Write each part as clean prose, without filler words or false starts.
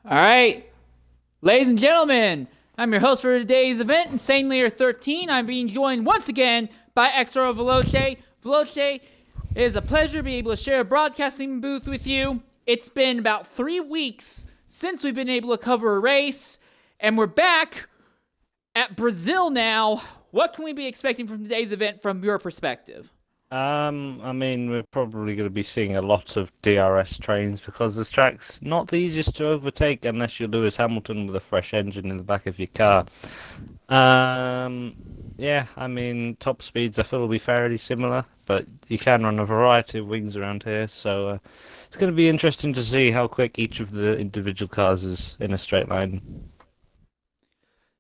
All right, ladies and gentlemen, I'm your host for today's event, Insanely Air 13. I'm being joined once again by XRL Veloce. Veloce, it is a pleasure to be able to share a broadcasting booth with you. It's been about 3 weeks since we've been able to cover a race, and we're back at Brazil now. What can we be expecting from today's event from your perspective? I mean, we're probably going to be seeing a lot of DRS trains because this track's not the easiest to overtake unless you're Lewis Hamilton with a fresh engine in the back of your car. Yeah, I mean, top speeds I feel will be fairly similar, but you can run a variety of wings around here, so it's going to be interesting to see how quick each of the individual cars is in a straight line.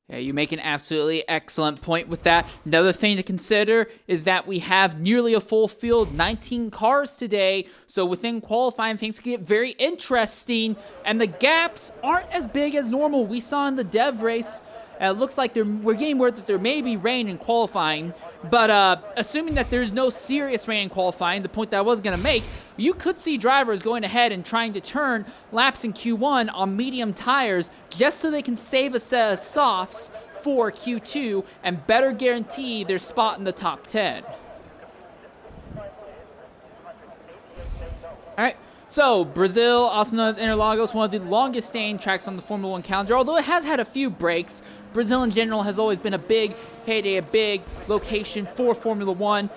Yeah, you make an absolutely excellent point with that. Another thing to consider is that we have nearly a full field, 19 cars today. So within qualifying, things can get very interesting, and the gaps aren't as big as normal. We saw in the dev race, it looks like we're getting word that there may be rain in qualifying, but assuming that there's no serious rain in qualifying, the point that I was going to make, you could see drivers going ahead and trying to turn laps in Q1 on medium tires just so they can save a set of softs for Q2 and better guarantee their spot in the top 10. All right. So, Brazil, also known as Interlagos, one of the longest staying tracks on the Formula One calendar, although it has had a few breaks. Brazil in general has always been a big heyday, a big location for Formula One.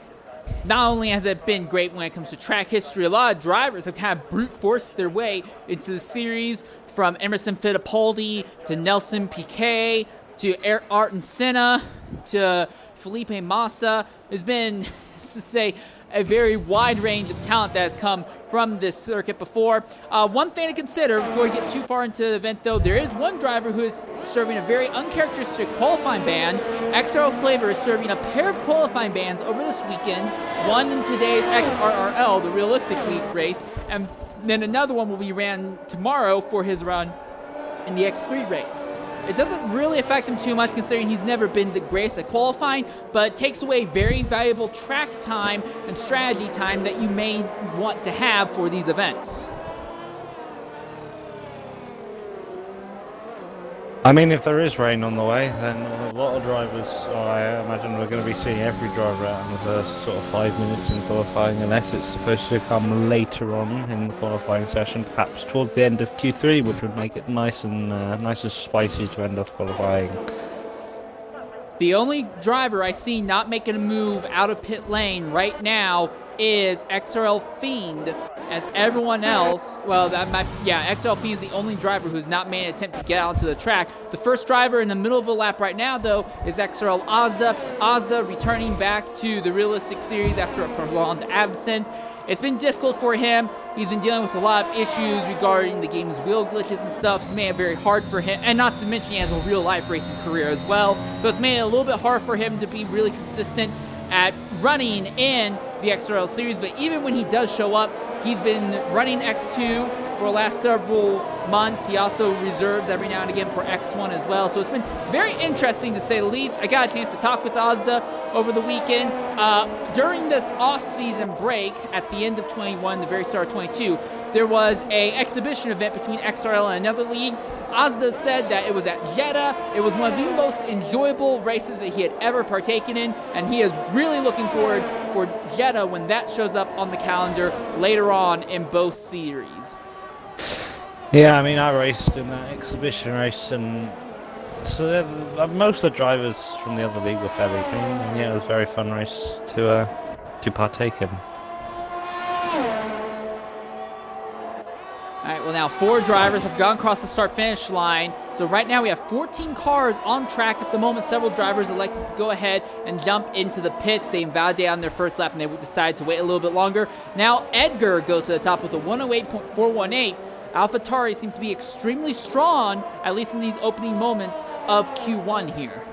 Not only has it been great when it comes to track history, a lot of drivers have kind of brute forced their way into the series, from Emerson Fittipaldi to Nelson Piquet to Ayrton Senna to Felipe Massa. There's been, to say, a very wide range of talent that has come from this circuit before. One thing to consider before we get too far into the event, though, there is one driver who is serving a very uncharacteristic qualifying ban. XRL Flavor is serving a pair of qualifying bans over this weekend, one in today's XRRL, the Realistic Rd race, and then another one will be ran tomorrow for his run in the X3 race. It doesn't really affect him too much considering he's never been the greatest at qualifying, but it takes away very valuable track time and strategy time that you may want to have for these events. I mean, if there is rain on the way, then a lot of drivers, I imagine we're going to be seeing every driver out in the first sort of 5 minutes in qualifying, unless it's supposed to come later on in the qualifying session, perhaps towards the end of Q3, which would make it nice and spicy to end off qualifying. The only driver I see not making a move out of pit lane right now is XRL Fiend, as everyone else, XRL Fiend is the only driver who's not made an attempt to get out onto the track. The first driver in the middle of a lap right now, though, is XRL Azda. Azda returning back to the Realistic Series after a prolonged absence. It's been difficult for him. He's been dealing with a lot of issues regarding the game's wheel glitches and stuff. It's made it very hard for him, and not to mention he has a real-life racing career as well. So it's made it a little bit hard for him to be really consistent at running in the XRL series, but even when he does show up, he's been running X2 for the last several months. He also reserves every now and again for X1 as well, so it's been very interesting to say the least. I got a chance to talk with Azda over the weekend. During this off-season break at the end of 21, the very start of 22, there was a exhibition event between XRL and another league. Azda said that it was at Jeddah. It was one of the most enjoyable races that he had ever partaken in, and he is really looking forward for Jeddah when that shows up on the calendar later on in both series. Yeah, I mean, I raced in that exhibition race, and so most of the drivers from the other league were fairly clean, and yeah, it was a very fun race to partake in. All right, well now 4 drivers have gone across the start-finish line. So right now we have 14 cars on track at the moment. Several drivers elected to go ahead and jump into the pits. They invalidated on their first lap and they decided to wait a little bit longer. Now Edgar goes to the top with a 108.418. AlphaTauri seem to be extremely strong, at least in these opening moments of Q1 here.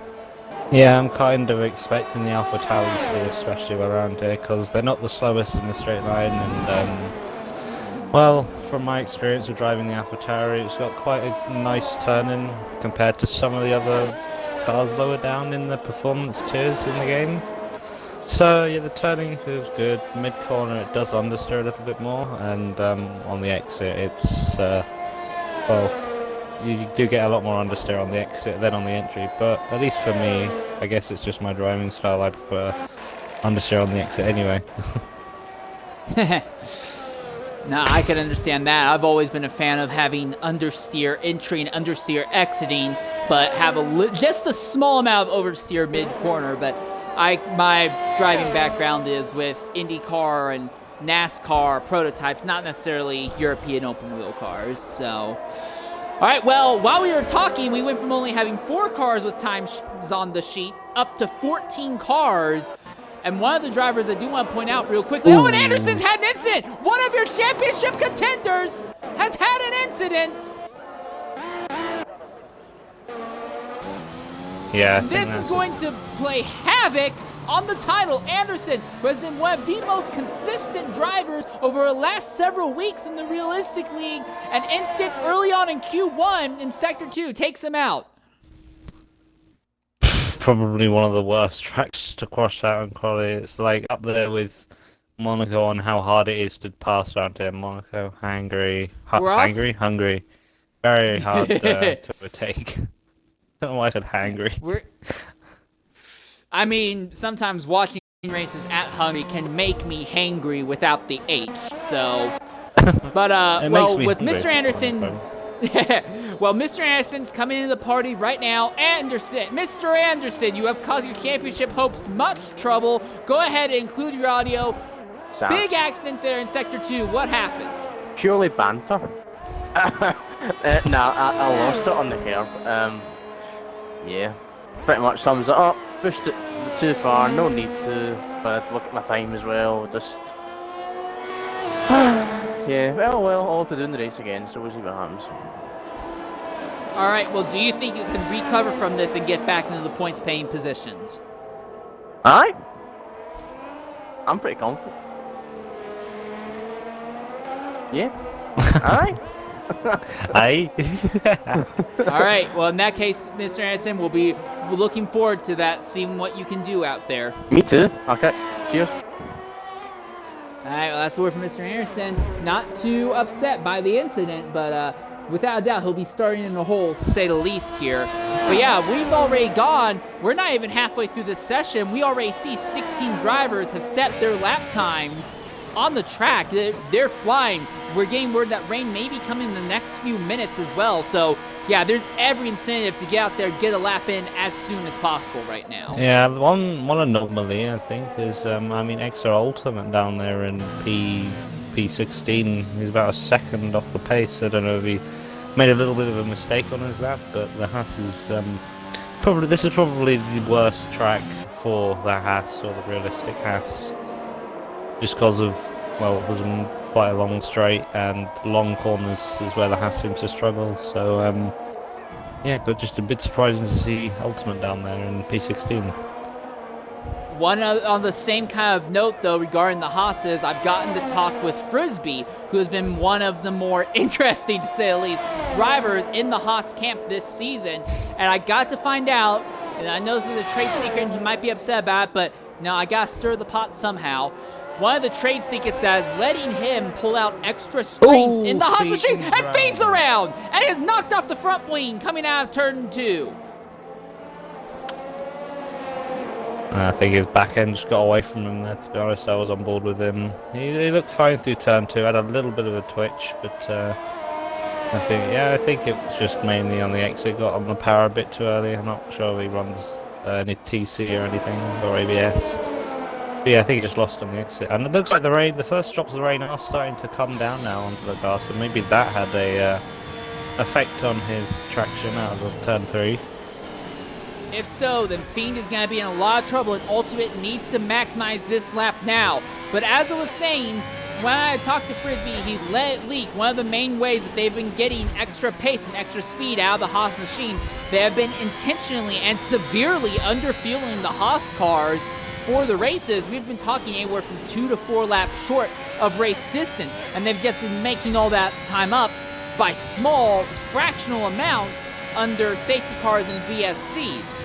Yeah, I'm kind of expecting the AlphaTauri to, especially around here, because they're not the slowest in the straight line, and well, from my experience of driving the AlphaTauri, it's got quite a nice turning compared to some of the other cars lower down in the performance tiers in the game. So yeah, the turning feels good. Mid corner it does understeer a little bit more, and on the exit it's well, you do get a lot more understeer on the exit than on the entry. But at least for me, I guess it's just my driving style. I prefer understeer on the exit anyway. No, I can understand that. I've always been a fan of having understeer entry and understeer exiting, but have just a small amount of oversteer mid-corner. But my driving background is with IndyCar and NASCAR prototypes, not necessarily European open wheel cars. So, all right, well, while we were talking, we went from only having 4 cars with times on the sheet up to 14 cars. And one of the drivers I do want to point out real quickly, Owen Anderson's had an incident. One of your championship contenders has had an incident. Yeah. This is going to play havoc on the title. Anderson, who has been one of the most consistent drivers over the last several weeks in the Realistic League, an instant early on in Q1 in Sector 2 takes him out. Probably one of the worst tracks to cross out in quality. It's like up there with Monaco on how hard it is to pass around here. Monaco, Hungary. Very hard to overtake. I don't know why I said hangry. I mean, sometimes watching races at Hungary can make me hangry without the H. So, but well, with Mr. Anderson's. Well, Mr. Anderson's coming into the party right now. Mr. Anderson, you have caused your championship hopes much trouble. Go ahead and include your audio. Sam. Big accident there in Sector 2. What happened? Purely banter. Nah, I lost it on the curb. Yeah, pretty much sums it up. Pushed it too far, no need to. But look at my time as well. Just yeah, well, all to do in the race again. So we'll see what happens. All right. Well, do you think you can recover from this and get back into the points-paying positions? Aye, I'm pretty confident. Yeah. Aye. Aye. All right. Well, in that case, Mr. Anderson, we'll be looking forward to that, seeing what you can do out there. Me too. Okay. Cheers. All right. Well, that's the word from Mr. Anderson. Not too upset by the incident, but without a doubt, he'll be starting in the hole, to say the least here. But yeah, we've already gone. We're not even halfway through this session. We already see 16 drivers have set their lap times on the track. They're flying. We're getting word that rain may be coming in the next few minutes as well. So yeah, there's every incentive to get out there, get a lap in as soon as possible right now. Yeah, one anomaly I think is I mean XR Ultimate down there in P16 is about a second off the pace. I don't know if he made a little bit of a mistake on his lap, but the Haas is probably the worst track for the Haas or the Realistic Haas, just because of, well, there's quite a long straight and long corners is where the Haas seems to struggle. So yeah, but just a bit surprising to see Ultimate down there in P16. One on the same kind of note, though, regarding the Haas's, I've gotten to talk with Frisbee, who has been one of the more interesting, to say the least, drivers in the Haas camp this season. And I got to find out, and I know this is a trade secret and he might be upset about it, but no, I got to stir the pot somehow. One of the trade secrets that is letting him pull out extra strength in the Haas machine and feeds around, and he has knocked off the front wing coming out of turn 2. I think his back end just got away from him there, to be honest. I was on board with him. He looked fine through turn 2, had a little bit of a twitch, but I think it was just mainly on the exit, got on the power a bit too early. I'm not sure if he runs any TC or anything, or ABS. But yeah, I think he just lost on the exit. And it looks like the first drops of the rain are starting to come down now onto the car, so maybe that had a effect on his traction out of turn 3. If so, then Fiend is going to be in a lot of trouble, and Ultimate needs to maximize this lap now. But as I was saying, when I talked to Frisbee, he let it leak. One of the main ways that they've been getting extra pace and extra speed out of the Haas machines, they have been intentionally and severely underfueling the Haas cars for the races. We've been talking anywhere from 2 to 4 laps short of race distance, and they've just been making all that time up by small, fractional amounts under safety cars and VSCs.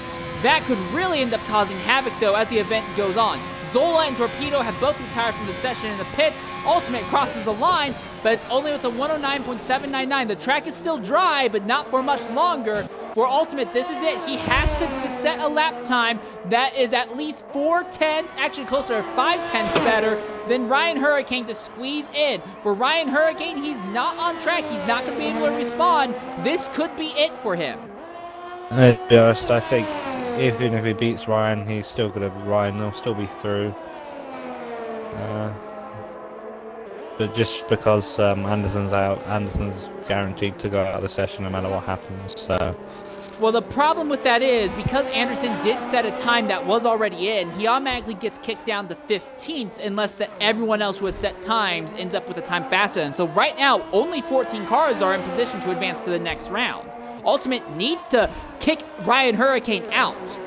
That could really end up causing havoc, though, as the event goes on. Zola and Torpedo have both retired from the session in the pits. Ultimate crosses the line, but it's only with a 109.799. The track is still dry, but not for much longer. For Ultimate, this is it. He has to set a lap time that is at least 4/10, actually closer to 5/10 better than Ryan Hurricane to squeeze in. For Ryan Hurricane, he's not on track. He's not going to be able to respond. This could be it for him. To be honest, I think even if he beats Ryan, he's still going to be Ryan. They'll still be through. But just because Anderson's out, Anderson's guaranteed to go out of the session no matter what happens. So. Well, the problem with that is, because Anderson did set a time that was already in, he automatically gets kicked down to 15th unless that everyone else who has set times ends up with a time faster. And so right now, only 14 cars are in position to advance to the next round. Ultimate needs to kick Ryan Hurricane out.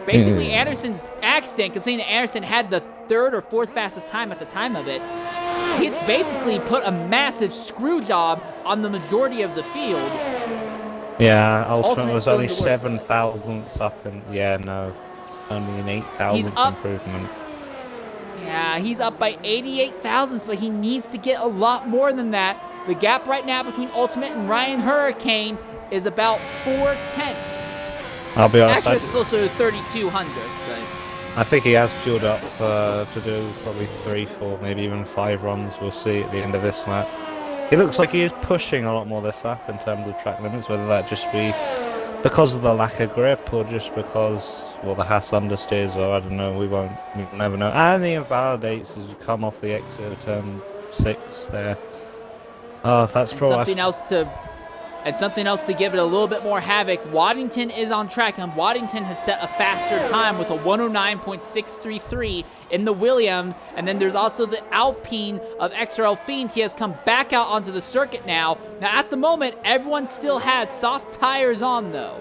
Basically, Anderson's accident, considering that Anderson had the 3rd or 4th fastest time at the time of it, it's basically put a massive screw job on the majority of the field. Yeah, Ultimate was only 7 thousandths up, and only an 8 thousandth improvement. Yeah, he's up by 88 thousandths, but he needs to get a lot more than that. The gap right now between Ultimate and Ryan Hurricane is about 4/10. I'll be honest. Actually, it's closer to 32 hundredths, but I think he has fueled up to do probably 3, 4, maybe even 5 runs. We'll see at the end of this lap. It looks like he is pushing a lot more this lap in terms of track limits, whether that just be because of the lack of grip or just because, well, the Haas understeers, or I don't know, we'll never know. And he invalidates as you come off the exit of turn 6 there. Oh, that's probably something else to give it a little bit more havoc. Waddington is on track, and Waddington has set a faster time with a 109.633 in the Williams. And then there's also the Alpine of XRL Fiend. He has come back out onto the circuit now. Now, at the moment, everyone still has soft tires on, though.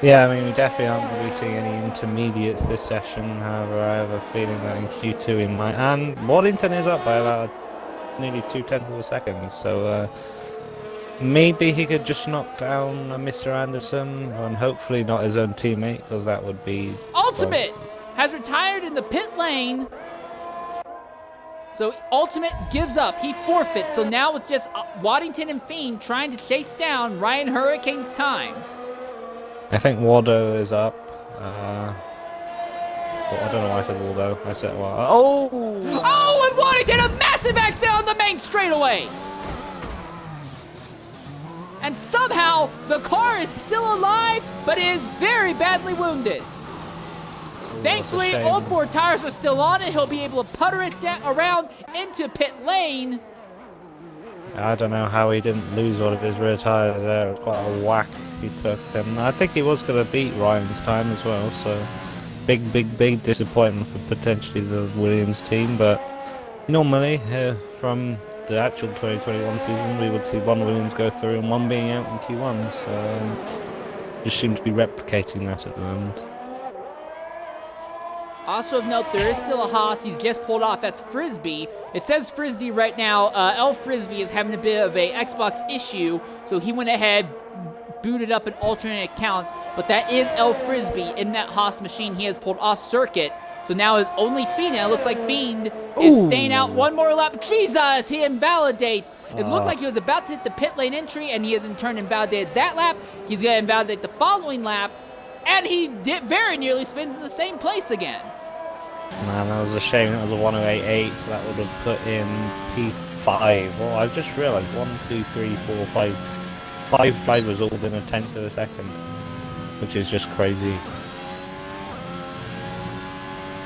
Yeah, I mean, we definitely aren't going to be seeing any intermediates this session. However, I have a feeling that in Q2 in my... And Waddington is up by about nearly 0.2 of a second, so... maybe he could just knock down Mr. Anderson, and hopefully not his own teammate, because that would be... Ultimate has retired in the pit lane. So Ultimate gives up. He forfeits. So now it's just Waddington and Fiend trying to chase down Ryan Hurricane's time. I think Waldo is up. Well, I don't know why I said Waldo. I said... Well, Oh, and Waddington, a massive accident on the main straightaway. And somehow, the car is still alive, but is very badly wounded. Thankfully, all 4 tires are still on it. He'll be able to putter it around into pit lane. I don't know how he didn't lose one of his rear tires there. It was quite a whack he took. And I think he was going to beat Ryan's time as well. So, big disappointment for potentially the Williams team. But normally, from... the actual 2021 season, we would see one Williams go through and one being out in Q1, so just seem to be replicating that at the moment. Also of note, there is still a Haas. He's just pulled off. That's Frisbee. It says Frisbee right now. L Frisbee is having a bit of a Xbox issue, so he went ahead, booted up an alternate account, but that is L Frisbee in that Haas machine. He has pulled off circuit. So now is only Fiend. It looks like Fiend is staying out one more lap. Jesus, he invalidates. It looked like he was about to hit the pit lane entry, and he has in turn invalidated that lap. He's going to invalidate the following lap, and he very nearly spins in the same place again. Man, that was a shame. That was a 108.8, so that would have put in P5. Well, I've just realised 1, 2, 3, 4, 5. 5 drivers all within a 10th of a second, which is just crazy.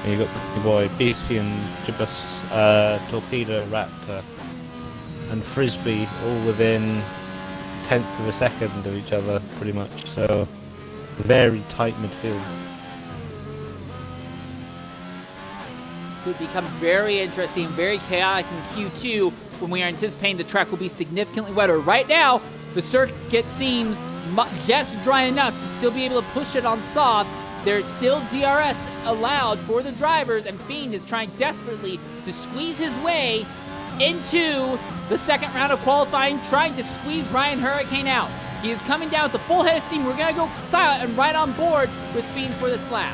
You got your boy Beastie and Jibus, Torpedo, Raptor, and Frisbee all within 10th of a second of each other, pretty much. So, very tight midfield. Could become very interesting, very chaotic in Q2 when we are anticipating the track will be significantly wetter. Right now, the circuit seems just dry enough to still be able to push it on softs. There's still DRS allowed for the drivers, and Fiend is trying desperately to squeeze his way into the second round of qualifying, trying to squeeze Ryan Hurricane out. He is coming down with the full head of steam. We're going to go silent and right on board with Fiend for this lap.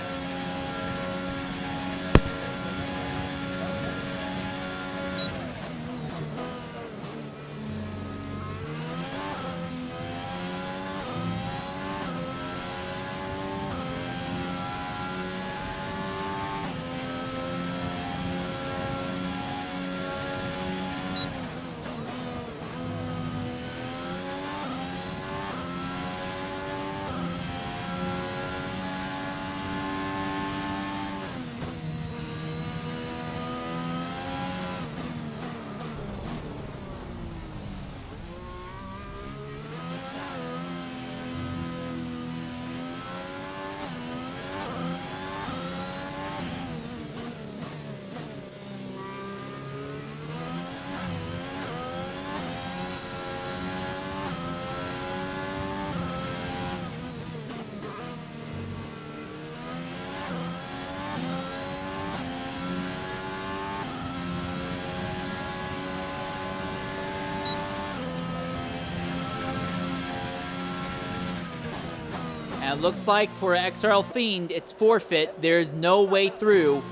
it looks like for XRL Fiend, it's forfeit. There's no way through.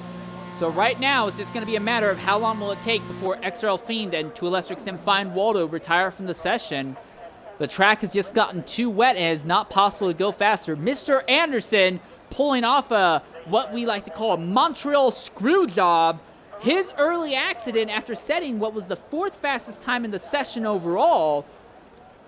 So right now, it's just going to be a matter of how long will it take before XRL Fiend and, to a lesser extent, Find Waldo retire from the session. The track has just gotten too wet and it's not possible to go faster. Mr. Anderson pulling off what we like to call a Montreal screw job. His early accident after setting what was the 4th fastest time in the session overall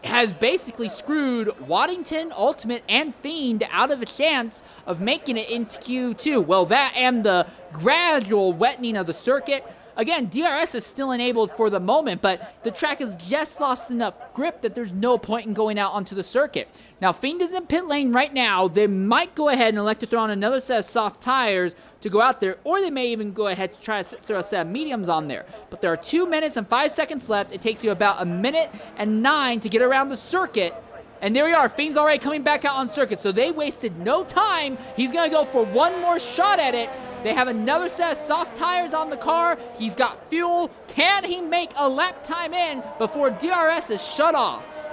has basically screwed Waddington, Ultimate, and Fiend out of a chance of making it into Q2. Well, that and the gradual wettening of the circuit. Again, DRS is still enabled for the moment, but the track has just lost enough grip that there's no point in going out onto the circuit. Now, Fiend is in pit lane right now. They might go ahead and elect to throw on another set of soft tires to go out there, or they may even go ahead to try to throw a set of mediums on there. But there are 2 minutes and 5 seconds left. It takes you about 1 minute and 9 to get around the circuit. And there we are. Fiend's already coming back out on circuit, so they wasted no time. He's going to go for one more shot at it. They have another set of soft tires on the car. He's got fuel. Can he make a lap time in before DRS is shut off?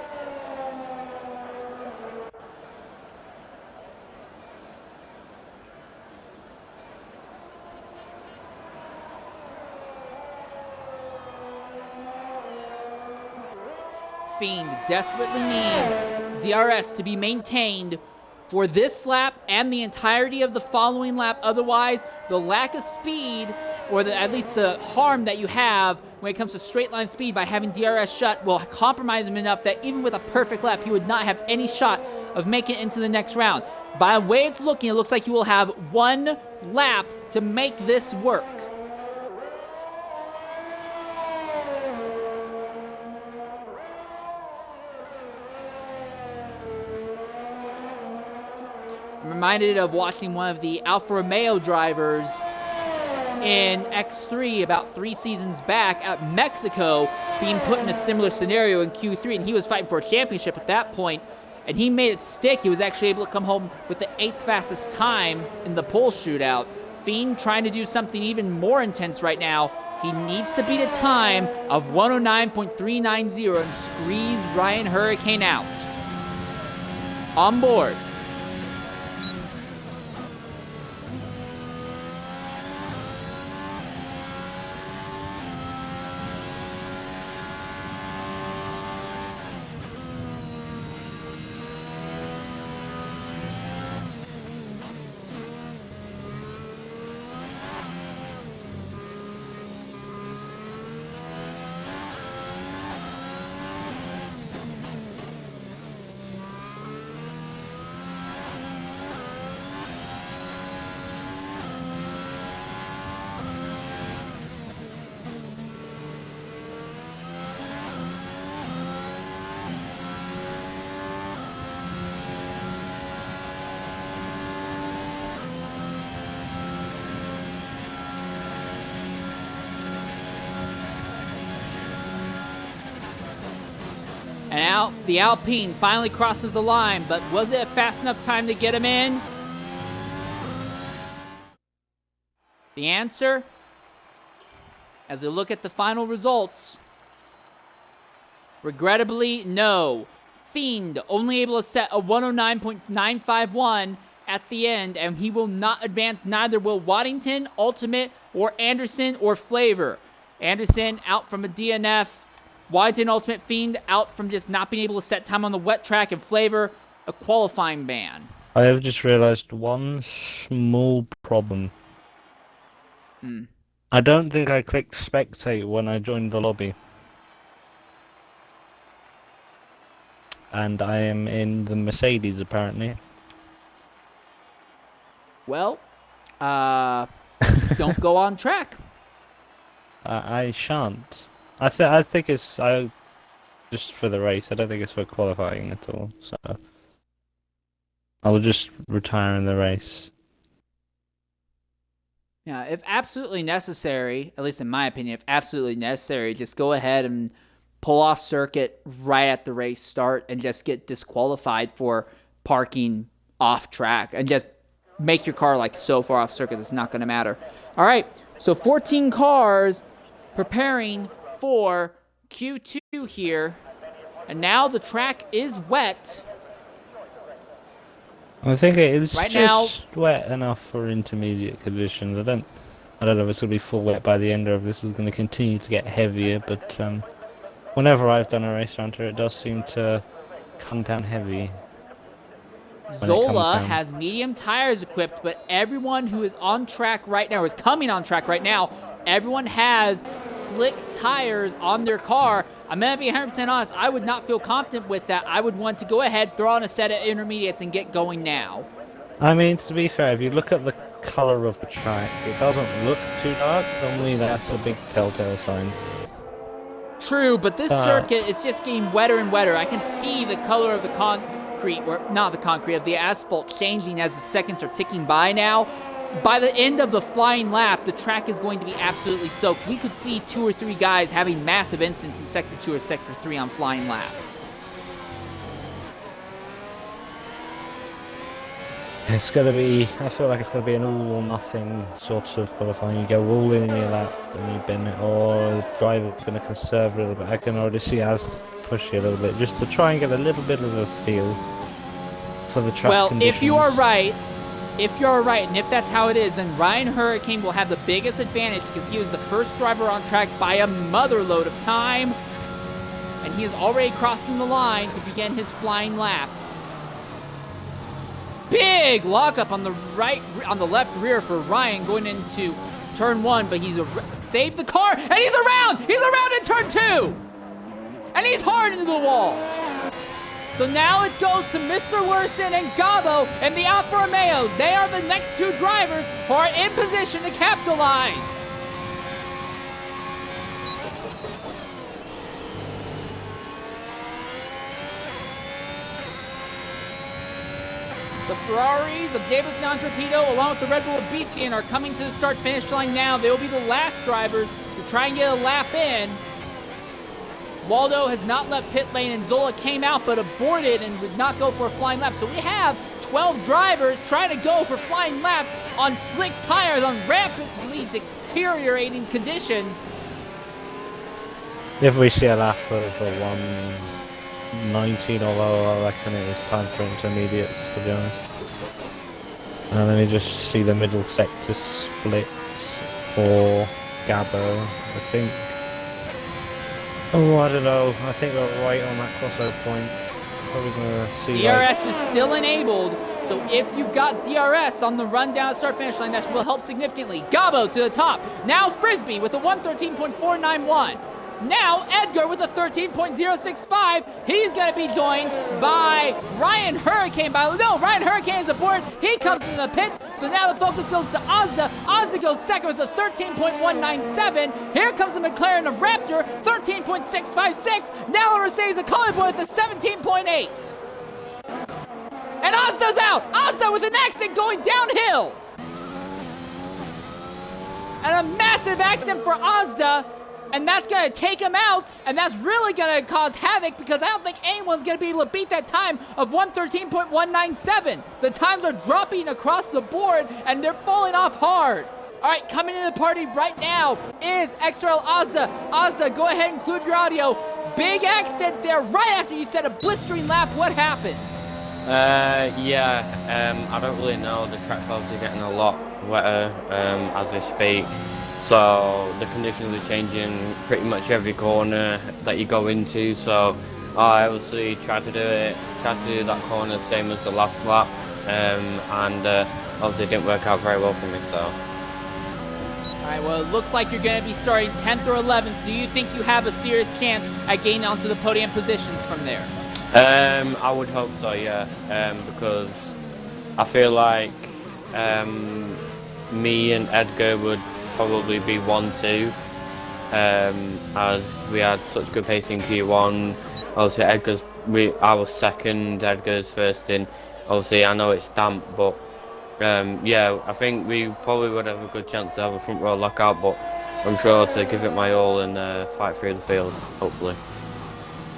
Fiend desperately needs DRS to be maintained for this lap and the entirety of the following lap. Otherwise, the lack of speed, or at least the harm that you have when it comes to straight line speed by having DRS shut, will compromise him enough that even with a perfect lap, he would not have any shot of making it into the next round. By the way it's looking, it looks like he will have 1 lap to make this work. I'm reminded of watching one of the Alfa Romeo drivers in X3 about 3 seasons back at Mexico being put in a similar scenario in Q3, and he was fighting for a championship at that point, and he made it stick. He was actually able to come home with the 8th fastest time in the pole shootout. Fiend trying to do something even more intense right now. He needs to beat a time of 109.390 and squeeze Ryan Hurricane out. On board. And out, the Alpine finally crosses the line, but was it a fast enough time to get him in? The answer, as we look at the final results, regrettably, no. Fiend only able to set a 109.951 at the end, and he will not advance. Neither will Waddington, Ultimate, or Anderson, or Flavor. Anderson out from a DNF. Waddington, Ultimate, Fiend out from just not being able to set time on the wet track, and Flavor, a qualifying ban. I have just realised one small problem. I don't think I clicked spectate when I joined the lobby. And I am in the Mercedes, apparently. Well, don't go on track. I shan't. I think it's just for the race. I don't think it's for qualifying at all. So I'll just retire in the race. Yeah, if absolutely necessary, at least in my opinion, if absolutely necessary, just go ahead and pull off circuit right at the race start and just get disqualified for parking off track and just make your car like so far off circuit it's not going to matter. All right, so 14 cars preparing for Q2 here, and now the track is wet. I think it's Right just wet enough for intermediate conditions. I don't know if it's going to be full wet by the end or if this is going to continue to get heavier, but whenever I've done a race around here, it does seem to come down heavy. Zola has medium tires equipped, but everyone who is on track right now, or is coming on track right now, everyone has slick tires on their car. I'm going to be 100% honest, I would not feel confident with that. I would want to go ahead, throw on a set of intermediates, and get going now. I mean, to be fair, if you look at the colour of the track, it doesn't look too dark, only that's a big telltale sign. True, but this circuit is just getting wetter and wetter. I can see the color of the concrete, or not the concrete, of the asphalt changing as the seconds are ticking by now. By the end of the flying lap, the track is going to be absolutely soaked. We could see 2 or 3 guys having massive incidents in Sector 2 or Sector 3 on flying laps. It's going to be, I feel like it's going to be an all or nothing sort of qualifying. You go all in your lap and you bin it, or the driver's going to conserve a little bit. I can already see Az pushing a little bit just to try and get a little bit of a feel for the track conditions. If you are right, and if that's how it is, then Ryan Hurricane will have the biggest advantage because he was the first driver on track by a motherload of time, and he is already crossing the line to begin his flying lap. Big lockup on the left rear for Ryan going into turn 1, but he's saved the car, and he's around in turn 2, and he's hard into the wall. So now it goes to Mr. Worsen and Gabo and the Alfa Romeos. They are the next 2 drivers who are in position to capitalize. The Ferraris of Davis Torpedo, along with the Red Bull of Bestian, are coming to the start-finish line now. They will be the last drivers to try and get a lap in. Waldo has not left pit lane, and Zola came out but aborted and did not go for a flying lap. So we have 12 drivers trying to go for flying laps on slick tires on rapidly deteriorating conditions. If we see a lap of a 1:19 or lower, I reckon it is time for intermediates, to be honest. And then you just see the middle sector splits for Gabo, I think. Oh, I don't know. I think we're right on that crossover point. Probably gonna see. DRS is still enabled, so if you've got DRS on the run down start finish line, that will help significantly. Gabo to the top. Now Frisbee with a 1:13.491. Now Edgar with a 13.065. He's going to be joined by Ryan Hurricane. Ryan Hurricane is aboard. He comes into the pits. So now the focus goes to Ozda. Ozda goes second with a 13.197. Here comes the McLaren of Raptor, 13.656. Now the Mercedes of Collie with a 17.8. And Ozda's out. Ozda with an accident going downhill. And a massive accident for Ozda. And that's going to take him out, and that's really going to cause havoc because I don't think anyone's going to be able to beat that time of 1:13.197. The times are dropping across the board, and they're falling off hard. All right, coming into the party right now is XRL Ozda. Ozda, go ahead and include your audio. Big accident there right after you said a blistering lap. What happened? I don't really know. The track's obviously getting a lot wetter as we speak. So the conditions are changing pretty much every corner that you go into. So I obviously tried to do that corner same as the last lap, and obviously it didn't work out very well for me. So. All right, well, it looks like you're going to be starting 10th or 11th. Do you think you have a serious chance at getting onto the podium positions from there? I would hope so, yeah, because I feel like me and Edgar would probably be 1-2, as we had such good pace in Q1. Obviously, I was second, Edgar's first in. Obviously, I know it's damp, but I think we probably would have a good chance to have a front row lockout, but I'm sure to give it my all and fight through the field, hopefully.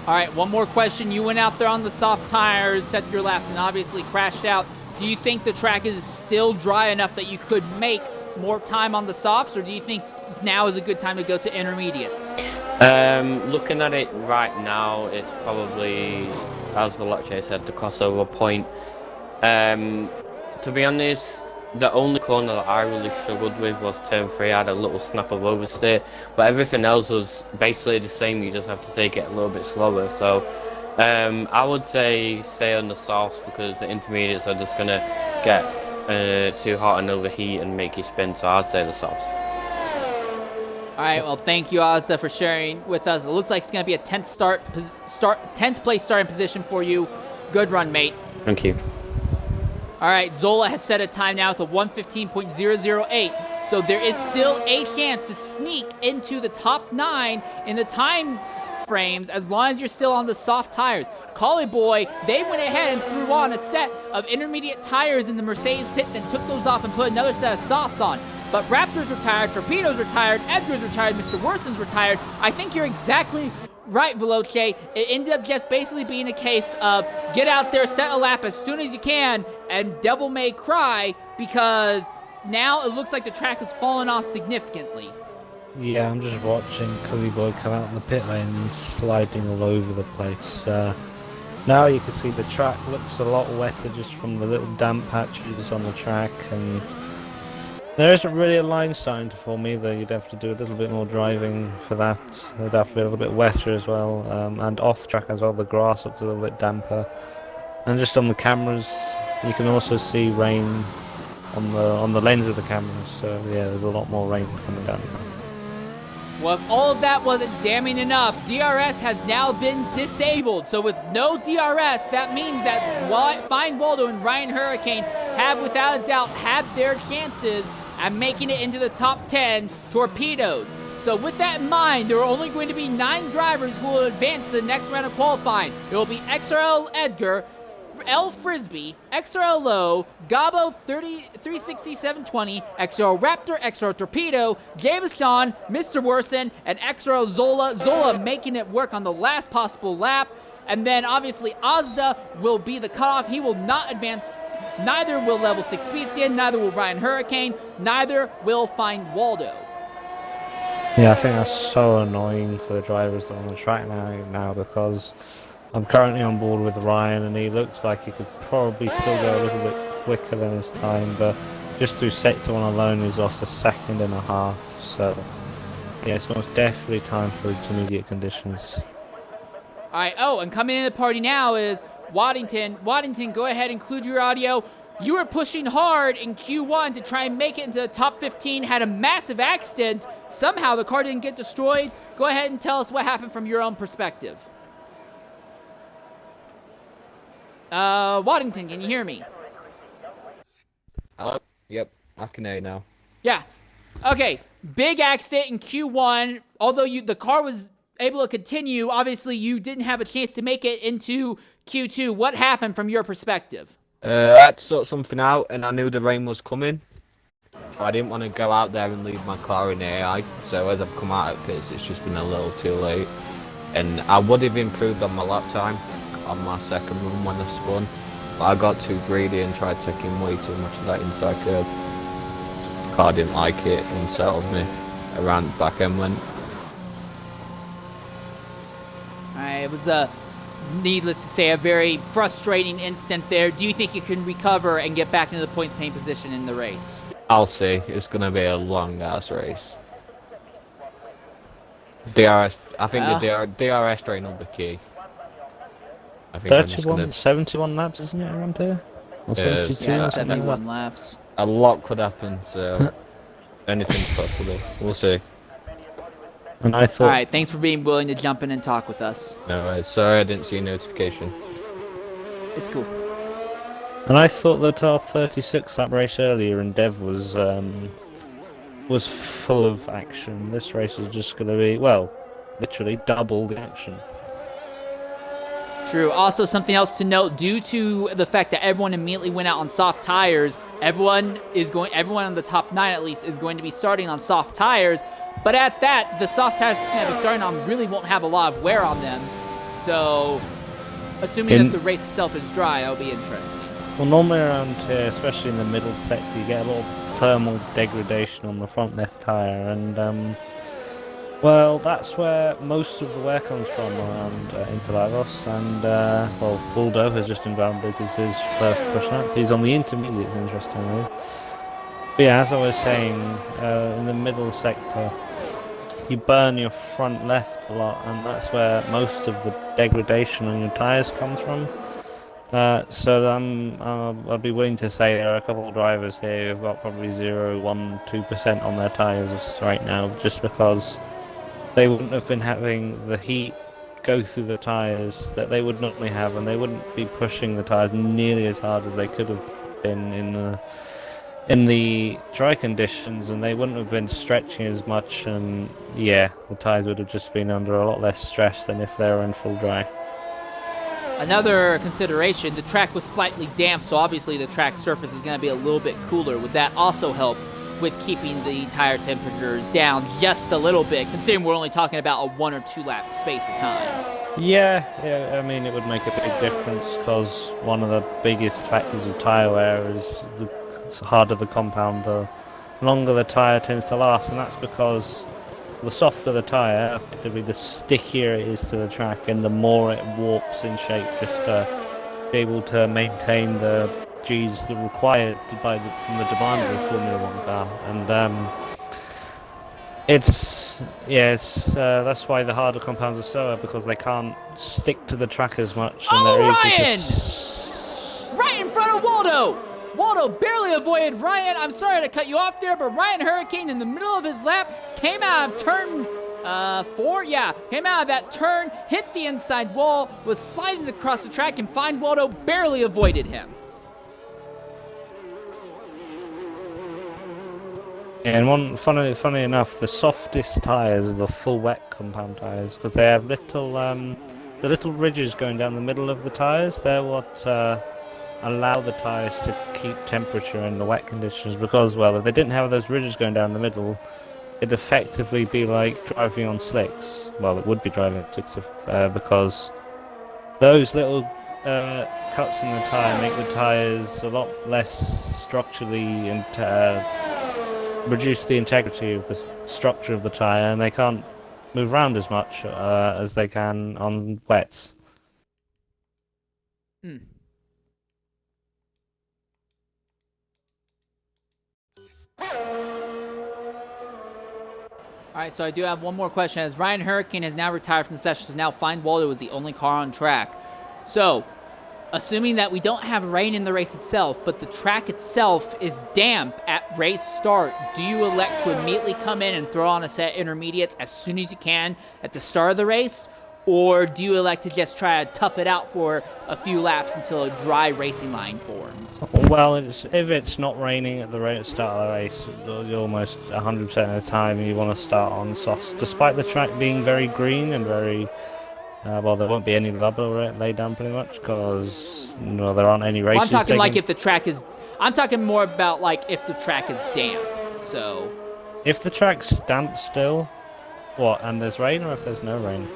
All right, one more question. You went out there on the soft tires, set your lap, and obviously crashed out. Do you think the track is still dry enough that you could make more time on the softs, or do you think now is a good time to go to intermediates? Looking at it right now, it's probably, as Veloce said, the crossover point. To be honest, the only corner that I really struggled with was turn 3. I had a little snap of oversteer, but everything else was basically the same. You just have to take it a little bit slower. So I would say stay on the softs, because the intermediates are just gonna get too hot and overheat and make you spin. So I'd say the softs. All right, well, thank you, Ozda, for sharing with us. It looks like it's going to be a 10th place starting position for you. Good run, mate. Thank you. All right, Zola has set a time now with a 1:15.008, so there is still a chance to sneak into the top 9 in the time frames as long as you're still on the soft tires. Collie Boy, they went ahead and threw on a set of intermediate tires in the Mercedes pit, then took those off and put another set of softs on. But Raptor's retired, Torpedo's retired, Edgar's retired, Mr. Worson's retired. I think you're exactly right, Veloce. It ended up just basically being a case of get out there, set a lap as soon as you can, and Devil May Cry, because now it looks like the track has fallen off significantly. Yeah, I'm just watching Cully Boy come out in the pit lane and sliding all over the place. Now you can see the track looks a lot wetter just from the little damp patches on the track, and there isn't really a line starting to form either. You'd have to do a little bit more driving for that. It'd have to be a little bit wetter as well, and off track as well. The grass looks a little bit damper, and just on the cameras you can also see rain on the lens of the cameras. So yeah, there's a lot more rain coming down now. Well, if all of that wasn't damning enough, DRS has now been disabled. So with no DRS, that means that Fine Waldo and Ryan Hurricane have without a doubt had their chances at making it into the top 10 torpedoed. So with that in mind, there are only going to be 9 drivers who will advance to the next round of qualifying. It will be XRL Edgar, L Frisbee, XRL Low, Gabo 36720, XRL Raptor, XRL Torpedo, Jameson, Mr. Worsen, and XRL Zola. Zola making it work on the last possible lap. And then obviously Ozda will be the cutoff. He will not advance. Neither will Level 6 Beastia, neither will Ryan Hurricane, neither will Find Waldo. Yeah, I think that's so annoying for the drivers on the track now because I'm currently on board with Ryan, and he looks like he could probably still go a little bit quicker than his time, but just through Sector 1 alone he's lost a second and a half, so yeah, it's most definitely time for intermediate conditions. Alright, oh, and coming in the party now is Waddington. Waddington, go ahead and include your audio. You were pushing hard in Q1 to try and make it into the top 15, had a massive accident. Somehow the car didn't get destroyed. Go ahead and tell us what happened from your own perspective. Waddington, can you hear me? Hello? Yep, I can hear you now. Yeah. Okay, big accident in Q1. Although the car was able to continue, obviously you didn't have a chance to make it into Q2. What happened from your perspective? I had to sort something out, and I knew the rain was coming. I didn't want to go out there and leave my car in AI, so as I've come out of pits, it's just been a little too late. And I would have improved on my lap time on my second run when I spun, but I got too greedy and tried taking way too much of that inside curb. The car didn't like it and settled me around the back end went. It was needless to say, a very frustrating instant there. Do you think you can recover and get back into the points paying position in the race? I'll see. It's going to be a long ass race. DRS, I think the DRS train will be key. I think 71 laps, isn't it, around there? Or 72? Yeah, 71 laps. A lot could happen, so anything's possible. We'll see. And I thought... Alright, thanks for being willing to jump in and talk with us. No worries. Sorry I didn't see a notification. It's cool. And I thought that our 36 lap race earlier in Dev was full of action. This race is just going to be, well, literally double the action. True. Also, something else to note, due to the fact that everyone immediately went out on soft tires, everyone on the top 9 at least is going to be starting on soft tires. But at that, the soft tires that they'll be starting on really won't have a lot of wear on them. So, assuming that the race itself is dry, that'll be interesting. Well, normally around here, especially in the middle sector, you get a lot of thermal degradation on the front left tire, and Well, that's where most of the wear comes from around Interlagos, and well, Baldo has just inbounded as his first push lap. He's on the intermediates, interestingly. But yeah, as I was saying, in the middle sector, you burn your front left a lot, and that's where most of the degradation on your tyres comes from. So I'd be willing to say there are a couple of drivers here who've got probably 0, 1, 2% on their tyres right now, just because they wouldn't have been having the heat go through the tyres that they would normally have, and they wouldn't be pushing the tyres nearly as hard as they could have been in the dry conditions, and they wouldn't have been stretching as much, and yeah, the tyres would have just been under a lot less stress than if they were in full dry. Another consideration, the track was slightly damp, so obviously the track surface is going to be a little bit cooler. Would that also help with keeping the tire temperatures down just a little bit, considering we're only talking about a 1 or 2 lap space of time? Yeah, I mean, it would make a big difference, because one of the biggest factors of tyre wear is the harder the compound, the longer the tyre tends to last, and that's because the softer the tyre, effectively the stickier it is to the track, and the more it warps in shape just to be able to maintain the G's that are required from the demand of a Formula 1 car. And that's why the harder compounds are slower, because they can't stick to the track as much. And Ryan! Right in front of Waldo! Waldo barely avoided Ryan. I'm sorry to cut you off there, but Ryan Hurricane in the middle of his lap came out of turn 4. Yeah, came out of that turn, hit the inside wall, was sliding across the track, and Fine Waldo barely avoided him. And funny enough, the softest tyres are the full wet compound tyres, because they have the little ridges going down the middle of the tyres. They're what allow the tyres to keep temperature in the wet conditions, because, well, if they didn't have those ridges going down the middle, it'd effectively be like driving on slicks. Well, it would be driving on slicks because those little cuts in the tyre make the tyres a lot less structurally and reduce the integrity of the structure of the tyre, and they can't move around as much as they can on wets. Alright, so I do have one more question. As Ryan Hurricane has now retired from the session, so now Fine Waldo is the only car on track. So, assuming that we don't have rain in the race itself, but the track itself is damp at race start, do you elect to immediately come in and throw on a set of intermediates as soon as you can at the start of the race? Or do you elect to just try to tough it out for a few laps until a dry racing line forms? Well, if it's not raining at the start of the race, you're almost 100% of the time you want to start on softs. Despite the track being very green and very... well, there won't be any rubber laid down pretty much, because there aren't any races. Well, I'm talking like if the track is... I'm talking more about like if the track is damp, so... If the track's damp still, what, and there's rain, or if there's no rain?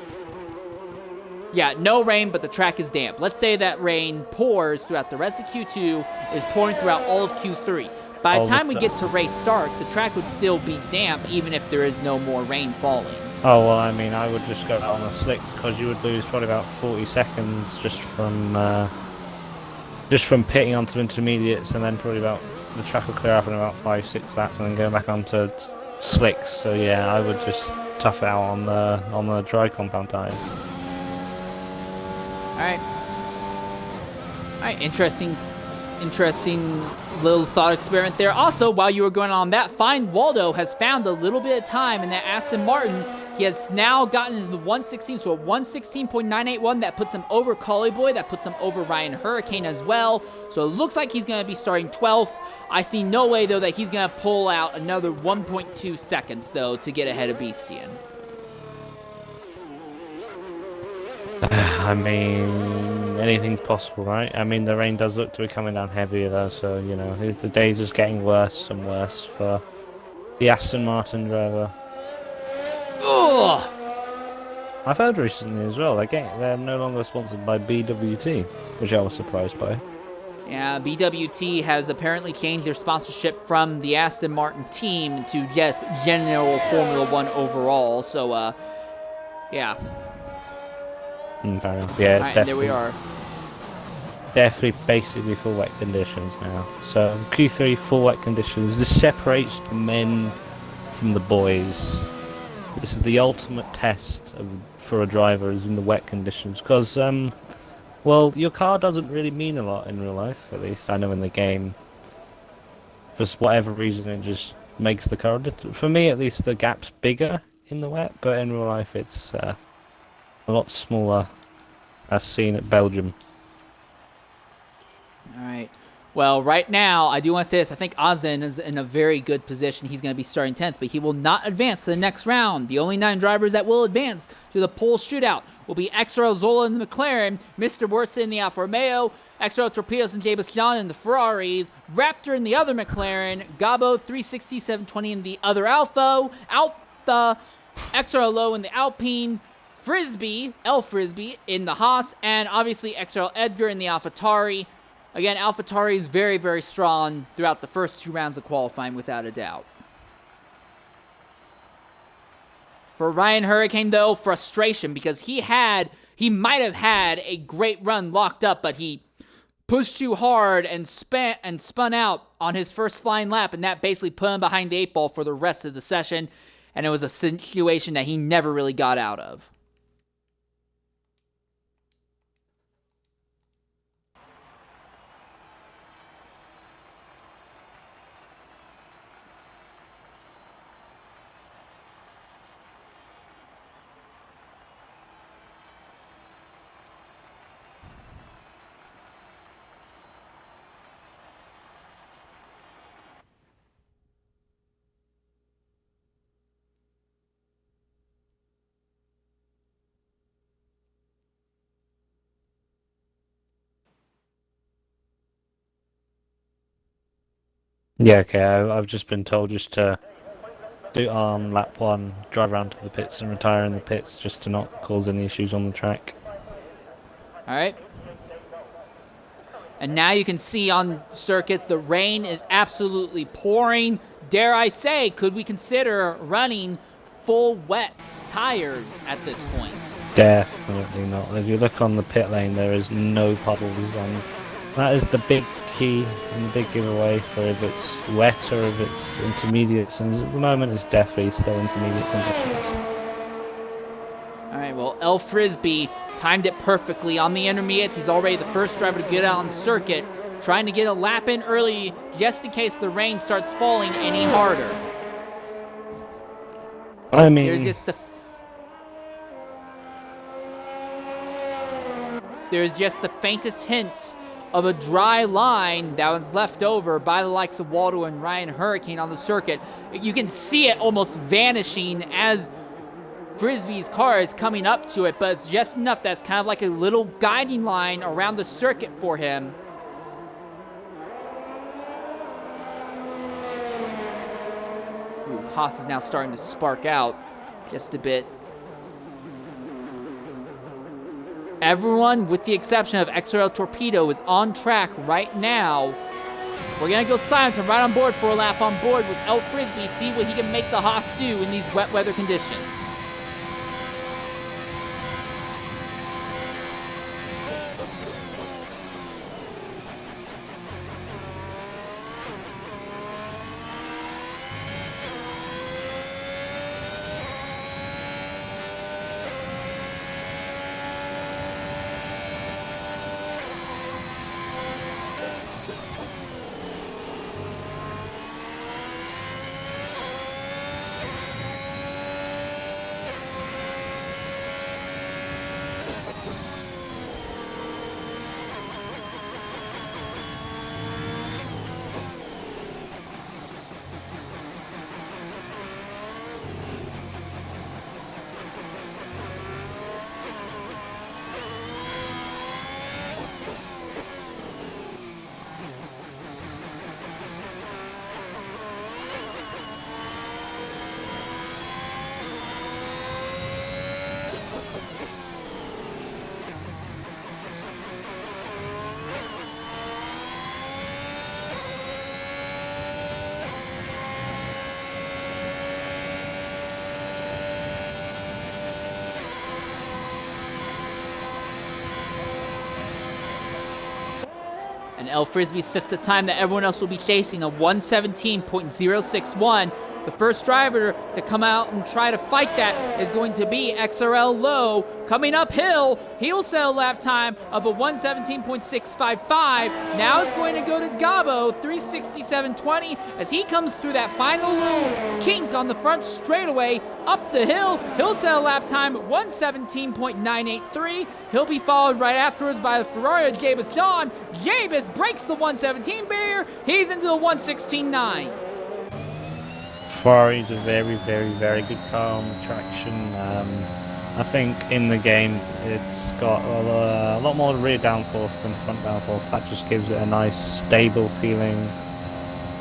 Yeah, no rain, but the track is damp. Let's say that rain pours throughout the rest of Q2, is pouring throughout all of Q3. By the time we get to race start, the track would still be damp, even if there is no more rain falling. Oh, well, I mean, I would just go out on the slicks, because you would lose probably about 40 seconds just from pitting onto intermediates, and then probably the track will clear up in about 5-6 laps, and then go back onto slicks. So yeah, I would just tough it out on the dry compound tyres. Alright, interesting little thought experiment there. Also, while you were going on that, Fine Waldo has found a little bit of time in that Aston Martin. He has now gotten into the 116, so a 116.981 that puts him over Collie Boy, that puts him over Ryan Hurricane as well. So it looks like he's going to be starting 12th. I see no way, though, that he's going to pull out another 1.2 seconds, though, to get ahead of Beastian. I mean, anything's possible, right? I mean, the rain does look to be coming down heavier, though, so, the day's just getting worse and worse for the Aston Martin driver. Ugh! I've heard recently as well, they're no longer sponsored by BWT, which I was surprised by. Yeah, BWT has apparently changed their sponsorship from the Aston Martin team to just general Formula One overall. So, yeah. Fair enough. Yeah, All it's right, and there we definitely, are. definitely basically full wet conditions now. So Q3 full wet conditions. This separates the men from the boys. This is the ultimate test for a driver is in the wet conditions because well, your car doesn't really mean a lot in real life, at least I know in the game. For whatever reason, it just makes the car, for me at least, the gap's bigger in the wet, but in real life it's a lot smaller, as seen at Belgium. All right. Well, right now, I do want to say this. I think Ozin is in a very good position. He's going to be starting 10th, but he will not advance to the next round. The only 9 drivers that will advance to the pole shootout will be XRL Zola in the McLaren, Mr. Worsa in the Alfa Romeo, XRL Torpedoes and Jay Basjan in the Ferraris, Raptor in the other McLaren, Gabo 360 720 in the other Alfa, XRL Low in the Alpine, Frisbee, El Frisbee in the Haas, and obviously XRL Edgar in the AlphaTauri. Again, AlphaTauri is very, very strong throughout the first 2 rounds of qualifying, without a doubt. For Ryan Hurricane, though, frustration, because he might have had a great run locked up, but he pushed too hard and spun out on his first flying lap, and that basically put him behind the 8 ball for the rest of the session, and it was a situation that he never really got out of. Yeah, okay, I've just been told just to do on lap 1, drive around to the pits and retire in the pits just to not cause any issues on the track. All right. And now you can see on circuit the rain is absolutely pouring. Dare I say, could we consider running full wet tires at this point? Definitely not. If you look on the pit lane, there is no puddles on. That is the big key and the big giveaway for if it's wet or if it's intermediate. And at the moment, it's definitely still intermediate conditions. All right, well, El Frisbee timed it perfectly on the intermediates. He's already the first driver to get out on circuit, trying to get a lap in early just in case the rain starts falling any harder. I mean, there's just the faintest hints of a dry line that was left over by the likes of Waldo and Ryan Hurricane on the circuit. You can see it almost vanishing as Frisbee's car is coming up to it, but it's just enough that's kind of like a little guiding line around the circuit for him. Ooh, Haas is now starting to spark out just a bit. Everyone, with the exception of XRL Torpedo, is on track right now. We're going to go silent and right on board for a lap on board with El Frisbee, see what he can make the Haas do in these wet weather conditions. And El Frisbee sets the time that everyone else will be chasing, a 1:17.061. The first driver to come out and try to fight that is going to be XRL Low. Coming uphill, he'll set a lap time of a 1:17.655. Now it's going to go to Gabo, 3:67.20, as he comes through that final little kink on the front straightaway. Up the hill, he'll set a lap time at 1:17.983. He'll be followed right afterwards by the Ferrari Jabez John. Jabez breaks the 1:17 barrier. He's into the 1:16.9s. Ferrari is a very, very, very good car on the traction. I think in the game it's got a lot more rear downforce than front downforce. That just gives it a nice, stable feeling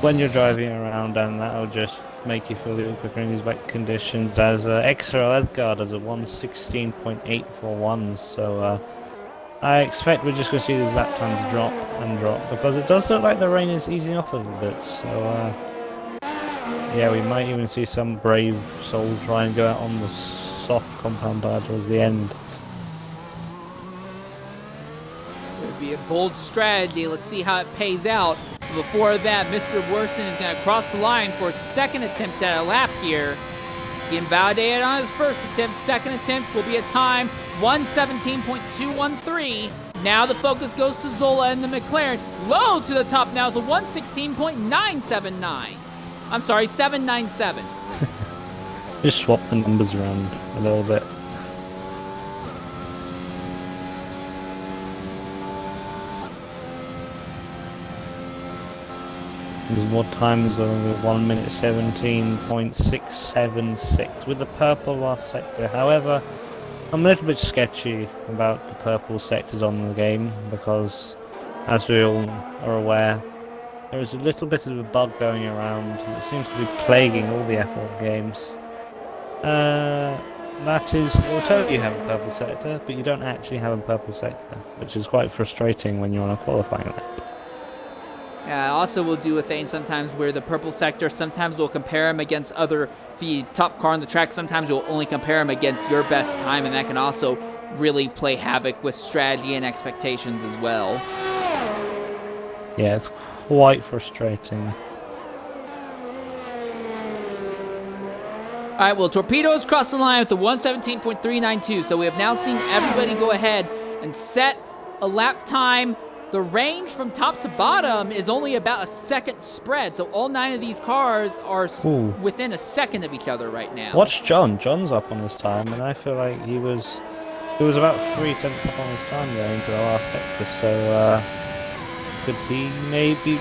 when you're driving around, and that'll just make you feel a little quicker in these wet conditions. As XRL Edgar does a 1:16.841, so I expect we're just going to see these lap times drop and drop, because it does look like the rain is easing off a little bit. So yeah, we might even see some brave soul try and go out on the soft compound tire towards the end. It would be a bold strategy. Let's see how it pays out. Before that, Mr. Worsen is going to cross the line for a second attempt at a lap here. He invalidated on his first attempt. Second attempt will be a time 1:17.213. Now the focus goes to Zola and the McLaren. Low to the top now with a 1:16.979. I'm sorry, 797. Just swap the numbers around a little bit. There's more times over 1:17.676 with the purple last sector. However, I'm a little bit sketchy about the purple sectors on the game, because, as we all are aware, there is a little bit of a bug going around that seems to be plaguing all the F1 games. That is, it will tell you have a purple sector, but you don't actually have a purple sector, which is quite frustrating when you're on a qualifying lap. Yeah, also we'll do a thing sometimes where the purple sector, sometimes we'll compare him against the top car on the track, sometimes we'll only compare him against your best time, and that can also really play havoc with strategy and expectations as well. Yeah, it's quite frustrating. All right, well, Torpedoes crossed the line with the 1:17.392, so we have now seen everybody go ahead and set a lap time. The range from top to bottom is only about a second spread, so all 9 of these cars are within a second of each other right now. Watch John. John's up on his time, and I feel like he was about 3 tenths up on his time going into the last sector, so could he maybe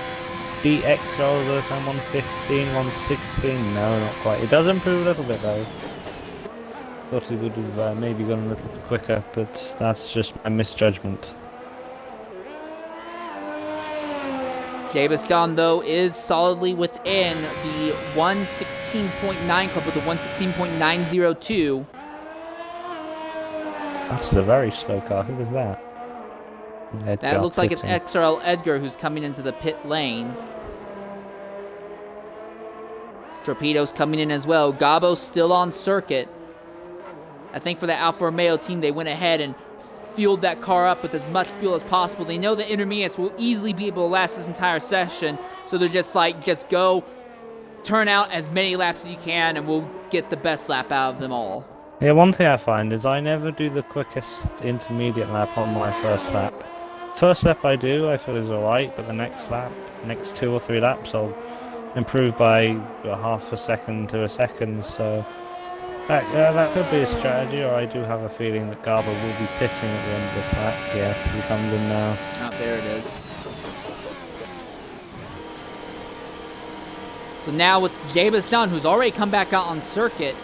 beat XRL the time 1:15, 1:16? No, not quite. It does improve a little bit though. Thought he would have maybe gone a little bit quicker, but that's just my misjudgment. Jabez John, though, is solidly within the 1:16.9 club with the 1:16.902. That's a very slow car. Who was that? That looks like it's XRL Edgar who's coming into the pit lane. Torpedoes coming in as well. Gabo's still on circuit. I think for the Alfa Romeo team, they went ahead and fueled that car up with as much fuel as possible. They know the intermediates will easily be able to last this entire session, so they're just like, just go, turn out as many laps as you can, and we'll get the best lap out of them all. Yeah, one thing I find is I never do the quickest intermediate lap on my first lap. First lap I do, I feel is alright, but the next lap, next 2 or 3 laps, I'll improve by half a second to a second, so that could be a strategy, or I do have a feeling that Garber will be pitting at the end of this lap. Yes, he comes in now. Oh, there it is. So now it's Jabez Dunn, who's already come back out on circuit.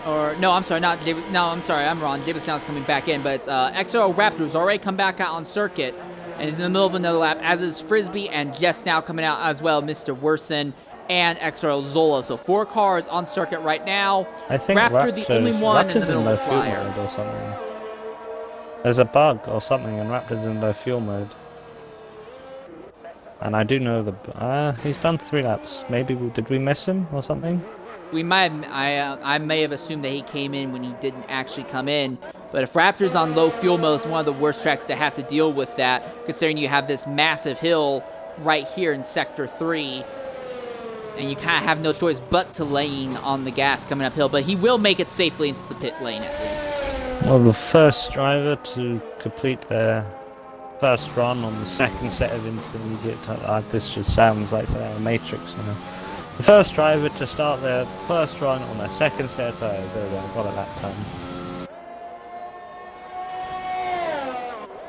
Or, no, I'm sorry, not Jabez. No, I'm sorry, I'm wrong. Jabez Dunn is coming back in, but it's XRL Raptor, who's already come back out on circuit and is in the middle of another lap, as is Frisbee, and just now coming out as well, Mr. Worsen and XRL Zola. So 4 cars on circuit right now. I think Raptor, the only one in the middle of the flyer. Or something. There's a bug or something, and Raptor's in low fuel mode. And I do know he's done 3 laps. Maybe did we miss him or something? I may have assumed that he came in when he didn't actually come in. But if Raptor's on low fuel mode, it's one of the worst tracks to have to deal with that, considering you have this massive hill right here in Sector 3. And you kind of have no choice but to lean on the gas coming uphill. But he will make it safely into the pit lane at least. Well, the first driver to complete their first run on the second set of intermediate tyres. This just sounds like a Matrix now. The first driver to start their first run on their second set of tyres. There we go, got it that time.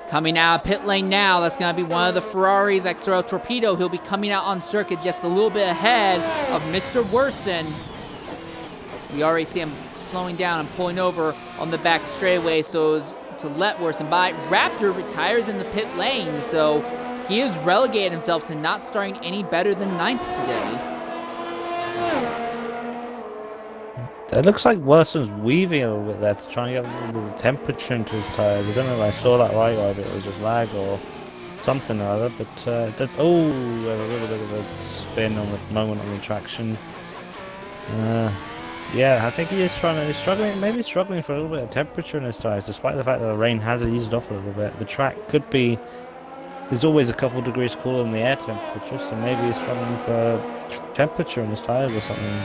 Coming out of pit lane now, that's going to be one of the Ferraris, XRL Torpedo. He'll be coming out on circuit just a little bit ahead of Mr. Worsen. We already see him slowing down and pulling over on the back straightaway so as to let Worsen by. Raptor retires in the pit lane, so he has relegated himself to not starting any better than 9th today. It looks like Worsen's weaving a little bit there to try and get a little bit of temperature into his tyres. I don't know if I saw that right or if it was just lag or something or other, but a little bit of a spin on the moment on the traction. Yeah, I think he's struggling for a little bit of temperature in his tyres, despite the fact that the rain has eased off a little bit. The track there's always a couple degrees cooler than the air temperature, so maybe he's struggling for temperature in his tyres or something.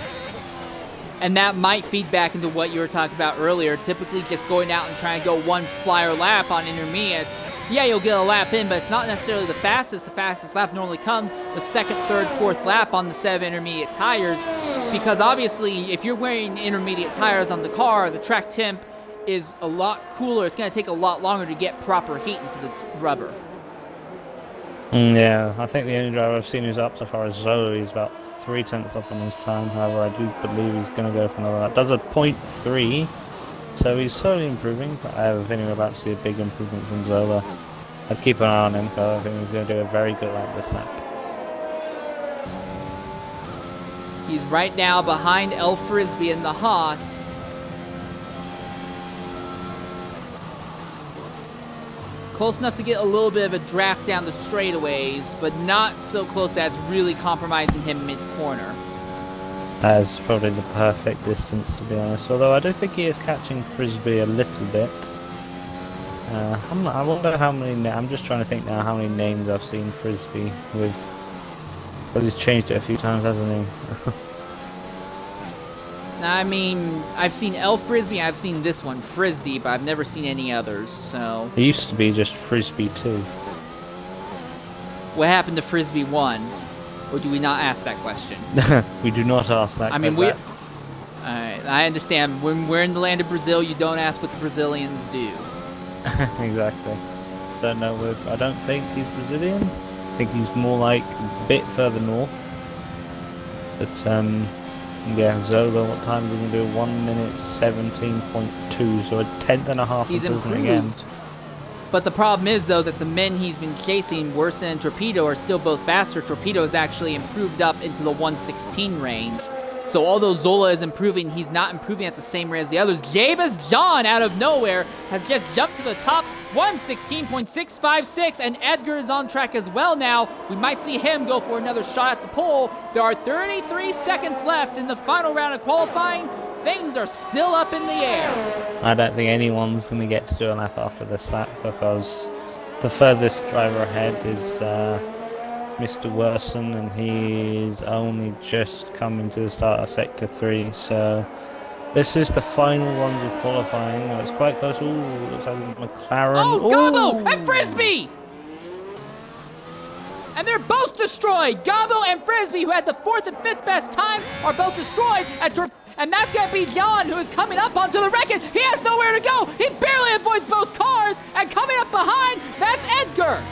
And that might feed back into what you were talking about earlier. Typically just going out and trying to go one flyer lap on intermediates. Yeah, you'll get a lap in, but it's not necessarily the fastest. The fastest lap normally comes the second, third, fourth lap on the set of intermediate tires. Because obviously, if you're wearing intermediate tires on the car, the track temp is a lot cooler. It's going to take a lot longer to get proper heat into the rubber. Yeah, I think the only driver I've seen who's up so far is Zola. He's about 3/10 up on his time. However, I do believe he's going to go for another lap. Does a 0.3, so he's slowly improving. But I have a feeling we're about to see a big improvement from Zola. I'd keep an eye on him because I think he's going to do a very good lap this lap. He's right now behind El Frisbee in the Haas. Close enough to get a little bit of a draft down the straightaways, but not so close that it's really compromising him mid-corner. That is probably the perfect distance, to be honest. Although I do think he is catching Frisbee a little bit. I wonder how many... I'm just trying to think now how many names I've seen Frisbee with. But he's changed it a few times, hasn't he? I mean, I've seen El Frisbee, I've seen this one, Frisbee, but I've never seen any others, so... It used to be just Frisbee 2. What happened to Frisbee 1? Or do we not ask that question? We do not ask that question. I mean, Alright, I understand. When we're in the land of Brazil, you don't ask what the Brazilians do. Exactly. Don't know I don't think he's Brazilian. I think he's more like a bit further north. But, yeah, Zola, what time is he going to do? 1 minute 17.2, so a 10.5 He's improvement improved. again. But the problem is, though, that the men he's been chasing, Worsen and Torpedo, are still both faster. Torpedo has actually improved up into the 116 range. So although Zola is improving, he's not improving at the same rate as the others. Jabez John, out of nowhere, has just jumped to the top, 116.656, and Edgar is on track as well now. We might see him go for another shot at the pole. There are 33 seconds left in the final round of qualifying. Things are still up in the air. I don't think anyone's going to get to do a lap after this lap because the furthest driver ahead is Mr. Worsen, and he's only just coming to the start of Sector 3, so this is the final runs of qualifying. It's quite close. Ooh, looks like McLaren. Oh, Gabo and Frisbee! And they're both destroyed. Gabo and Frisbee, who had the 4th and 5th best times, are both destroyed. And that's going to be John, who is coming up onto the wreckage. He has nowhere to go. He barely avoids both cars. And coming up behind, that's Edgar.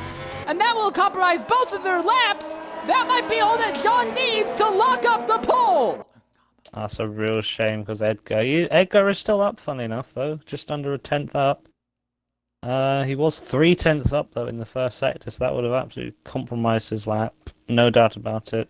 And that will compromise both of their laps. That might be all that John needs to lock up the pole. That's a real shame because Edgar is still up, funny enough, though. Just under a 10th up. He was 3/10 up, though, in the first sector, so that would have absolutely compromised his lap. No doubt about it.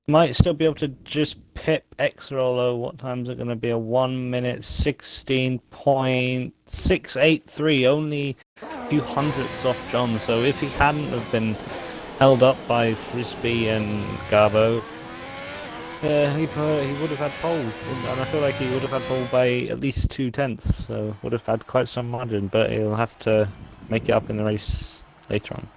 Might still be able to just pip XRL. What time is it going to be? A 1 minute 16.683. Only a few hundredths off John. So if he hadn't have been held up by Frisbee and Garbo, He would have had pole, and I feel like he would have had pole by at least 2/10, so would have had quite some margin, but he'll have to make it up in the race later on.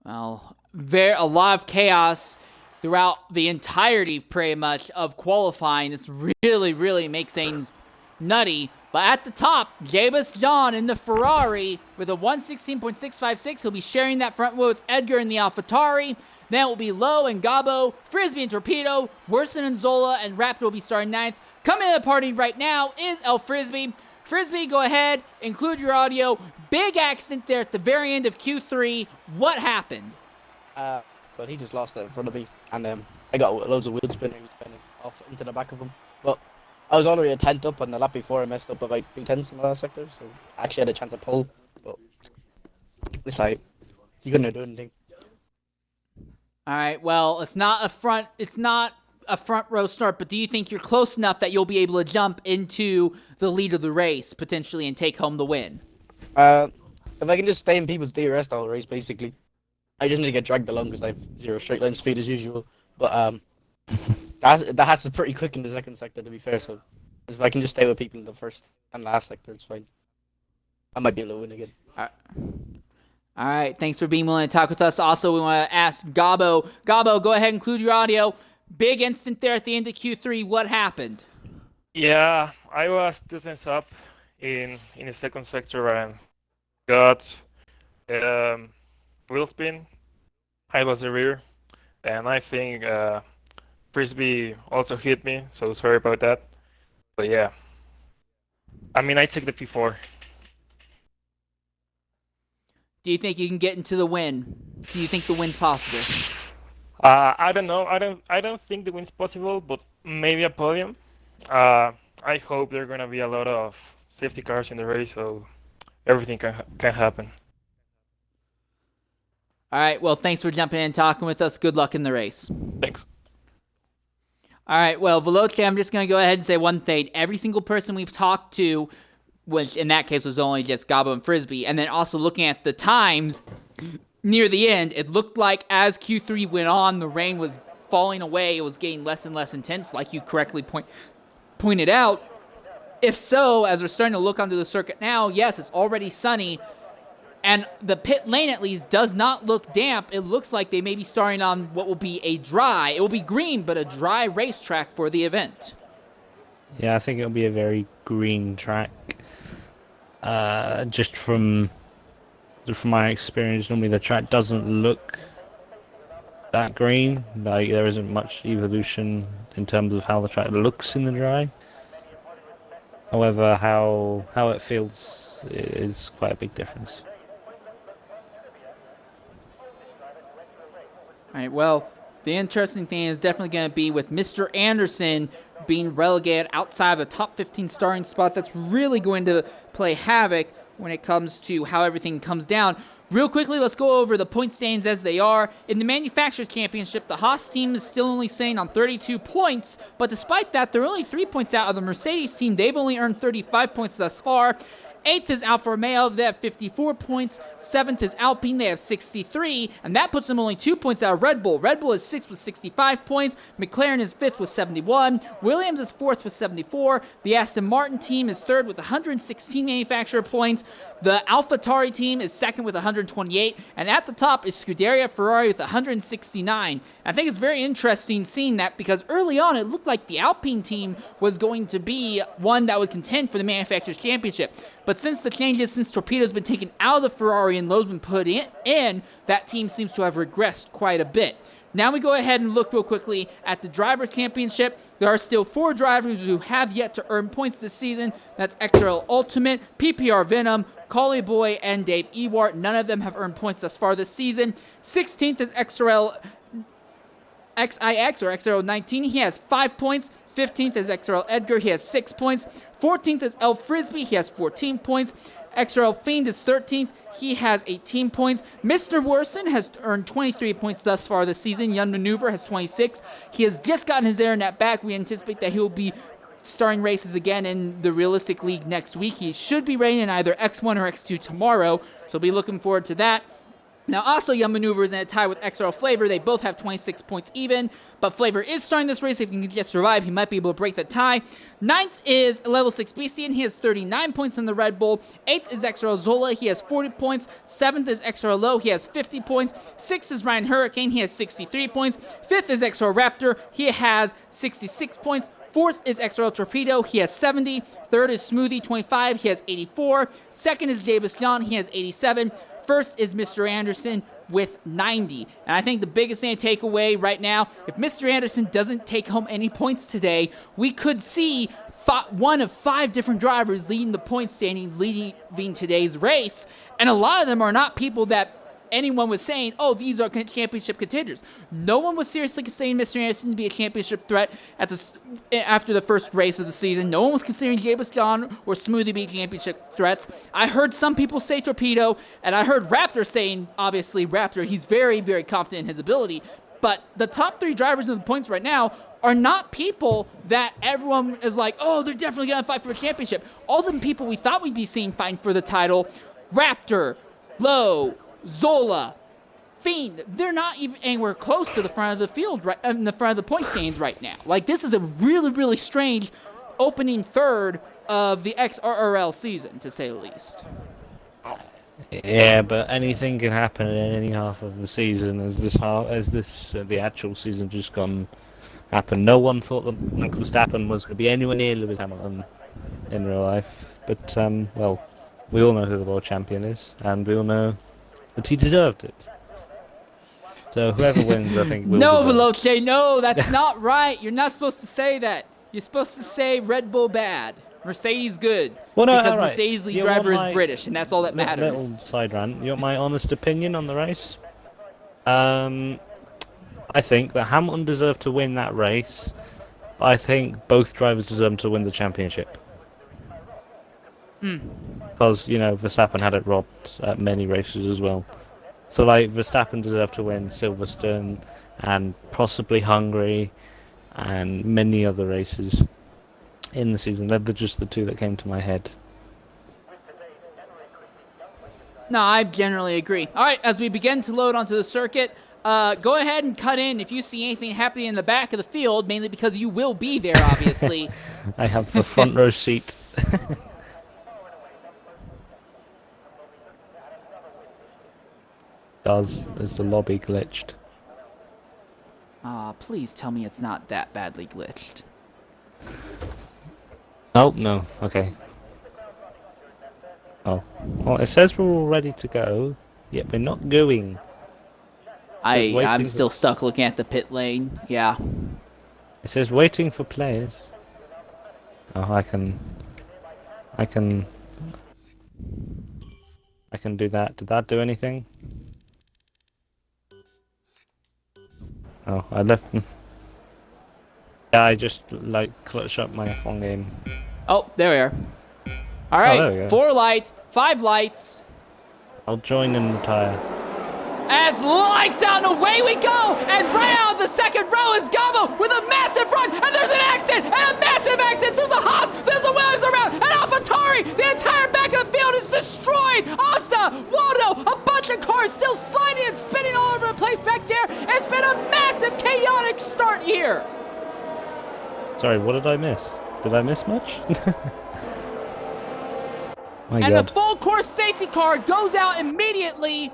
Well, a lot of chaos throughout the entirety, pretty much, of qualifying. This really makes things nutty. But at the top, Jabus John in the Ferrari with a 116.656. He'll be sharing that front wheel with Edgar in the AlphaTauri. Then it will be Lowe and Gabo, Frisbee and Torpedo, Worson and Zola, and Raptor will be starting 9th. Coming to the party right now is El Frisbee. Frisbee, go ahead, include your audio. Big accident there at the very end of Q3. What happened? But he just lost it in front of me, and I got loads of wheel spin. He was spinning off into the back of him. But I was already a 10th up, and the lap before I messed up about 2/10 in the last sector, so I actually had a chance at pole. But it's like you couldn't do anything. All right. Well, it's not a front row start, but do you think you're close enough that you'll be able to jump into the lead of the race potentially and take home the win? If I can just stay in people's DRS the whole race, basically. I just need to get dragged along because I have 0 straight line speed as usual. But that has is pretty quick in the second sector, to be fair. So if I can just stay with people in the first and last sector, it's fine. I might be able to win again. All right, thanks for being willing to talk with us. Also, we want to ask Gabo. Gabo, go ahead and include your audio. Big instant there at the end of Q3. What happened? Yeah, I was 2 up in the second sector and got wheel spin. I lost the rear, and I think Frisbee also hit me, so sorry about that. But yeah, I mean, I took the P4. Do you think you can get into the win? Do you think the win's possible? I don't know. I don't think the win's possible, but maybe a podium. I hope there are gonna be a lot of safety cars in the race, so everything can happen. All right. Well, thanks for jumping in and talking with us. Good luck in the race. Thanks. All right. Well, Veloce, I'm just going to go ahead and say one thing. Every single person we've talked to, which in that case was only just Gabo and Frisbee, and then also looking at the times near the end, it looked like as Q3 went on, the rain was falling away. It was getting less and less intense, like you correctly pointed out. If so, as we're starting to look onto the circuit now, yes, it's already sunny, and the pit lane at least does not look damp. It looks like they may be starting on what will be a dry, it will be green, but a dry racetrack for the event. Yeah, I think it'll be a very green track. Just from my experience, normally the track doesn't look that green. Like, there isn't much evolution in terms of how the track looks in the dry. However, how it feels is quite a big difference. All right, well, the interesting thing is definitely going to be with Mr. Anderson being relegated outside of the top 15 starting spot. That's really going to play havoc when it comes to how everything comes down. Real quickly, let's go over the point standings as they are. In the Manufacturers' Championship, the Haas team is still only sitting on 32 points, but despite that, they're only 3 points out of the Mercedes team. They've only earned 35 points thus far. 8th is Alfa Romeo, they have 54 points. 7th is Alpine, they have 63, and that puts them only 2 points out of Red Bull. Red Bull is 6th with 65 points. McLaren is 5th with 71. Williams is 4th with 74. The Aston Martin team is 3rd with 116 manufacturer points. The AlphaTauri team is 2nd with 128, and at the top is Scuderia Ferrari with 169. I think it's very interesting seeing that because early on it looked like the Alpine team was going to be one that would contend for the Manufacturers' Championship. But since the changes, since Torpedo's been taken out of the Ferrari and Lowe's been put in, that team seems to have regressed quite a bit. Now we go ahead and look real quickly at the Drivers' Championship. There are still 4 drivers who have yet to earn points this season. That's XRL Ultimate, PPR Venom, Collie Boy, and Dave Ewart. None of them have earned points thus far this season. 16th is XRL XIX or XRL 19. He has 5 points. 15th is XRL Edgar. He has 6 points. 14th is El Frisbee. He has 14 points. XRL Fiend is 13th. He has 18 points. Mr. Worson has earned 23 points thus far this season. Young Maneuver has 26. He has just gotten his air net back. We anticipate that he will be starting races again in the Realistic League next week. He should be ready in either X1 or X2 tomorrow, so be looking forward to that. Now, also Young Maneuver is in a tie with XRL Flavor. They both have 26 points even, but Flavor is starting this race. If he can just survive, he might be able to break that tie. 9th is Level 6 Beastian. He has 39 points in the Red Bull. 8th is XRL Zola. He has 40 points. 7th is XRL Low. He has 50 points. 6th is Ryan Hurricane. He has 63 points. 5th is XRL Raptor. He has 66 points. 4th is XRL Torpedo. He has 70. 3rd is Smoothie, 25. He has 84. 2nd is Davis John. He has 87. First is Mr. Anderson with 90. And I think the biggest thing to take away right now, if Mr. Anderson doesn't take home any points today, we could see one of 5 different drivers leading the point standings, leading today's race. And a lot of them are not people that anyone was saying, oh, these are championship contenders. No one was seriously considering Mr. Anderson to be a championship threat after the first race of the season. No one was considering Jabus John or Smoothie to be championship threats. I heard some people say Torpedo, and I heard Raptor saying, obviously, Raptor, he's very, very confident in his ability. But the top 3 drivers in the points right now are not people that everyone is like, oh, they're definitely going to fight for a championship. All the people we thought we'd be seeing fighting for the title, Raptor, Low, Zola, Fiend, they're not even anywhere close to the front of the field, right in the front of the point standings right now. Like, this is a really, really strange opening third of the XRL season, to say the least. Yeah, but anything can happen in any half of the season. The actual season just gone happened. No one thought that Max Verstappen was going to be anywhere near Lewis Hamilton in real life. But well, we all know who the world champion is, and we all know that he deserved it. So whoever wins, I think, will. No, Veloce, no, that's not right. You're not supposed to say that. You're supposed to say Red Bull bad, Mercedes good. Well, no, because right. Mercedes lead driver is British, and that's all that matters. Little side rant. You want my honest opinion on the race? I think that Hamilton deserved to win that race. But I think both drivers deserve to win the championship. Because, you know, Verstappen had it robbed at many races as well. So, like, Verstappen deserved to win Silverstone and possibly Hungary and many other races in the season. They're just the 2 that came to my head. No, I generally agree. All right, as we begin to load onto the circuit, go ahead and cut in if you see anything happening in the back of the field, mainly because you will be there, obviously. I have the front row seat. Is the lobby glitched? Please tell me it's not that badly glitched. Oh, no. Okay. Oh. Well, it says we're all ready to go, yet we're not going. I'm still stuck looking at the pit lane. Yeah. It says waiting for players. Oh, I can do that. Did that do anything? Oh, I left. Yeah, I just clutched up my F1 game. Oh, there we are. All right, there we go. 4 lights, 5 lights. I'll join and retire. And it's lights out and away we go! And right out of the second row is Gabo with a massive front, and there's an accident, and a massive accident. There's a Haas, there's the Williams around, and AlphaTauri, the entire back of the field is destroyed. Asta, Waldo, a bunch of cars still sliding and spinning all over the place back there. It's been a massive, chaotic start here. Sorry, what did I miss? Did I miss much? My and God. the full course safety car goes out immediately.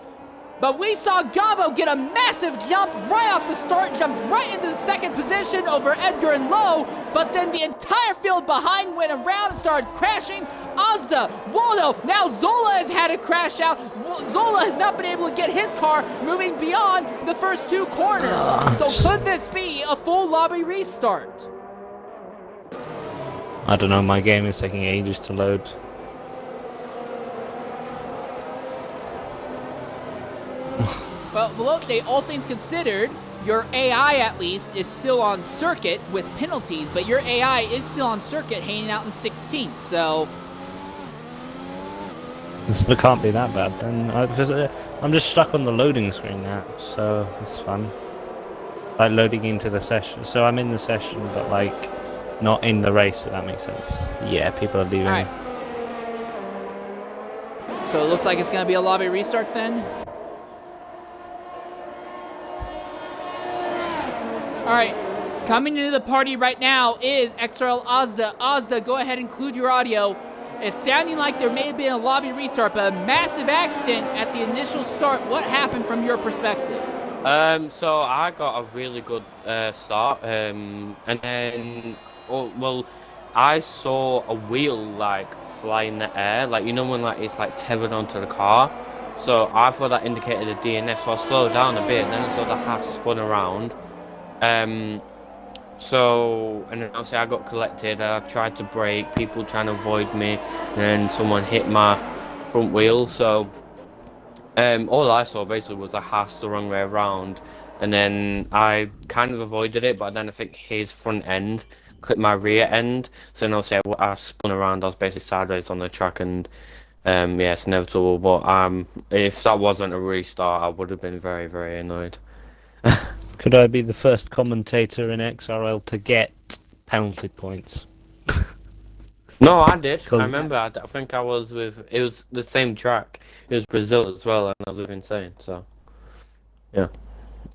But we saw Gabo get a massive jump right off the start, jumped right into the second position over Edgar and Lowe, but then the entire field behind went around and started crashing. Azda, Waldo, now Zola has had a crash out. Zola has not been able to get his car moving beyond the first 2 corners. So could this be a full lobby restart? I don't know, my game is taking ages to load. Well, Veloce, all things considered, your AI at least is still on circuit with penalties, but your AI is still on circuit hanging out in 16th, so... It can't be that bad then. I'm just stuck on the loading screen now, so it's fun. Like loading into the session. So I'm in the session, but like not in the race, if that makes sense. Yeah, people are leaving. Alright. So it looks like it's going to be a lobby restart then? All right, coming into the party right now is XRL Ozda. Ozda, go ahead and include your audio. It's sounding like there may have been a lobby restart, but a massive accident at the initial start. What happened from your perspective? So I got a really good start, and then, I saw a wheel like fly in the air, like you know when like it's like tethered onto the car. So I thought that indicated a DNF, so I slowed down a bit, and then I saw the hat spun around. And then obviously I got collected. I tried to brake, people trying to avoid me, and then someone hit my front wheel. So all I saw basically was a Haas the wrong way around, and then I kind of avoided it, but then I think his front end clipped my rear end. So then obviously I spun around. I was basically sideways on the track, and yeah, it's inevitable. But if that wasn't a restart, I would have been very, very annoyed. Could I be the first commentator in XRL to get penalty points? No, I did. I 'Cause- remember. I think I was with. It was the same track. It was Brazil as well, and I was with Insane. So, yeah.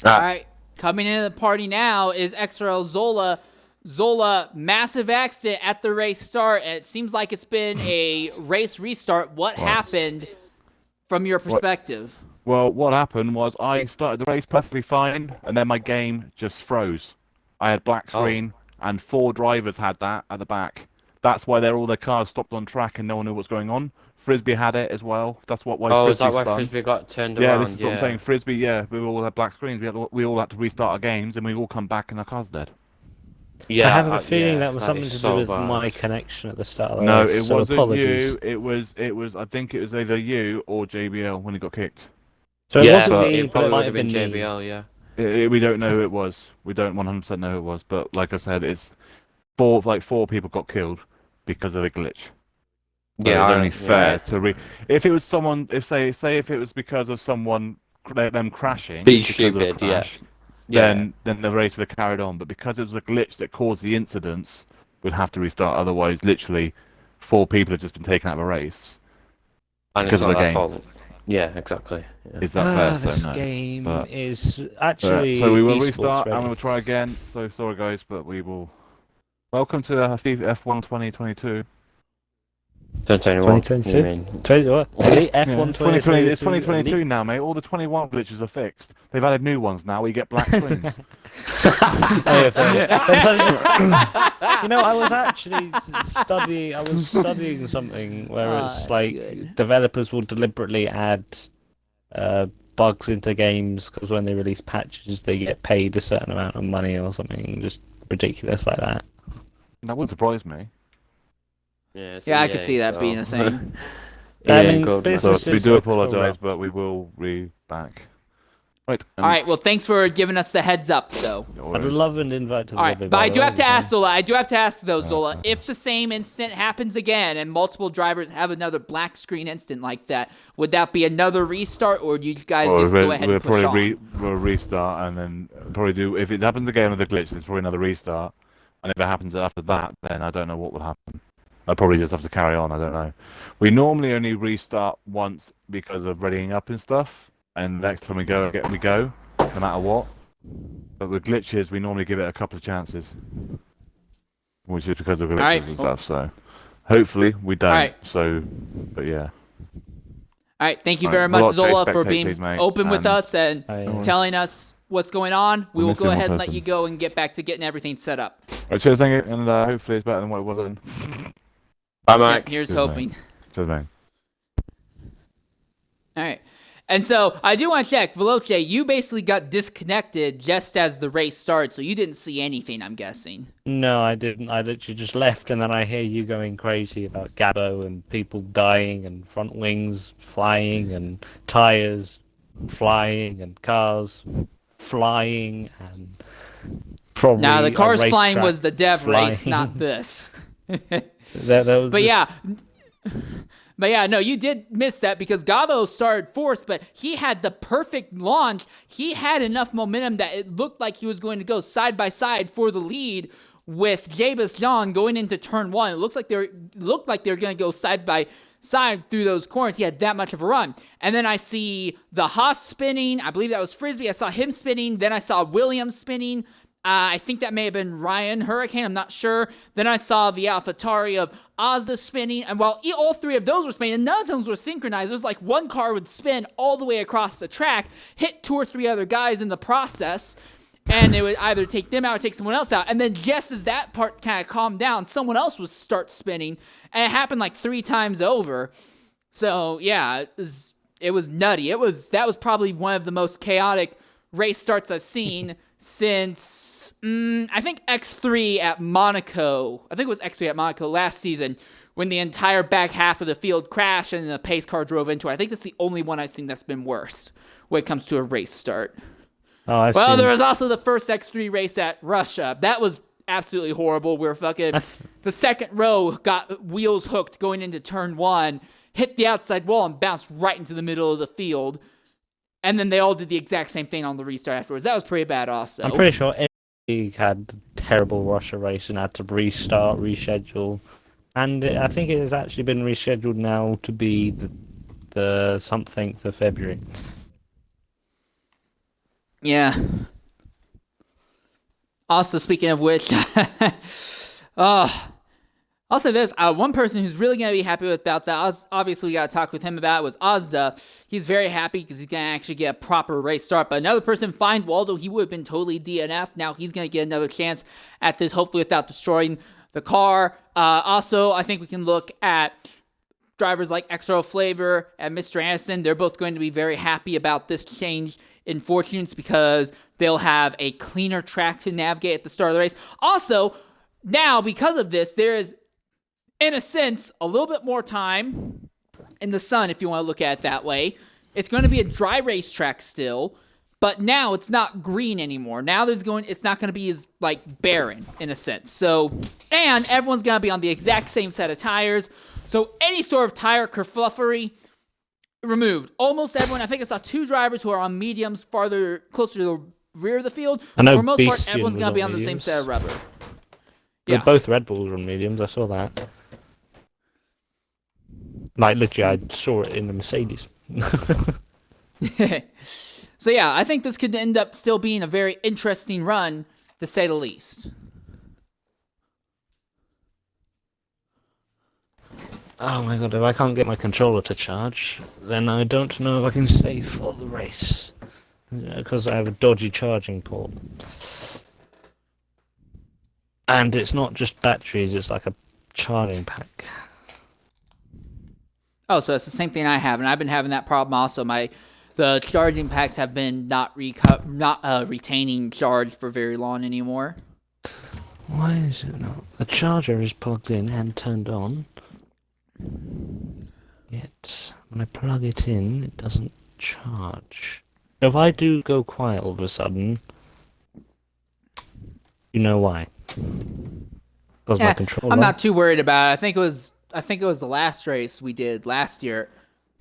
All right, coming into the party now is XRL Zola. Zola, massive accident at the race start. And it seems like it's been a race restart. What happened from your perspective? Well, what happened was I started the race perfectly fine, and then my game just froze. I had black screen, and 4 drivers had that at the back. That's why all their cars stopped on track, and no one knew what's going on. Frisbee had it as well. That's why Oh, Frisbee is that why spun. Frisbee got turned Yeah, around? this is what I'm saying. Frisbee, yeah, we all had black screens. We all had to restart our games, and we all come back, and our cars dead. Yeah, I have a feeling that was that something is to so do with bad. my connection at the start of the No, race, it so wasn't apologies. you. It was. I think it was either you or JBL when he got kicked. So it Yeah, wasn't but me, it but probably it might would have have been been me. JBL. Yeah. We don't know who it was. We don't 100% know who it was. But like I said, it's four people got killed because of a glitch. So Yeah, it's I- only fair yeah. to if it was someone, if it was because of someone them crashing, Be because of a stupid, yeah. crash, then the race would have carried on. But because it was a glitch that caused the incidents, we'd have to restart. Otherwise, literally, 4 people have just been taken out of a race. And because it's of not the their game. fault. Yeah, exactly. Yeah. Is that fair? This So no. game But- is actually So we will esports restart ready. and we'll try again. So sorry guys, but we will. Welcome to FIFA F1 2022. 2021. 2022? You mean? 20, what? Really? Yeah, F1 it's 2020. It's 2022 2022 now, mate. All the 21 glitches are fixed. They've added new ones now. We get black screens. Oh, yeah, fair. That's actually- you know, I was actually studying something where it's that's like good. developers will deliberately add bugs into games because when they release patches, they get paid a certain amount of money or something just ridiculous like that. That wouldn't surprise me. Yeah, it's Yeah, I EA, could see that so- being a thing. I Yeah, mean, good, man. So business we is do like apologise, corrupt. but we will be back. Right. All right, well, thanks for giving us the heads up, though. I'd love an invite to the All lobby, right, but by I the do way, have to you ask know. Zola. I do have to ask though, Zola, if the same incident happens again and multiple drivers have another black screen instant like that, would that be another restart, or do you guys just go ahead we'll and push probably on? we'll restart and then probably do. If it happens again with the glitch, it's probably another restart. And if it happens after that, then I don't know what will happen. I'll probably just have to carry on. I don't know. We normally only restart once because of readying up and stuff. And the next time we go, no matter what. But with glitches, we normally give it a couple of chances, which is because of glitches Alright. and stuff. So hopefully we don't. Alright. So, but yeah. All right, thank you All very right, much, we'll watch Zola, the for spectate, being please, mate, open with and- us and I- telling us what's going on. We We'll will miss go you in ahead and let person. you go and get back to getting everything set up. Right, cheers, thank you, and hopefully it's better than what it was then. Bye, Yeah, Mike. here's Cheers, mate. hoping. Cheers, mate. All right. And so I do want to check, Veloce, you basically got disconnected just as the race started, so you didn't see anything, I'm guessing. No, I didn't. I literally just left, and then I hear you going crazy about Gabbo and people dying and front wings flying and tires flying and cars flying and probably Now, the a cars flying racetrack was the dev race, flying. not this. There was But just- yeah. But yeah, no, you did miss that because Gabo started fourth, but he had the perfect launch. He had enough momentum that it looked like he was going to go side by side for the lead with Jabez John going into turn one. It looked like they're going to go side by side through those corners. He had that much of a run. And then I see the Haas spinning. I believe that was Frisbee. I saw him spinning. Then I saw Williams spinning. I think that may have been Ryan Hurricane. I'm not sure. Then I saw the AlphaTauri of Ozda spinning. And while all three of those were spinning, and none of those were synchronized. It was like one car would spin all the way across the track, hit 2 or 3 other guys in the process, and it would either take them out or take someone else out. And then just as that part kind of calmed down, someone else would start spinning. And it happened like 3 times over. So, yeah, it was nutty. That was probably one of the most chaotic race starts I've seen since, I think X3 at Monaco. I think it was X3 at Monaco last season when the entire back half of the field crashed and the pace car drove into it. I think that's the only one I've seen that's been worse when it comes to a race start. Oh, There was also the first X3 race at Russia. That was absolutely horrible where fucking the second row got wheels hooked going into turn 1, hit the outside wall and bounced right into the middle of the field. And then they all did the exact same thing on the restart afterwards. That was pretty bad also. I'm pretty sure every league had a terrible Russia race and had to restart, reschedule. And I think it has actually been rescheduled now to be the something of February. Yeah. Also, speaking of which, I'll say this, one person who's really going to be happy about that, obviously we got to talk with him about, was Ozda. He's very happy because he's going to actually get a proper race start. But another person, Find Waldo, he would have been totally DNF. Now he's going to get another chance at this, hopefully without destroying the car. Also, I think we can look at drivers like XRL Flavor and Mr. Anderson. They're both going to be very happy about this change in fortunes because they'll have a cleaner track to navigate at the start of the race. Also, now because of this, there is, in a sense, a little bit more time in the sun, if you want to look at it that way. It's going to be a dry racetrack still, but now it's not green anymore. Now it's not going to be as, barren, in a sense. So, and everyone's going to be on the exact same set of tires. So any sort of tire kerflufflery removed. Almost everyone, I think I saw 2 drivers who are on mediums closer to the rear of the field. I know for the most part, Beastian everyone's going to be on the mediums. same set of rubber. Yeah. Yeah. Both Red Bulls were on mediums, I saw that. Literally, I saw it in the Mercedes. So yeah, I think this could end up still being a very interesting run, to say the least. Oh my god, if I can't get my controller to charge, then I don't know if I can stay for the race. Because I have a dodgy charging port. And it's not just batteries, it's like a charging pack. Oh, so it's the same thing I have, and I've been having that problem also. The charging packs have been not retaining charge for very long anymore. Why is it not? The charger is plugged in and turned on. Yet, when I plug it in, it doesn't charge. If I do go quiet all of a sudden, you know why. Because my controller... I'm not too worried about it. I think it was the last race we did last year,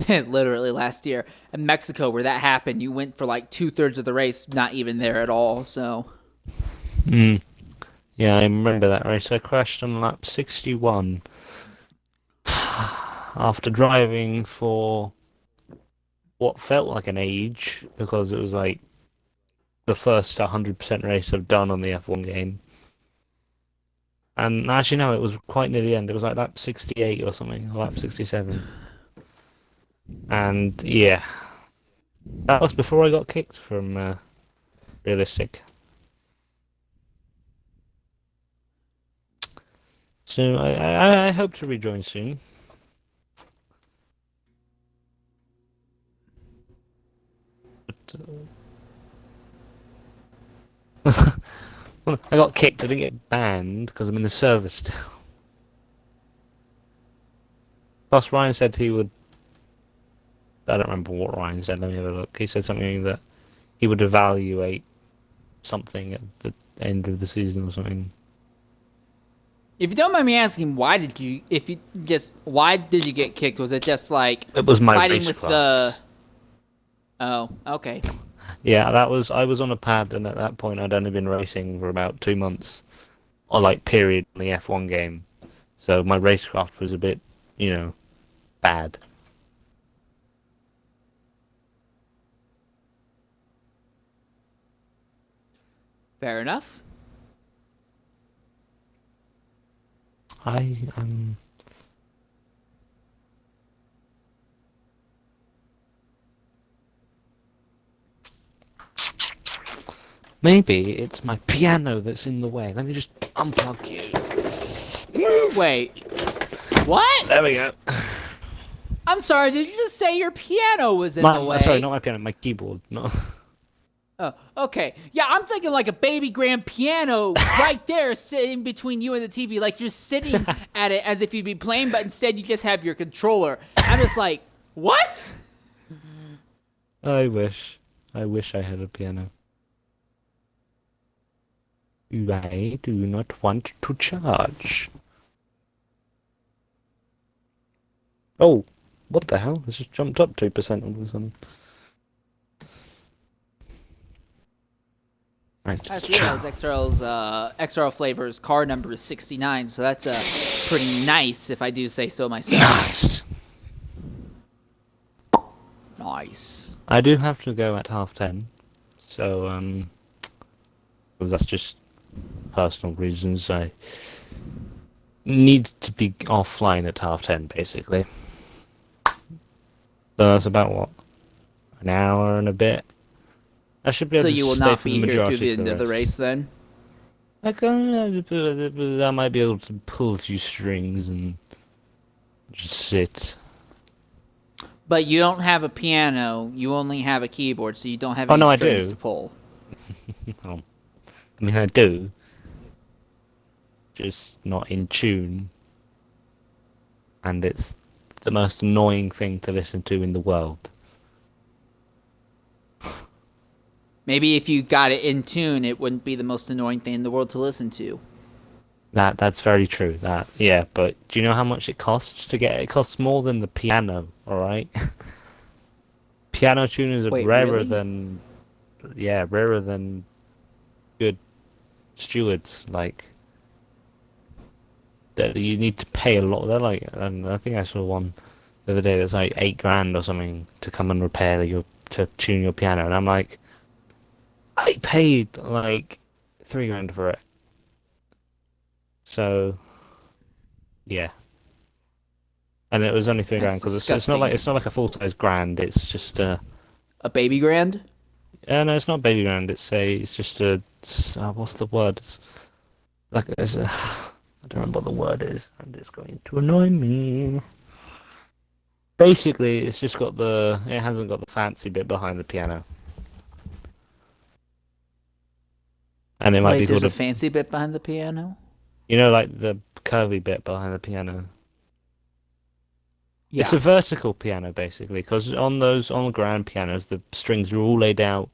literally last year, in Mexico where that happened. You went for 2/3 of the race, not even there at all, so... Yeah, I remember that race. I crashed on lap 61. After driving for what felt like an age, because it was the first 100% race I've done on the F1 game. And actually, no, it was quite near the end. It was lap 68 or something, or lap 67. And yeah, that was before I got kicked from Realistic. So I hope to rejoin soon. Well, I got kicked. I didn't get banned because I'm in the service still. Plus, Ryan said he would... I don't remember what Ryan said. Let me have a look. He said something that he would evaluate something at the end of the season or something. If you don't mind me asking, why did you get kicked? Was it just it was my fighting race with class. Oh, okay. Yeah, I was on a pad, and at that point I'd only been racing for about 2 months, or period in the F1 game. So my racecraft was a bit, bad. Fair enough. I'm. Maybe it's my piano that's in the way. Let me just unplug you. Move! Wait. What? There we go. I'm sorry, did you just say your piano was in the way? Sorry, not my piano, my keyboard. No. Oh, okay. Yeah, I'm thinking like a baby grand piano right there sitting between you and the TV, like you're sitting at it as if you'd be playing, but instead you just have your controller. I'm just like, what? I wish I had a piano. I do not want to charge. Oh, what the hell? This just jumped up 2% all of a sudden. Right, I just realized XRL Flavor's car number is 69, so that's pretty nice if I do say so myself. Nice. Nice. I do have to go at 10:30, so because that's just personal reasons. I need to be offline at 10:30, basically. So that's about what, an hour and a bit. I should be able So to you will stay not for be the here majority through the of end of the race then? I might be able to pull a few strings and just sit. But you don't have a piano, you only have a keyboard, so you don't have Oh, any no, I strings do. to pull. Oh, I mean, I do. Just not in tune. And it's the most annoying thing to listen to in the world. Maybe if you got it in tune, it wouldn't be the most annoying thing in the world to listen to. That's very true. Yeah, but do you know how much it costs to get it? It costs more than the piano, alright? Piano tuners are Wait, rarer really? than good stewards. Like, that you need to pay a lot. They're like, I think I saw one the other day that's like $8,000 or something to come and to tune your piano, and I'm like, I paid like $3,000 for it. So, yeah. And it was only $3,000 That's because it's disgusting. it's not like a full-size grand. It's just a. A baby grand? No, it's not baby grand. It's just a. What's the word? It's like it's a. I don't remember what the word is. And it's going to annoy me. Basically, it's just got the. It hasn't got the fancy bit behind the piano. And it might Wait, be there's called a fancy bit behind the piano? You know, like the curvy bit behind the piano. Yeah. It's a vertical piano, basically, because on grand pianos, the strings are all laid out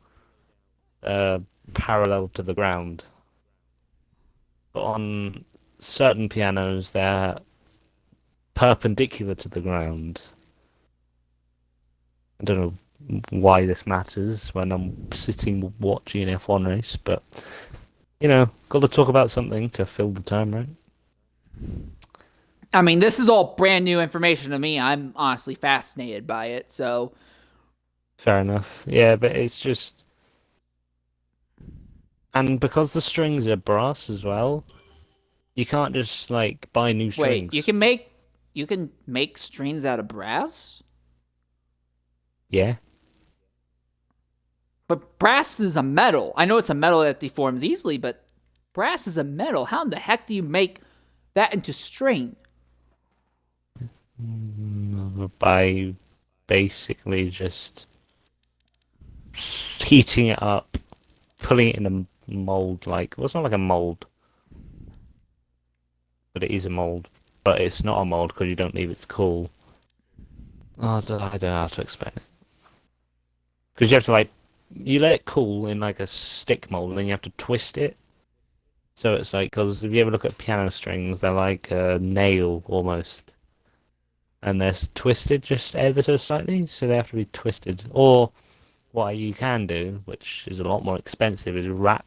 parallel to the ground. But on certain pianos, they're perpendicular to the ground. I don't know why this matters when I'm sitting watching an F1 race, but, got to talk about something to fill the time, right? I mean, this is all brand new information to me. I'm honestly fascinated by it, so. Fair enough. Yeah, but it's just. And because the strings are brass as well, you can't just, like, buy new strings. Wait, you can make strings out of brass? Yeah. But brass is a metal. I know it's a metal that deforms easily, but brass is a metal. How in the heck do you make that into string? By basically just heating it up, putting it in a mold, well, it's not like a mold, but it is a mold, but it's not a mold because you don't leave it to cool. Oh, I don't know how to explain it. Because you have to, you let it cool in like a stick mold, and then you have to twist it. So it's like, because if you ever look at piano strings, they're like a nail almost. And they're twisted just ever so slightly, so they have to be twisted. Or what you can do, which is a lot more expensive, is wrap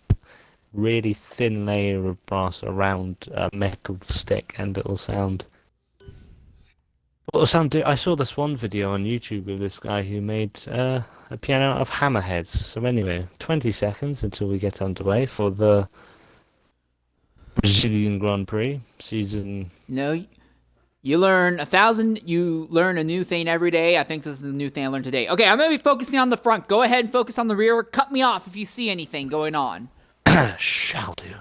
really thin layer of brass around a metal stick, and it'll sound. I saw this one video on YouTube of this guy who made a piano out of hammerheads. So anyway, 20 seconds until we get underway for the Brazilian Grand Prix season. No, you learn you learn a new thing every day. I think this is the new thing I learned today. Okay, I'm going to be focusing on the front. Go ahead and focus on the rear. Cut me off if you see anything going on. Shall do.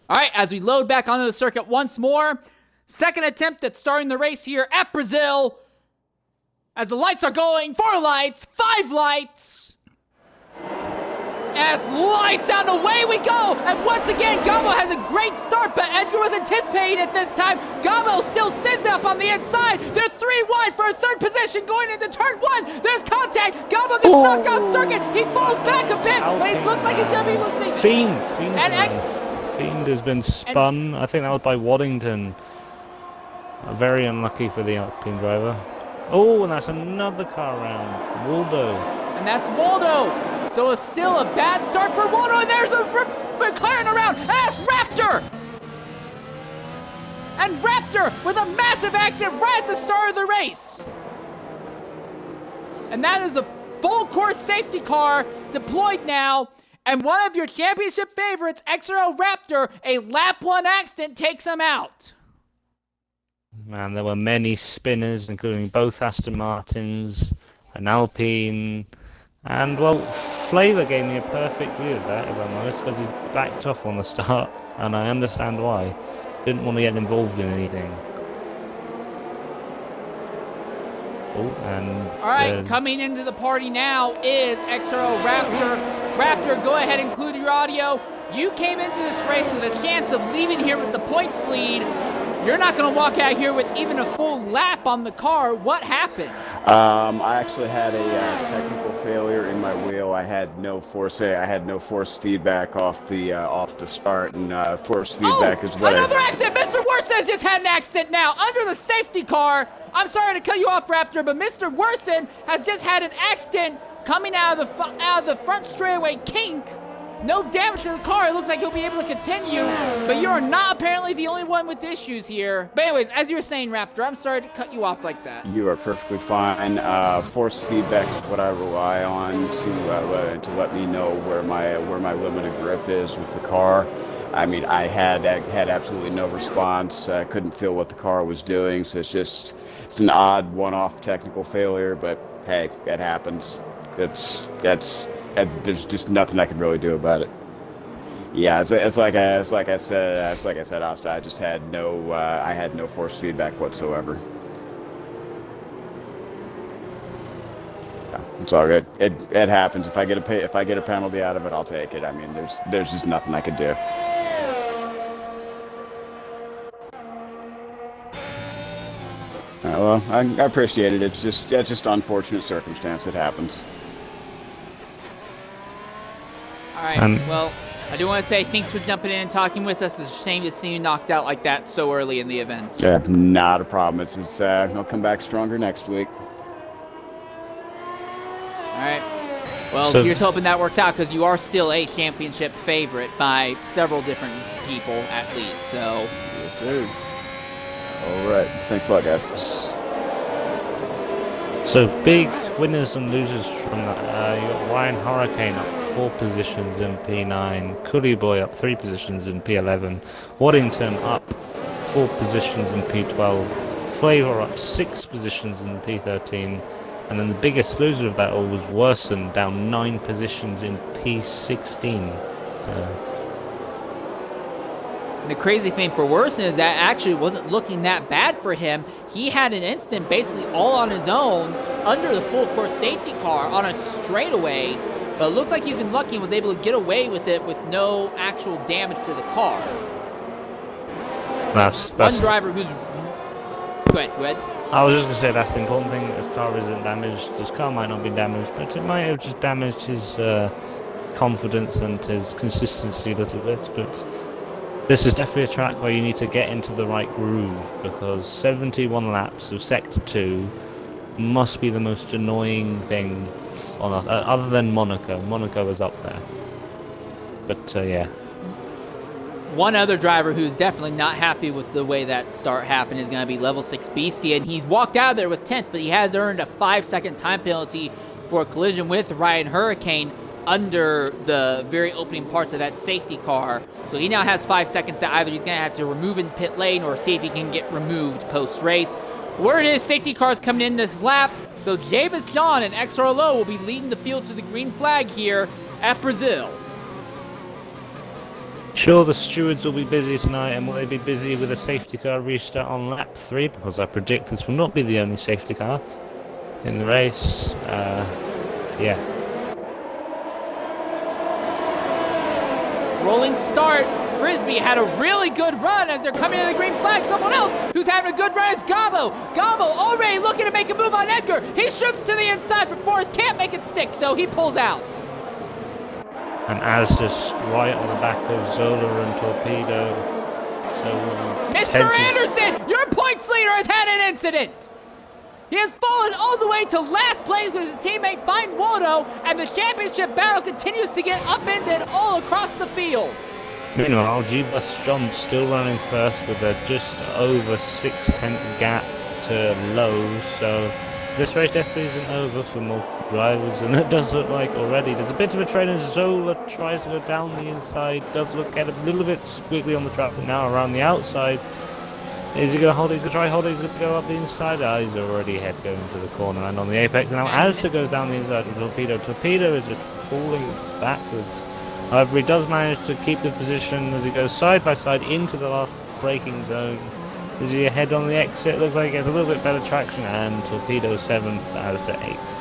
All right, as we load back onto the circuit once more. Second attempt at starting the race here at Brazil. As the lights are going, 4 lights, 5 lights. It's lights out, and away we go! And once again, Gabo has a great start, but Edgar was anticipating it this time. Gabo still sits up on the inside. They're 3 wide for a 3rd position going into turn 1. There's contact. Gabo gets knocked off circuit. He falls back a bit, but it looks like he's going to be able to save it. Fiend has been spun. I think that was by Waddington. Very unlucky for the Alpine driver. Oh, and that's another car round. Waldo. And that's Waldo. So it's still a bad start for Waldo, and there's a McLaren around, and that's Raptor! And Raptor with a massive accident right at the start of the race. And that is a full course safety car deployed now, and one of your championship favorites, XRL Raptor, a lap 1 accident takes him out. Man, there were many spinners, including both Aston Martins, an Alpine, and, well, Flavor gave me a perfect view of that, if I'm honest, because he backed off on the start, and I understand why. Didn't want to get involved in anything. Oh, and... Alright, coming into the party now is XRO Raptor. Raptor, go ahead and include your audio. You came into this race with a chance of leaving here with the points lead. You're not going to walk out here with even a full lap on the car. What happened? I actually had a technical failure in my wheel. I had no force feedback off the start, and force feedback is what. Another accident! Mr. Worsen just had an accident now under the safety car. I'm sorry to cut you off, Raptor, but Mr. Worsen has just had an accident coming out of the front straightaway kink. No damage to the car. It looks like he'll be able to continue, but you are not apparently the only one with issues here. But anyways, as you were saying, Raptor, I'm sorry to cut you off like that. You are perfectly fine. Force feedback is what I rely on to let me know where my limited grip is with the car. I mean, I had absolutely no response. I couldn't feel what the car was doing, so it's an odd one-off technical failure. But hey, it happens. There's just nothing I can really do about it. Yeah, it's like I said, Asta. I just had no force feedback whatsoever. Yeah, it's all good. It happens. If I get a penalty out of it, I'll take it. I mean, there's just nothing I can do. Well, I appreciate it. It's just unfortunate circumstance. It happens. All right, well, I do want to say thanks for jumping in and talking with us. It's a shame to see you knocked out like that so early in the event. Yeah, not a problem. I'll come back stronger next week. All right. Well, here's hoping that works out, because you are still a championship favorite by several different people, at least, so... Yes, sir. All right. Thanks a lot, guys. So, big winners and losers from that. You got Ryan Hurricane up 4 positions in P9, Curry Boy up 3 positions in P11, Waddington up 4 positions in P12, Flavor up 6 positions in P13, and then the biggest loser of that all was Worsen, down 9 positions in P16. The crazy thing for Worsen is that actually wasn't looking that bad for him. He had an incident basically all on his own under the full course safety car on a straightaway. But it looks like he's been lucky and was able to get away with it with no actual damage to the car. That's one driver who's... Go ahead. I was just going to say that's the important thing. His car isn't damaged. His car might not be damaged, but it might have just damaged his confidence and his consistency a little bit. But this is definitely a track where you need to get into the right groove, because 71 laps of Sector 2 must be the most annoying thing on other than Monaco. Monaco is up there. But yeah. One other driver who's definitely not happy with the way that start happened is going to be level 6 Beastie, and he's walked out of there with 10th, but he has earned a 5-second time penalty for a collision with Ryan Hurricane. under the very opening parts of that safety car. So he now has 5 seconds to either he's going to have to remove in pit lane or see if he can get removed post-race. Word is safety cars coming in this lap, so Javis John and XRLO will be leading the field to the green flag here at Brazil. Sure, the stewards will be busy tonight, and will they be busy with a safety car restart on lap 3? Because I predict this will not be the only safety car in the race. Yeah. Rolling start. Frisbee had a really good run as they're coming in the green flag. Someone else who's having a good run is Gabo. Gabo already looking to make a move on Edgar. He shoots to the inside for fourth. Can't make it stick, though. He pulls out. And Az just right on the back of Zola and Torpedo. So, Mr. Anderson, your points leader has had an incident. He has fallen all the way to last place with his teammate Find Waldo, and the championship battle continues to get upended all across the field. Meanwhile, G-Bus John still running first with a just over 6-10 gap to Lowe, so this race definitely isn't over for multiple drivers, and it does look like already. There's a bit of a train as Zola tries to go down the inside, does look at a little bit squiggly on the track, but now around the outside. Is he going to hold it? He's going to try hold it. He's going to go up the inside. Ah, he's already ahead going to the corner and on the apex. Now Asda goes down the inside of Torpedo. Torpedo is just falling backwards. However, he does manage to keep the position as he goes side by side into the last braking zone. Is he ahead on the exit? Looks like he has a little bit better traction, and Torpedo 7th, Asda 8th.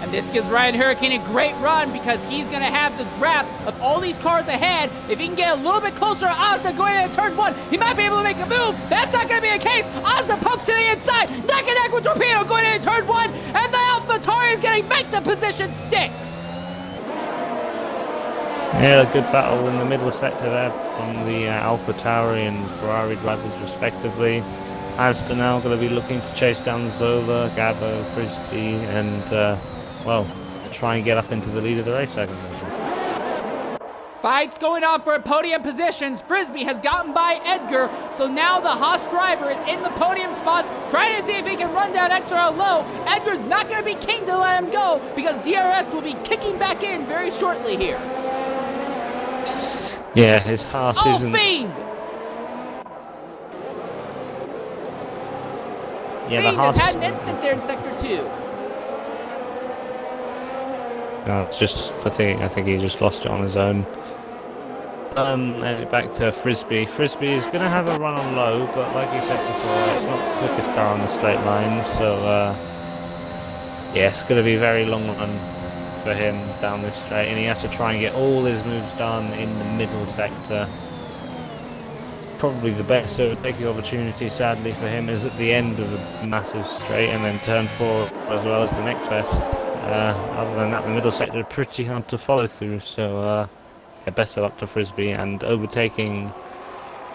And this gives Ryan Hurricane a great run because he's going to have the draft of all these cars ahead. If he can get a little bit closer to Asda going into turn 1, he might be able to make a move. That's not going to be the case. Asda pokes to the inside, neck and neck with Torpedo going into turn 1, and the AlphaTauri is going to make the position stick. Yeah, a good battle in the middle sector there from the AlphaTauri and Ferrari drivers respectively. Asda now going to be looking to chase down Zola, Gabo, Frisbee, and well, try and get up into the lead of the race, I can. Fights going on for podium positions. Frisbee has gotten by Edgar, so now the Haas driver is in the podium spots, trying to see if he can run down XRL Low. Edgar's not going to be keen to let him go because DRS will be kicking back in very shortly here. Yeah, his Haas isn't... Fiend! Yeah, Fiend the Haas... has had an instant there in Sector 2. No, it's just I think he just lost it on his own. And back to Frisbee. Frisbee is going to have a run on Low, but like you said before, it's not the quickest car on the straight line, so yeah, it's going to be a very long run for him down this straight, and he has to try and get all his moves done in the middle sector. Probably the best overtaking opportunity, sadly for him, is at the end of the massive straight, and then turn 4 as well as the next best. Other than that, the middle sector is pretty hard to follow through, so yeah, best of luck to Frisbee, and overtaking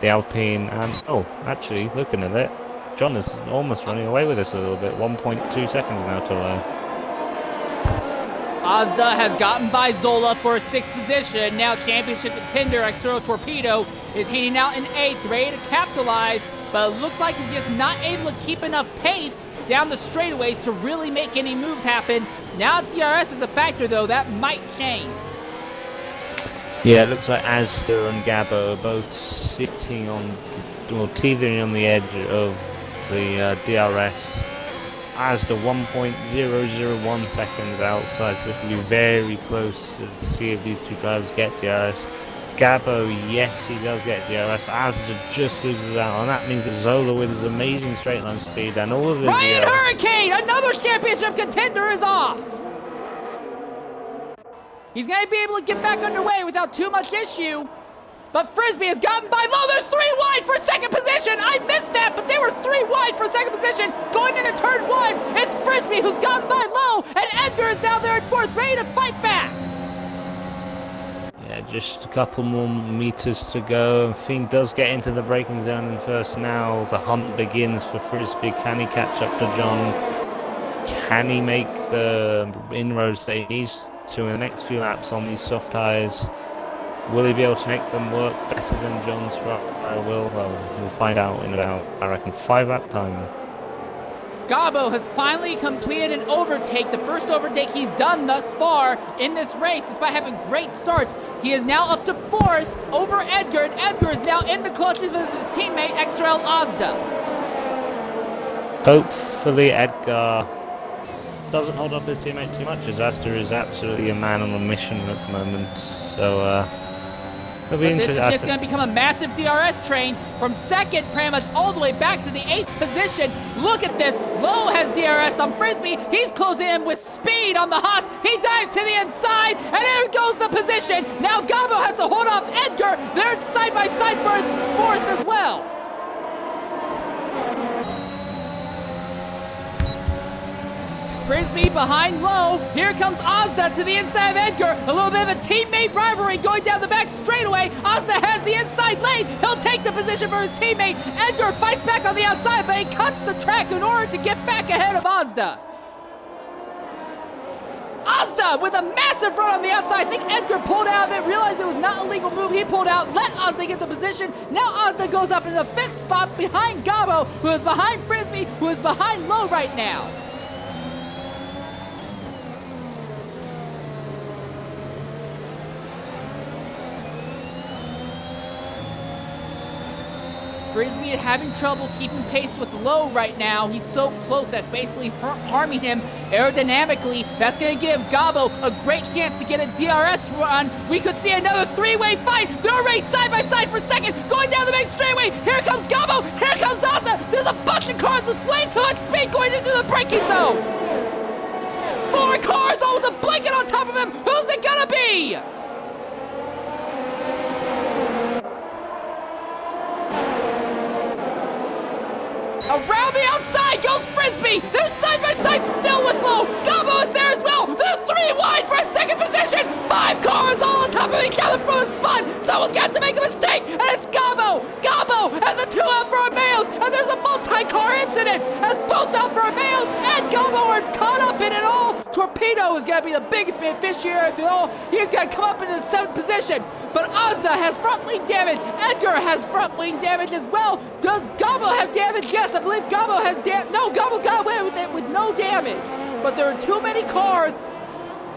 the Alpine, and oh, actually, looking at it, John is almost running away with us a little bit, 1.2 seconds now to Low. Asda has gotten by Zola for a 6th position. Now championship contender XRL Torpedo is hanging out in 8th, ready to capitalize, but it looks like he's just not able to keep enough pace down the straightaways to really make any moves happen. Now DRS is a factor, though. That might change. Yeah, it looks like Asda and Gabo are both sitting on, well, teetering on the edge of the DRS. Asda 1.001 seconds outside, so it will be very close to see if these two drivers get DRS. Gabo, yes, he does get DRS. Asda just loses out, and that means that Zola, with his amazing straight line speed and all of his... Ryan Hurricane, another championship contender, is off. He's going to be able to get back underway without too much issue. But Frisbee has gotten by Low. There's 3 wide for 2nd position. I missed that, but they were 3 wide for 2nd position. Going into turn 1, it's Frisbee who's gotten by Low, and Edgar is now there in 4th, ready to fight back. Yeah, just a couple more meters to go. Fiend does get into the braking zone in first now. The hunt begins for Frisbee. Can he catch up to John? Can he make the inroads that he needs to in the next few laps on these soft tyres? Will he be able to make them work better than John's? Well, we'll find out in about, I reckon, 5 lap time. Gabo has finally completed an overtake, the first overtake he's done thus far in this race, despite having great starts. He is now up to 4th over Edgar, and Edgar is now in the clutches with his teammate, XRL Azda. Hopefully Edgar doesn't hold up his teammate too much, as Azda is absolutely a man on a mission at the moment. So, it'll be This is interesting. just going to become a massive DRS train from 2nd pretty much all the way back to the 8th position. Look at this. Low has DRS on Frisbee. He's closing in with speed on the Haas. He dives to the inside, and there goes the position. Now Gabo has to hold off Edgar. They're side by side for 4th as well. Frisbee behind Low. Here comes Azza to the inside of Edgar. A little bit of a teammate rivalry going down the back straightaway. Azza has the inside lane. He'll take the position for his teammate. Edgar fights back on the outside, but he cuts the track in order to get back ahead of Azda. Azda with a massive run on the outside. I think Edgar pulled out of it, realized it was not a legal move. He pulled out, let Azda get the position. Now Azda goes up in the 5th spot behind Gabo, who is behind Frisbee, who is behind Low right now. Frisbee is having trouble keeping pace with Low right now. He's so close, that's basically harming him aerodynamically. That's going to give Gabo a great chance to get a DRS run. We could see another 3-way fight. They're raced side by side for 2nd, going down the main straightaway. Here comes Gabo, here comes Asa. There's a bunch of cars with way too much speed going into the braking zone. 4 cars, all with a blanket on top of him. Who's it gonna be? Around the outside goes Frisbee. They're side by side still with Low. Gabo is there as well. They're 3 wide for a 2nd position. 5 cars all on top of each other for the spot. Someone's got to make a mistake, and it's Gabo. Gabo and the 2 Alfa Romeos, and there's a multi-car incident as both Alfa Romeos and Gabo are caught up in it all. Torpedo is going to be the biggest beneficiary of it all. He's going to come up in the 7th position. But Azza has front wing damage. Edgar has front wing damage as well. Does Gabo have damage? Yes, I believe Gabo has damage. No, Gabo got away with it with no damage. But there are too many cars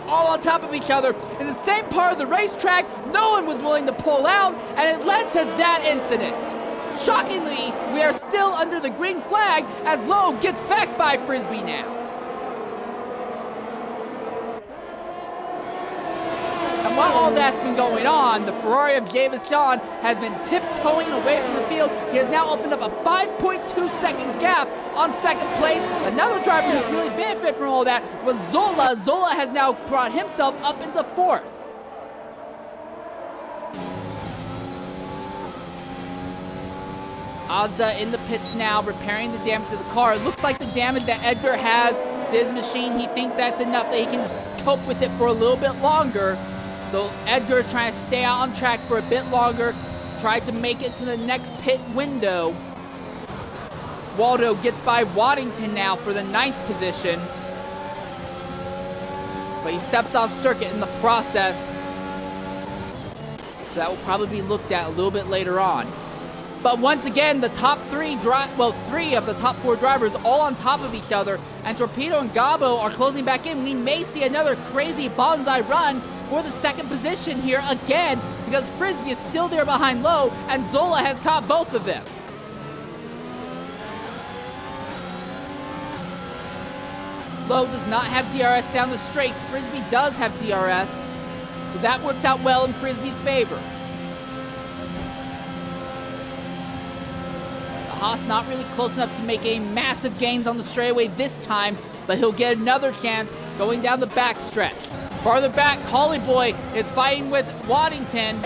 all on top of each other in the same part of the racetrack. No one was willing to pull out, and it led to that incident. Shockingly, we are still under the green flag as Lowe gets back by Frisbee now. And while all that's been going on, the Ferrari of Javis John has been tiptoeing away from the field. He has now opened up a 5.2 second gap on 2nd place. Another driver who's really benefited from all that was Zola. Zola has now brought himself up into 4th. Azda in the pits now, repairing the damage to the car. It looks like the damage that Edgar has to his machine, he thinks that's enough that he can cope with it for a little bit longer. So Edgar trying to stay out on track for a bit longer, tried to make it to the next pit window. Waldo gets by Waddington now for the 9th position. But he steps off circuit in the process. So that will probably be looked at a little bit later on. But once again, the top 3 of the top 4 drivers all on top of each other, and Torpedo and Gabo are closing back in. We may see another crazy bonsai run for the 2nd position here again, because Frisbee is still there behind Lowe, and Zola has caught both of them. Lowe does not have DRS down the straights. Frisbee does have DRS, so that works out well in Frisbee's favor. Haas not really close enough to make any massive gains on the straightaway this time, but he'll get another chance going down the back stretch. Farther back, Collie Boy is fighting with Waddington.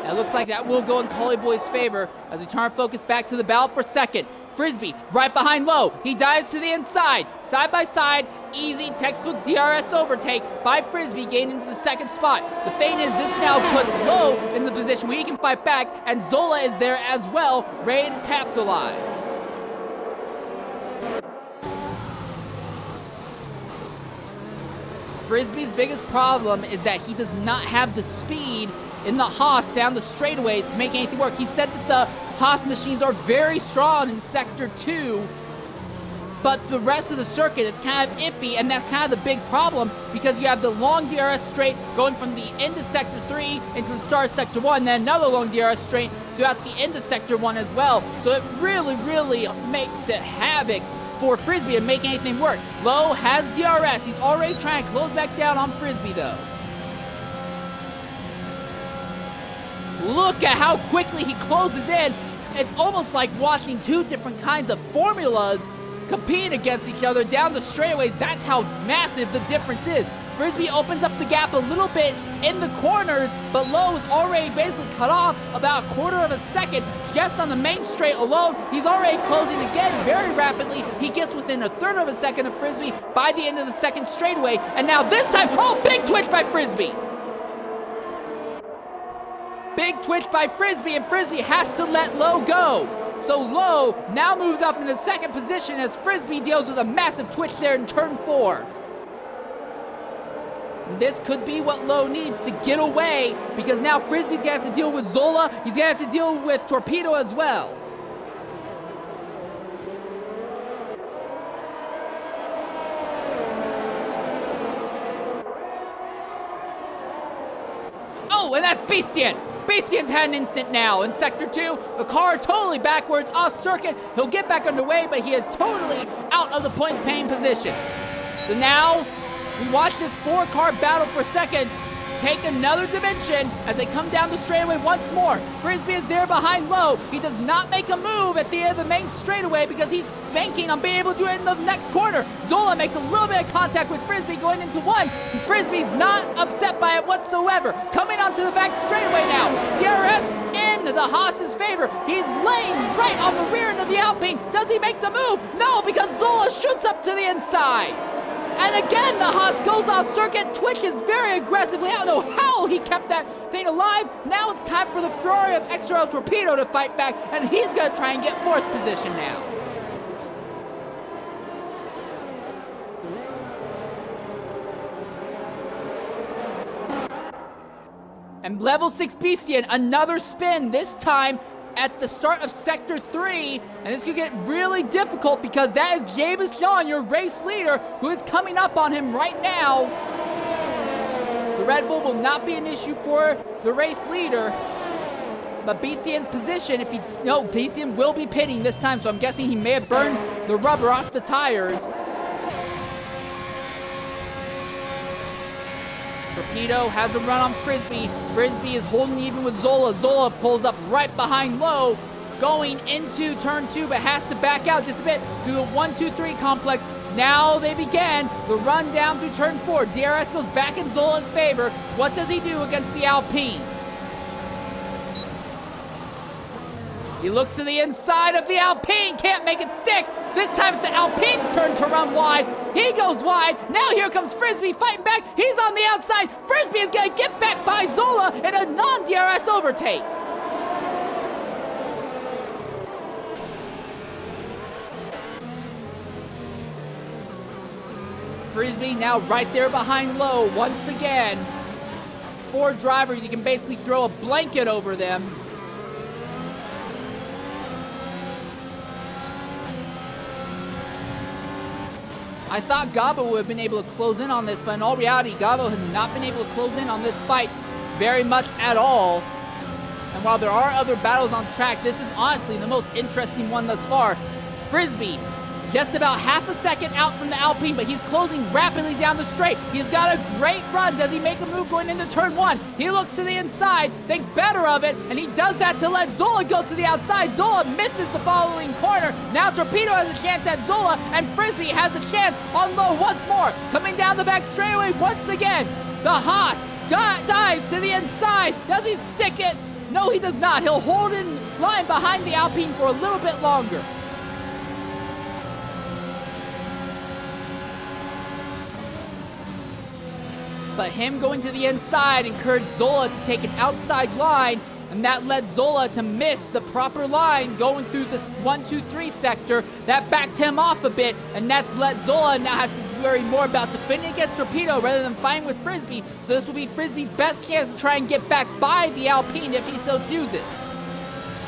It looks like that will go in Collie Boy's favor as we turn focus back to the battle for 2nd. Frisbee right behind Lowe. He dives to the inside. Side by side, easy textbook DRS overtake by Frisbee, gaining into the 2nd spot. The thing is, this now puts Lowe in the position where he can fight back, and Zola is there as well, ready to capitalize. Frisbee's biggest problem is that he does not have the speed in the Haas down the straightaways to make anything work. He said that the Haas machines are very strong in Sector 2, but the rest of the circuit is kind of iffy, and that's kind of the big problem because you have the long DRS straight going from the end of Sector 3 into the start of Sector 1, then another long DRS straight throughout the end of Sector 1 as well. So it really, really makes it havoc for Frisbee to make anything work. Lowe has DRS. He's already trying to close back down on Frisbee, though. Look at how quickly he closes in. It's almost like watching two different kinds of formulas compete against each other down the straightaways. That's how massive the difference is. Frisbee opens up the gap a little bit in the corners, but Lowe is already basically cut off about a quarter of a second just on the main straight alone. He's already closing again very rapidly. He gets within a third of a second of Frisbee by the end of the second straightaway, and now this time, oh, big twitch by Frisbee! Big twitch by Frisbee, and Frisbee has to let Lowe go. So Lowe now moves up into second position as Frisbee deals with a massive twitch there in turn 4. This could be what Lowe needs to get away, because now Frisbee's gonna have to deal with Zola. He's gonna have to deal with Torpedo as well. Oh, and that's Beastian. Beastian's had an instant now in Sector 2. The car totally backwards, off circuit. He'll get back underway, but he is totally out of the points paying positions. So now we watch this 4-car battle for second take another dimension as they come down the straightaway once more. Frisbee is there behind Lowe. He does not make a move at the end of the main straightaway because he's banking on being able to do it in the next corner. Zola makes a little bit of contact with Frisbee going into 1. And Frisbee's not upset by it whatsoever. Coming onto the back straightaway now. DRS in the Haas's favor. He's laying right on the rear end of the Alpine. Does he make the move? No, because Zola shoots up to the inside. And again, the Haas goes off circuit, twitches very aggressively. I don't know how he kept that thing alive. Now it's time for the Ferrari of XRL Torpedo to fight back, and he's going to try and get 4th position now. And level 6 Beastian, another spin, this time at the start of Sector 3, and this could get really difficult because that is Jabez John, your race leader, who is coming up on him right now. The Red Bull will not be an issue for the race leader, but Beastian's position, Beastian will be pitting this time, so I'm guessing he may have burned the rubber off the tires. Torpedo has a run on Frisbee. Frisbee is holding even with Zola. Zola pulls up right behind Lowe, going into turn 2, but has to back out just a bit through the 1-2-3 complex. Now they begin the run down through turn 4. DRS goes back in Zola's favor. What does he do against the Alpine? He looks to the inside of the Alpine, can't make it stick. This time it's the Alpine's turn to run wide. He goes wide. Now here comes Frisbee fighting back. He's on the outside. Frisbee is going to get back by Zola in a non-DRS overtake. Frisbee now right there behind Lowe once again. It's 4 drivers. You can basically throw a blanket over them. I thought Gabo would have been able to close in on this, but in all reality, Gabo has not been able to close in on this fight very much at all. And while there are other battles on track, this is honestly the most interesting one thus far. Frisbee, just about half a second out from the Alpine, but he's closing rapidly down the straight. He's got a great run. Does he make a move going into turn 1? He looks to the inside, thinks better of it, and he does that to let Zola go to the outside. Zola misses the following corner. Now Torpedo has a chance at Zola, and Frisbee has a chance on Lowe once more. Coming down the back straightaway once again. The Haas dives to the inside. Does he stick it? No, he does not. He'll hold in line behind the Alpine for a little bit longer. But him going to the inside encouraged Zola to take an outside line, and that led Zola to miss the proper line going through this 1-2-3 sector. That backed him off a bit, and that's let Zola now have to worry more about defending against Torpedo rather than fighting with Frisbee. So this will be Frisbee's best chance to try and get back by the Alpine if he so chooses.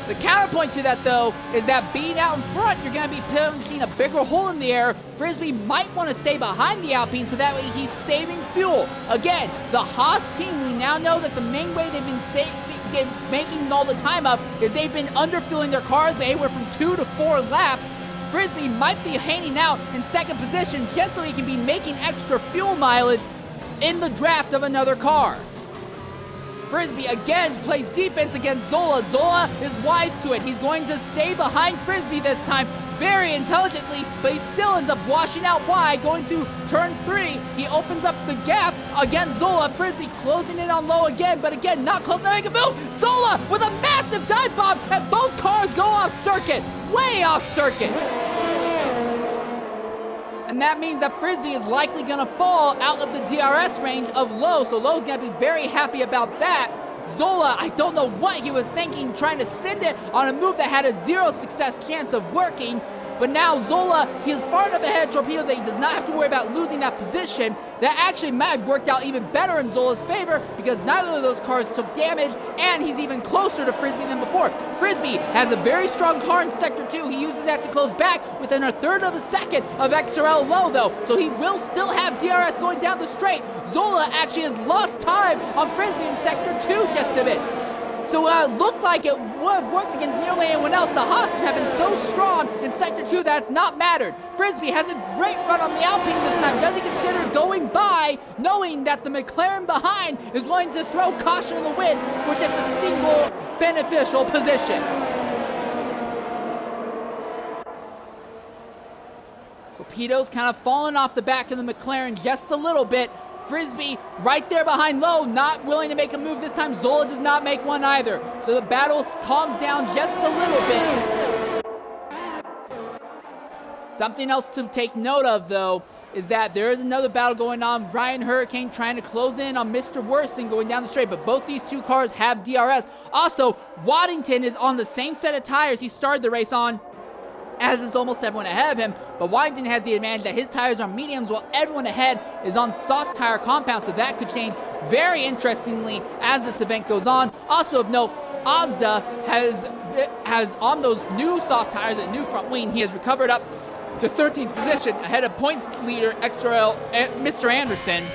The counterpoint to that, though, is that being out in front, you're going to be punching a bigger hole in the air. Frisbee might want to stay behind the Alpine so that way he's saving fuel. Again, the Haas team, we now know that the main way they've been making all the time up is they've been underfueling their cars anywhere from 2 to 4 laps. Frisbee might be hanging out in second position just so he can be making extra fuel mileage in the draft of another car. Frisbee again plays defense against Zola. Zola is wise to it. He's going to stay behind Frisbee this time very intelligently, but he still ends up washing out wide, going through turn 3. He opens up the gap against Zola. Frisbee closing in on low again, but again, not close to make a move. Zola with a massive dive bomb, and both cars go off circuit, way off circuit. And that means that Frisbee is likely going to fall out of the DRS range of Lowe, so Lowe's going to be very happy about that. Zola, I don't know what he was thinking, trying to send it on a move that had a 0 success chance of working. But now Zola, he is far enough ahead of Torpedo that he does not have to worry about losing that position. That actually might have worked out even better in Zola's favor because neither of those cars took damage and he's even closer to Frisbee than before. Frisbee has a very strong car in Sector 2. He uses that to close back within a third of a second of XRL Low though, so he will still have DRS going down the straight. Zola actually has lost time on Frisbee in Sector 2 just a bit. So it looked like it would have worked against nearly anyone else. The Haas have been so strong in Sector 2 that's not mattered. Frisbee has a great run on the Alpine this time. Does he consider going by, knowing that the McLaren behind is willing to throw caution in the wind for just a single beneficial position? Torpedo's kind of falling off the back of the McLaren just a little bit. Frisbee right there behind Lowe, not willing to make a move this time. Zola does not make one either. So the battle calms down just a little bit. Something else to take note of, though, is that there is another battle going on. Ryan Hurricane trying to close in on Mr. Worsen going down the straight, but both these two cars have DRS. Also, Waddington is on the same set of tires he started the race on, as is almost everyone ahead of him, but Waddington has the advantage that his tires are mediums while everyone ahead is on soft tire compounds, so that could change very interestingly as this event goes on. Also of note, Ozda has on those new soft tires and new front wing, he has recovered up to 13th position ahead of points leader XRL Mr. Anderson.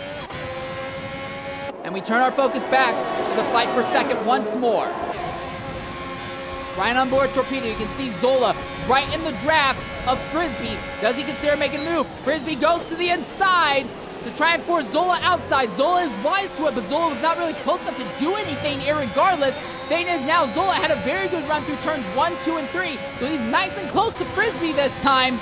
And we turn our focus back to the fight for second once more. Right on board Torpedo, you can see Zola right in the draft of Frisbee. Does he consider making a move? Frisbee goes to the inside to try and force Zola outside. Zola is wise to it, but Zola was not really close enough to do anything irregardless. Thing is now Zola had a very good run through turns 1, 2, and 3, so he's nice and close to Frisbee this time.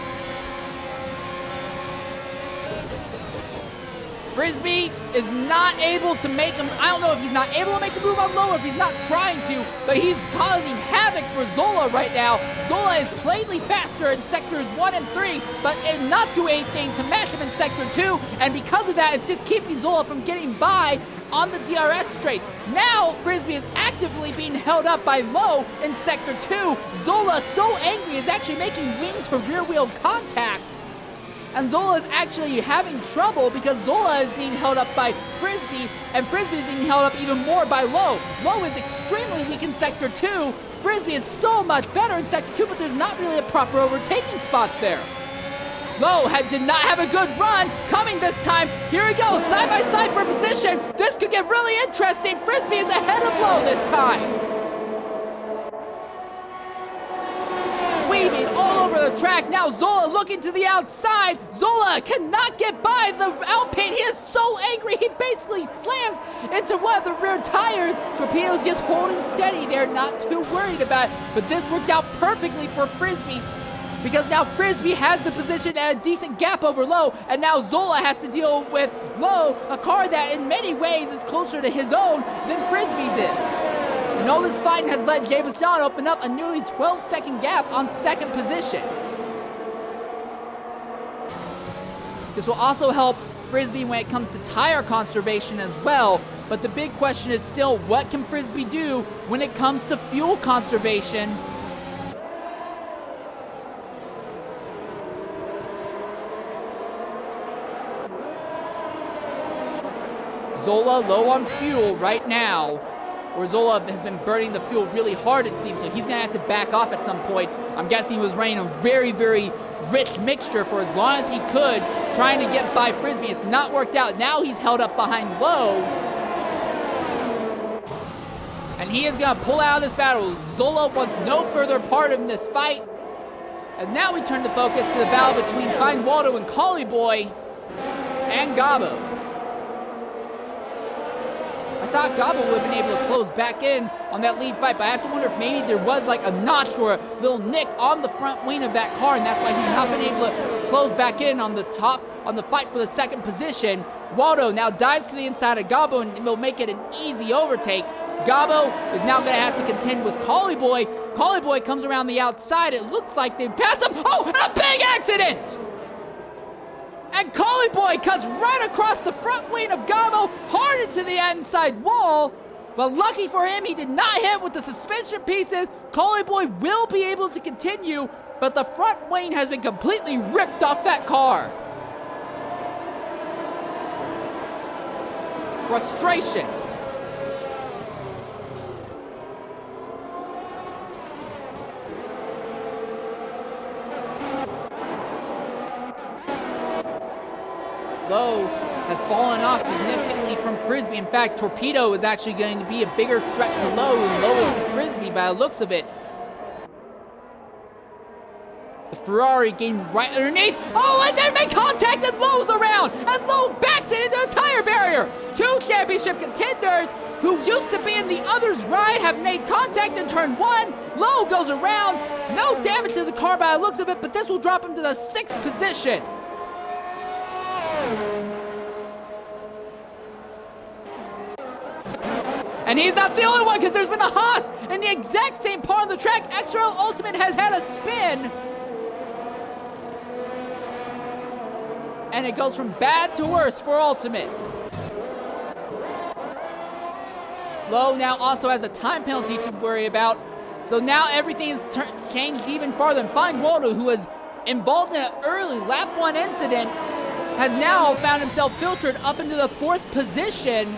Frisbee is not able to make him, I don't know if he's not able to make a move on Lowe, if he's not trying to, but he's causing havoc for Zola right now. Zola is plainly faster in sectors 1 and 3, but not do anything to match him in sector 2, and because of that, it's just keeping Zola from getting by on the DRS straights. Now, Frisbee is actively being held up by Lowe in sector 2. Zola, so angry, is actually making wing to rear wheel contact. And Zola is actually having trouble because Zola is being held up by Frisbee, and Frisbee is being held up even more by Lowe. Lowe is extremely weak in Sector 2. Frisbee is so much better in Sector 2, but there's not really a proper overtaking spot there. Lowe did not have a good run coming this time. Here we go, side by side for position. This could get really interesting. Frisbee is ahead of Lowe this time. Weaving all over the track. Now Zola looking to the outside. Zola cannot get by the Alpine. He is so angry. He basically slams into one of the rear tires. Torpedo's just holding steady there, not too worried about it. But this worked out perfectly for Frisbee because now Frisbee has the position at a decent gap over Lowe, and now Zola has to deal with Lowe, a car that in many ways is closer to his own than Frisbee's is. And all this fighting has let James John open up a nearly 12-second gap on second position. This will also help Frisbee when it comes to tire conservation as well, but the big question is still, what can Frisbee do when it comes to fuel conservation? Zola low on fuel right now. where Zola has been burning the fuel really hard, it seems, so he's going to have to back off at some point. I'm guessing he was running a very, very rich mixture for as long as he could, trying to get by Frisbee. It's not worked out. Now he's held up behind Low. And he is going to pull out of this battle. Zola wants no further part of this fight. As now we turn the focus to the battle between Find Waldo and Collie Boy and Gabo. I thought Gabo would have been able to close back in on that lead fight, but I have to wonder if maybe there was like a notch or a little nick on the front wing of that car, and that's why he's not been able to close back in on the top, on the fight for the second position. Waldo now dives to the inside of Gabo and will make it an easy overtake. Gabo is now going to have to contend with Collie Boy. Collie Boy comes around the outside. It looks like they pass him. Oh, and a big accident! And Collie Boy cuts right across the front wing of Gabo, hard into the inside wall. But lucky for him, he did not hit with the suspension pieces. Collie Boy will be able to continue, but the front wing has been completely ripped off that car. Frustration. Low has fallen off significantly from Frisbee. In fact, Torpedo is actually going to be a bigger threat to Low than Low is to Frisbee by the looks of it. The Ferrari getting right underneath. Oh, and then make contact and Low's around. And Low backs it into a tire barrier. Two championship contenders who used to be in the other's ride have made contact in turn one. Low goes around. No damage to the car by the looks of it, but this will drop him to the 6th position. And he's not the only one, because there's been a Haas in the exact same part of the track. XRL Ultimate has had a spin. And it goes from bad to worse for Ultimate. Low now also has a time penalty to worry about. So now everything is changed even farther. And Find Waldo, who was involved in an early lap 1 incident, has now found himself filtered up into the 4th position.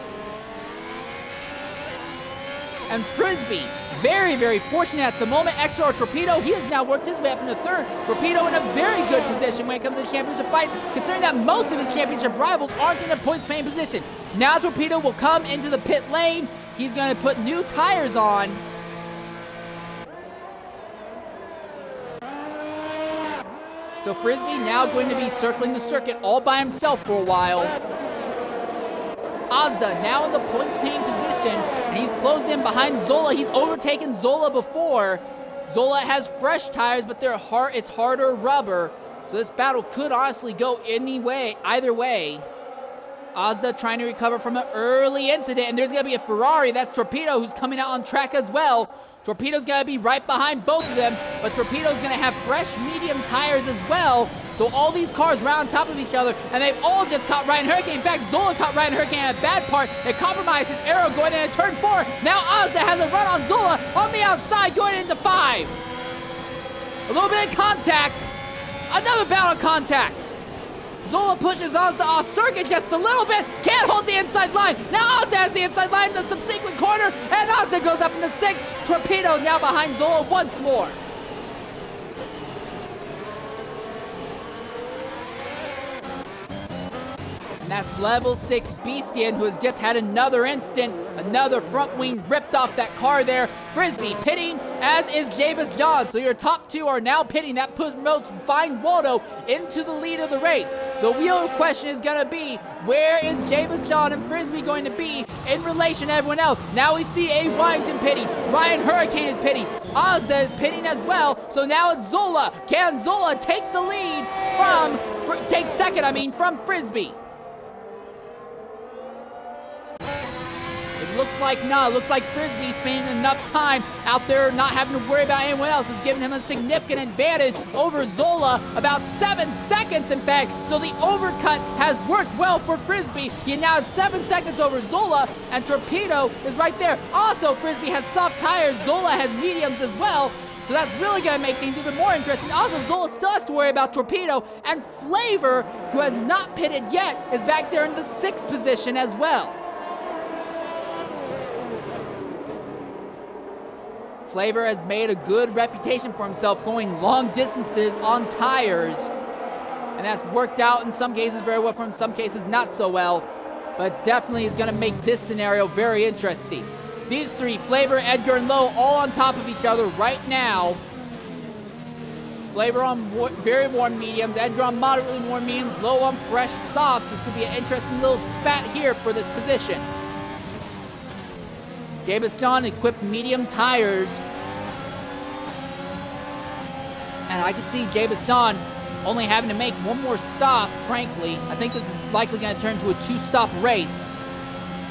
And Frisbee, very, very fortunate at the moment. XR Torpedo, he has now worked his way up into 3rd. Torpedo in a very good position when it comes to the championship fight, considering that most of his championship rivals aren't in a points-paying position. Now Torpedo will come into the pit lane. He's going to put new tires on. So Frisbee now going to be circling the circuit all by himself for a while. Azda now in the points-paying position, and he's closed in behind Zola. He's overtaken Zola before. Zola has fresh tires, but it's harder rubber. So this battle could honestly go either way. Azda trying to recover from an early incident, and there's going to be a Ferrari. That's Torpedo, who's coming out on track as well. Torpedo's going to be right behind both of them, but Torpedo's going to have fresh medium tires as well. So all these cars right on top of each other, and they've all just caught Ryan Hurricane. In fact, Zola caught Ryan Hurricane at a bad part. It compromised his arrow going into turn 4. Now Azda has a run on Zola on the outside going into 5. A little bit of contact. Another bout of contact. Zola pushes Azda off circuit just a little bit. Can't hold the inside line. Now Azda has the inside line in the subsequent corner, and Azda goes up in the 6th. Torpedo now behind Zola once more. And that's level 6 Beastian, who has just had another instant, another front wing ripped off that car there. Frisbee pitting, as is Javis John. So your top two are now pitting. That promotes Find Waldo into the lead of the race. The real question is going to be, where is Javis John and Frisbee going to be in relation to everyone else? Now we see A. Wyington pitting. Ryan Hurricane is pitting. Azda is pitting as well. So now it's Zola. Can Zola take the lead take second from Frisbee? It looks like not. It looks like Frisbee spending enough time out there not having to worry about anyone else is giving him a significant advantage over Zola, about 7 seconds in fact. So the overcut has worked well for Frisbee. He now has 7 seconds over Zola, and Torpedo is right there. Also, Frisbee has soft tires. Zola has mediums as well. So that's really going to make things even more interesting. Also, Zola still has to worry about Torpedo, and Flavor, who has not pitted yet, is back there in the 6th position as well. Flavor has made a good reputation for himself going long distances on tires. And that's worked out in some cases very well for him, some cases not so well. But it definitely is going to make this scenario very interesting. These three, Flavor, Edgar, and Low, all on top of each other right now. Flavor on very warm mediums, Edgar on moderately warm mediums, Low on fresh softs. This could be an interesting little spat here for this position. Jay Baston equipped medium tires. And I could see Jay Baston only having to make one more stop, frankly. I think this is likely going to turn into a 2-stop race.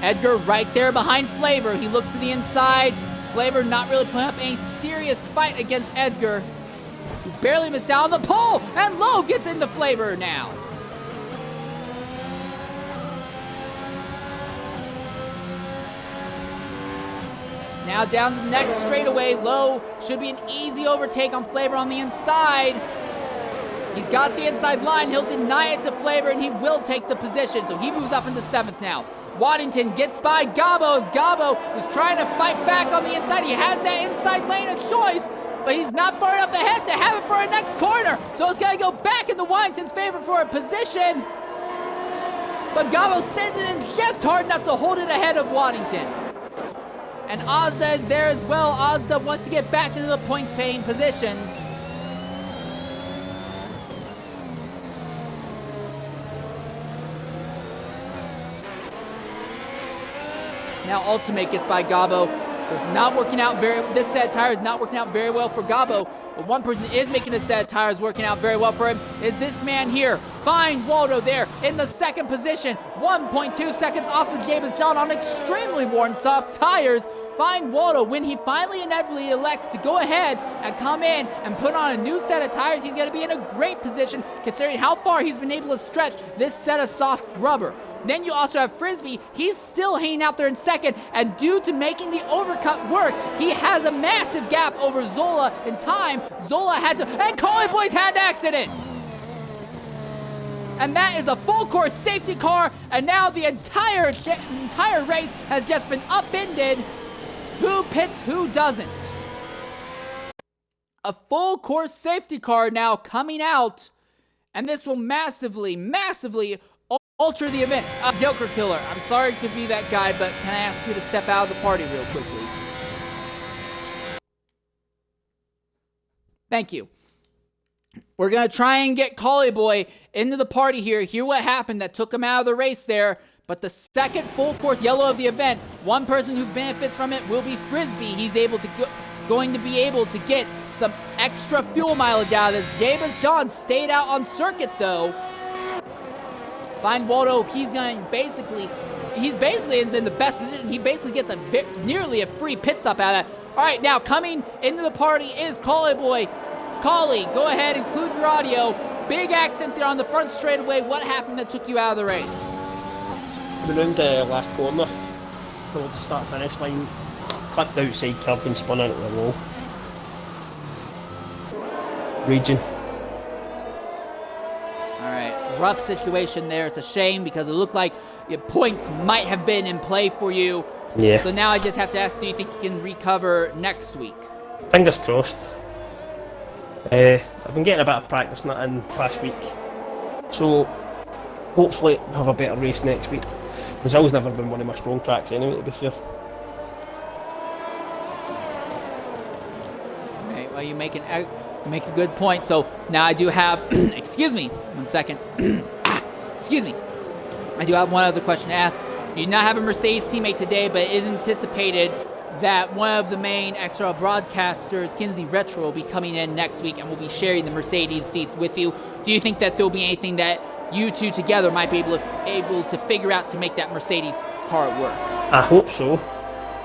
Edgar right there behind Flavor. He looks to the inside. Flavor not really putting up any serious fight against Edgar. He barely missed out on the pole, and Low gets into Flavor now. Now down the next straightaway, Low should be an easy overtake on Flavor on the inside. He's got the inside line. He'll deny it to Flavor, and he will take the position. So he moves up into 7th now. Waddington gets by Gabo as Gabo is trying to fight back on the inside. He has that inside lane of choice, but he's not far enough ahead to have it for a next corner. So it's going to go back into Waddington's favor for a position. But Gabo sends it in just hard enough to hold it ahead of Waddington. And Ozda is there as well. Ozda wants to get back into the points-paying positions. Now Ultimate gets by Gabo. So it's not working out this set of tires is not working out very well for Gabo. But one person is making a set of tires working out very well for him is this man here. Fine Waldo there in the 2nd position. 1.2 seconds off of James John on extremely worn soft tires. Fine Waldo, when he finally inevitably elects to go ahead and come in and put on a new set of tires, he's going to be in a great position considering how far he's been able to stretch this set of soft rubber. Then you also have Frisbee. He's still hanging out there in 2nd, and due to making the overcut work, he has a massive gap over Zola in time. Zola had to, and Collie Boys had an accident! And that is a full course safety car, and now the entire race has just been upended. Who pits, who doesn't? A full course safety car now coming out, and this will massively alter the event. Joker Killer, I'm sorry to be that guy, but can I ask you to step out of the party real quickly? Thank you. We're going to try and get Collie Boy into the party here. Hear what happened that took him out of the race there. But the 2nd full course yellow of the event, one person who benefits from it will be Frisbee. He's going to be able to get some extra fuel mileage out of this. Jabez John stayed out on circuit though. Fine Waldo, he's basically is in the best position. He basically gets nearly a free pit stop out of that. All right, now coming into the party is Collie Boy. Collie, go ahead, include your audio. Big accent there on the front straightaway. What happened that took you out of the race? Went round the last corner, towards the start finish line, clipped outside curb and spun into the wall. Region. Alright, rough situation there. It's a shame because it looked like your points might have been in play for you. Yeah. So now I just have to ask, do you think you can recover next week? Fingers crossed. I've been getting a bit of practice in past week. So hopefully have a better race next week. Brazil's never been one of my strong tracks anyway, to be fair. Alright, well you make a good point. So now I do have, excuse me, 1 second. Excuse me. I do have one other question to ask. You do not have a Mercedes teammate today, but it is anticipated that one of the main XRL broadcasters, Kinsley Retro, will be coming in next week and will be sharing the Mercedes seats with you. Do you think that there'll be anything that you two together might be able to figure out to make that Mercedes car work? I hope so.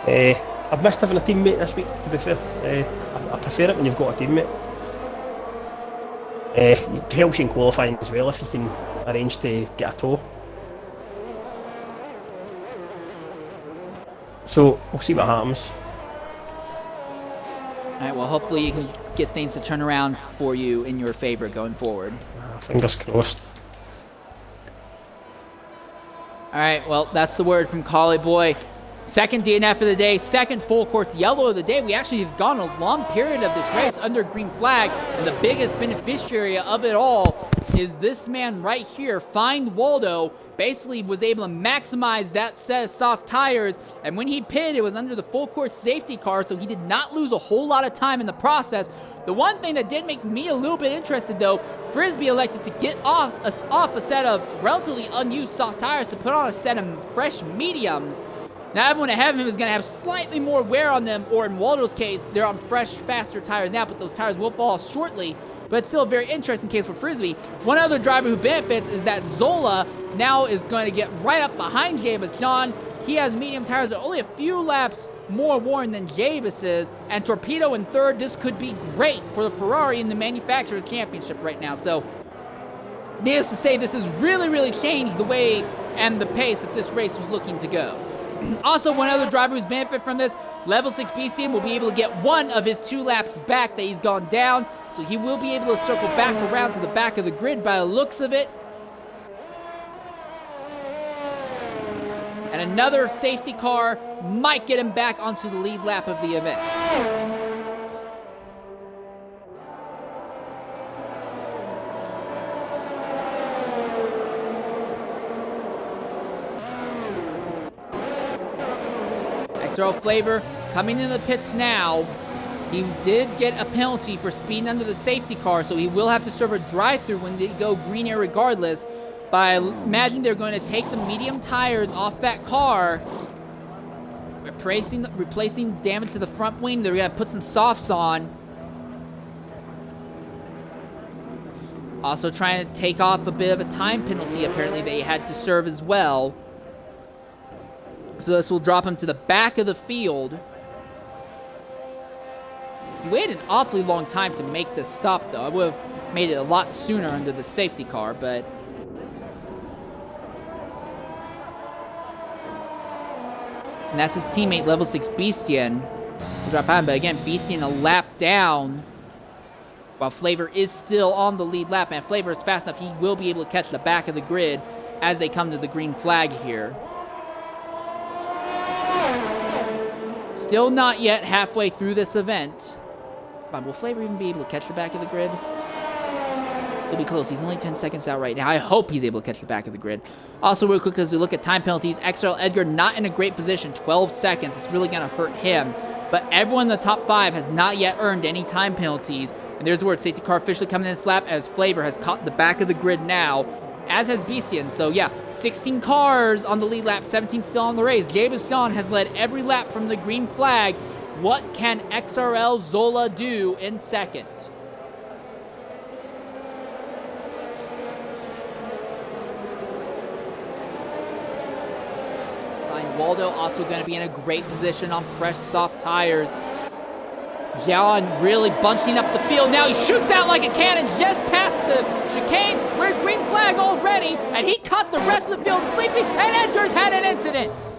I've missed having a teammate this week, to be fair. I prefer it when you've got a teammate. It helps you in qualifying as well if you can arrange to get a tow. So we'll see what happens. Alright, well hopefully you can get things to turn around for you in your favor going forward. Fingers crossed. Alright, well that's the word from Collie Boy. Second DNF of the day, second full course yellow of the day. We actually have gone a long period of this race under green flag, and the biggest beneficiary of it all is this man right here, Find Waldo. Basically was able to maximize that set of soft tires, and when he pitted, it was under the full course safety car, so he did not lose a whole lot of time in the process. The one thing that did make me a little bit interested though, Frisbee elected to get off a set of relatively unused soft tires to put on a set of fresh mediums. Now everyone ahead of him is going to have slightly more wear on them, or in Waldo's case, they're on fresh, faster tires now, but those tires will fall off shortly. But it's still a very interesting case for Frisbee. One other driver who benefits is that Zola now is going to get right up behind Jabus John. He has medium tires that are only a few laps more worn than Jabus's, and Torpedo in third. This could be great for the Ferrari in the Manufacturers' Championship right now. So, needless to say, this has really, really changed the way and the pace that this race was looking to go. Also, one other driver who's benefited from this, Level 6 BCM will be able to get one of his 2 laps back that he's gone down, so he will be able to circle back around to the back of the grid by the looks of it. And another safety car might get him back onto the lead lap of the event. XRL Flavor coming into the pits now. He did get a penalty for speeding under the safety car, so he will have to serve a drive-through when they go green air regardless. But I imagine they're going to take the medium tires off that car, replacing damage to the front wing. They're going to put some softs on. Also trying to take off a bit of a time penalty, apparently, they had to serve as well. So this will drop him to the back of the field. He waited an awfully long time to make this stop, though. I would have made it a lot sooner under the safety car, but... And that's his teammate, Level 6 Beastien. He's right behind him, but again, Beastien a lap down, while Flavor is still on the lead lap. And if Flavor is fast enough, he will be able to catch the back of the grid as they come to the green flag here. Still not yet halfway through this event. Come on, will Flavor even be able to catch the back of the grid? He'll be close. He's only 10 seconds out right now. I hope he's able to catch the back of the grid. Also, real quick, as we look at time penalties, XRL Edgar not in a great position. 12 seconds. It's really going to hurt him. But everyone in the top 5 has not yet earned any time penalties. And there's the word safety car officially coming in this lap as Flavor has caught the back of the grid now, as has Beastien. So yeah, 16 cars on the lead lap, 17 still on the race. Jabus John has led every lap from the green flag. What can XRL Zola do in second? Find Waldo also going to be in a great position on fresh soft tires. John really bunching up the field. Now he shoots out like a cannon just past the chicane. We're green flag already, and he cut the rest of the field sleeping, and Edgar's had an incident.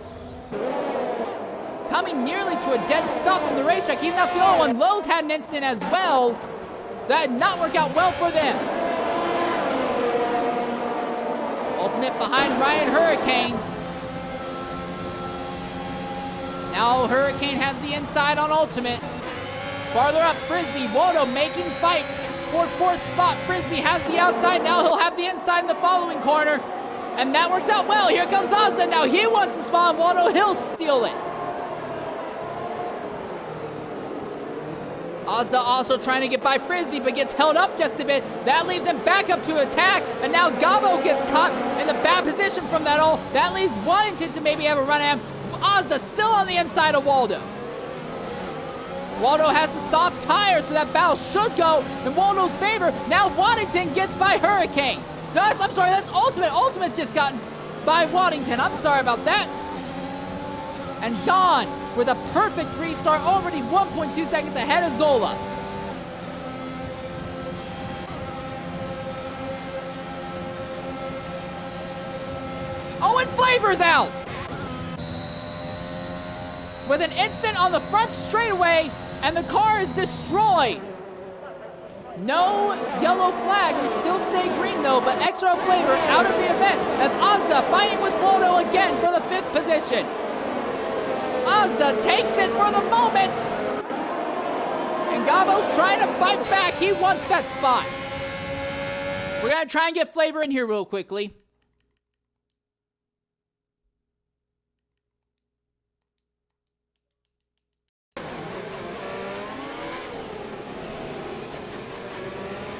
Coming nearly to a dead stop on the racetrack. He's not the only one. Lowe's had an incident as well, so that did not work out well for them. Ultimate behind Ryan Hurricane. Now Hurricane has the inside on Ultimate. Farther up, Frisbee, Waldo making fight for 4th spot. Frisbee has the outside, now he'll have the inside in the following corner. And that works out well. Here comes Ozza, now he wants to spawn Waldo, he'll steal it. Ozza also trying to get by Frisbee, but gets held up just a bit. That leaves him back up to attack, and now Gabo gets caught in the bad position from that all. That leaves Waddington to maybe have a run at him. Ozza still on the inside of Waldo. Waldo has the soft tire, so that battle should go in Waldo's favor. Now Waddington gets by Hurricane. No, I'm sorry, that's Ultimate. Ultimate's just gotten by Waddington. I'm sorry about that. And John with a perfect restart, already 1.2 seconds ahead of Zola. Oh, and Flavor's out! With an instant on the front straightaway, and the car is destroyed. No yellow flag. We still stay green though, but XRL Flavor out of the event as Ozza fighting with Waldo again for the 5th position. Ozda takes it for the moment. And Gabo's trying to fight back. He wants that spot. We're going to try and get Flavor in here real quickly.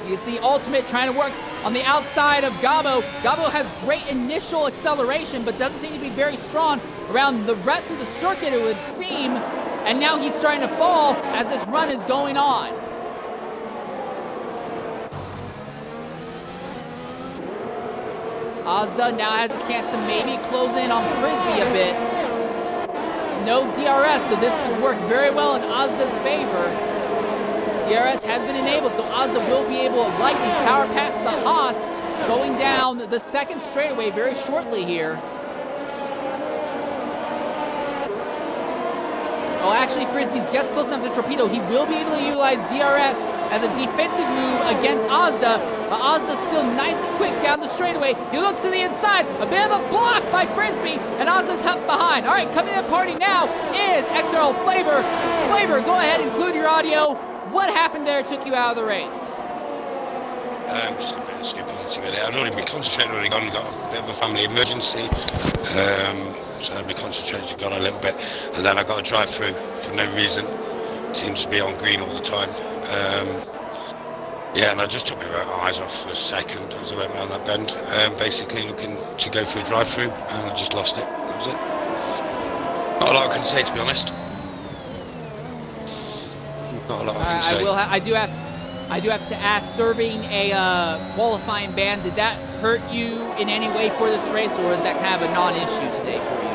You can see Ultimate trying to work on the outside of Gabo. Gabo has great initial acceleration, but doesn't seem to be very strong around the rest of the circuit, it would seem. And now he's starting to fall as this run is going on. Ozda now has a chance to maybe close in on Frisbee a bit. No DRS, so this will work very well in Ozda's favor. DRS has been enabled, so Ozda will be able to likely power past the Haas, going down the second straightaway very shortly here. Oh, actually, Frisbee's just close enough to Torpedo. He will be able to utilize DRS as a defensive move against Ozda. But Ozda's still nice and quick down the straightaway. He looks to the inside. A bit of a block by Frisbee, and Ozda's up behind. All right, coming to the party now is XRL Flavor. Flavor, go ahead and include your audio. What happened there took you out of the race? Just a bit of stupidity really. I'd already been concentrating, already gone, got a bit of a family emergency. So I'd been concentrating, gone a little bit. And then I got a drive through for no reason. It seems to be on green all the time. Yeah, and I just took my eyes off for a second as I went around that bend. Basically looking to go through a drive through, and I just lost it. That was it. Not a lot I can say, to be honest. Not a lot I can say. I do have to ask, serving a qualifying ban, did that hurt you in any way for this race, or is that kind of a non-issue today for you?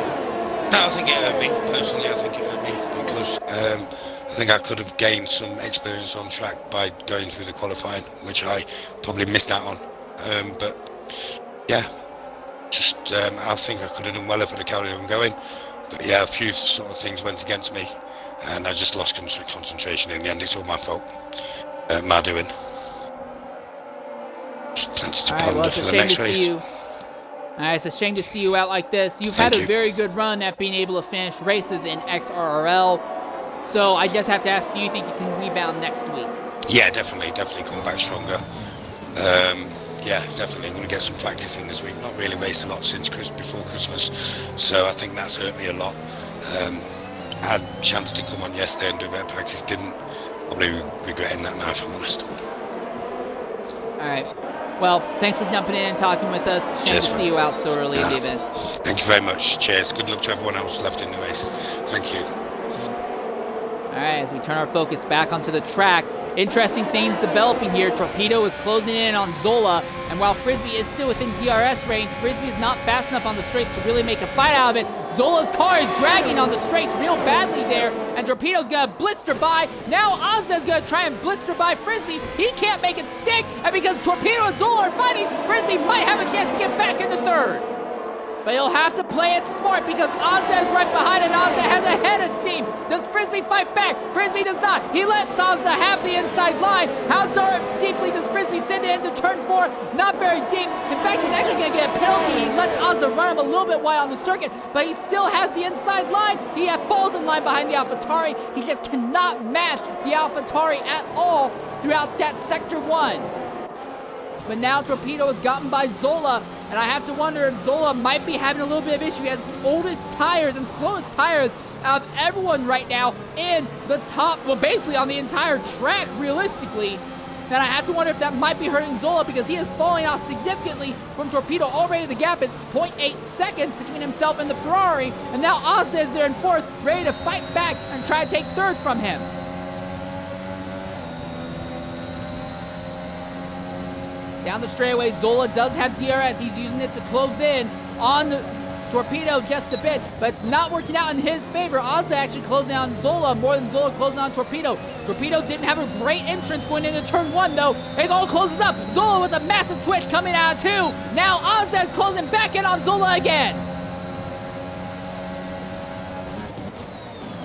No, I think it hurt me, personally. I think it hurt me because I think I could have gained some experience on track by going through the qualifying, which I probably missed out on. But yeah, just I think I could have done well if I'd have carried on going. But yeah, a few sort of things went against me, and I just lost concentration in the end. It's all my fault. My doing. Just plenty to ponder for the next race. It's a shame to see you out like this. You've had a very good run at being able to finish races in XRL. So I just have to ask, do you think you can rebound next week? Yeah, definitely come back stronger. Yeah, definitely. I'm going to get some practice in this week. Not really raced a lot since before Christmas, so I think that's hurt me a lot. I had a chance to come on yesterday and do a bit of practice, didn't. Probably regretting that now, if I'm honest. All right. Well, thanks for jumping in and talking with us. Shame to see you out so early in the event. Thank you very much. Cheers. Good luck to everyone else left in the race. Thank you. All right, as we turn our focus back onto the track, interesting things developing here. Torpedo is closing in on Zola, and while Frisbee is still within DRS range, Frisbee is not fast enough on the straights to really make a fight out of it. Zola's car is dragging on the straights real badly there, and Torpedo's gonna blister by. Now Ozda's gonna try and blister by Frisbee. He can't make it stick, and because Torpedo and Zola are fighting, Frisbee might have a chance to get back into third. But he'll have to play it smart because Ozda is right behind and Ozda has a head of steam. Does Frisbee fight back? Frisbee does not. He lets Ozda have the inside line. How deeply does Frisbee send it into turn 4? Not very deep. In fact, he's actually going to get a penalty. He lets Ozda run him a little bit wide on the circuit, but he still has the inside line. He falls in line behind the AlphaTauri. He just cannot match the AlphaTauri at all throughout that Sector 1. But now Torpedo is gotten by Zola, and I have to wonder if Zola might be having a little bit of issue. He has the oldest tires and slowest tires out of everyone right now in the top, well, basically on the entire track, realistically. And I have to wonder if that might be hurting Zola because he is falling off significantly from Torpedo. Already the gap is 0.8 seconds between himself and the Ferrari, and now Ozda is there in fourth, ready to fight back and try to take third from him. Down the straightaway, Zola does have DRS. He's using it to close in on Torpedo just a bit, but it's not working out in his favor. Ozda actually closing on Zola more than Zola closing on Torpedo. Torpedo didn't have a great entrance going into turn 1, though. It all closes up. Zola with a massive twitch coming out of 2. Now Ozda is closing back in on Zola again.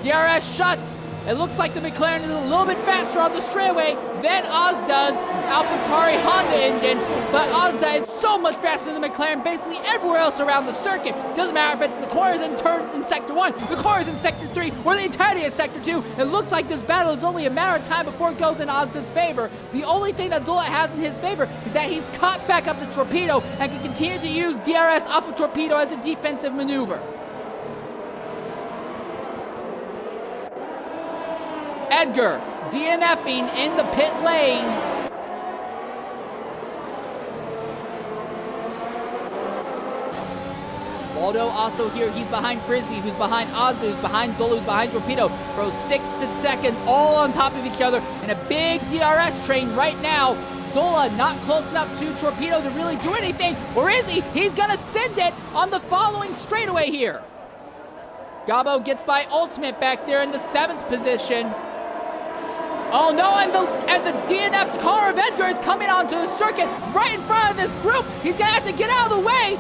DRS shuts. It looks like the McLaren is a little bit faster on the straightaway than Oz does. AlphaTauri Honda engine, but Ozda is so much faster than McLaren basically everywhere else around the circuit. Doesn't matter if it's the corners in Sector 1, the corners in Sector 3, or the entirety of Sector 2. It looks like this battle is only a matter of time before it goes in Ozda's favor. The only thing that Zola has in his favor is that he's caught back up the torpedo and can continue to use DRS off of torpedo as a defensive maneuver. Edgar DNFing in the pit lane. Waldo also here, he's behind Frisbee, who's behind Ozzy, who's behind Zola, who's behind Torpedo. Throws 6 to second, all on top of each other in a big DRS train right now. Zola not close enough to Torpedo to really do anything, or is he? He's gonna send it on the following straightaway here. Gabo gets by Ultimate back there in the 7th position. Oh no, and the DNF car of Edgar is coming onto the circuit right in front of this group. He's gonna have to get out of the way.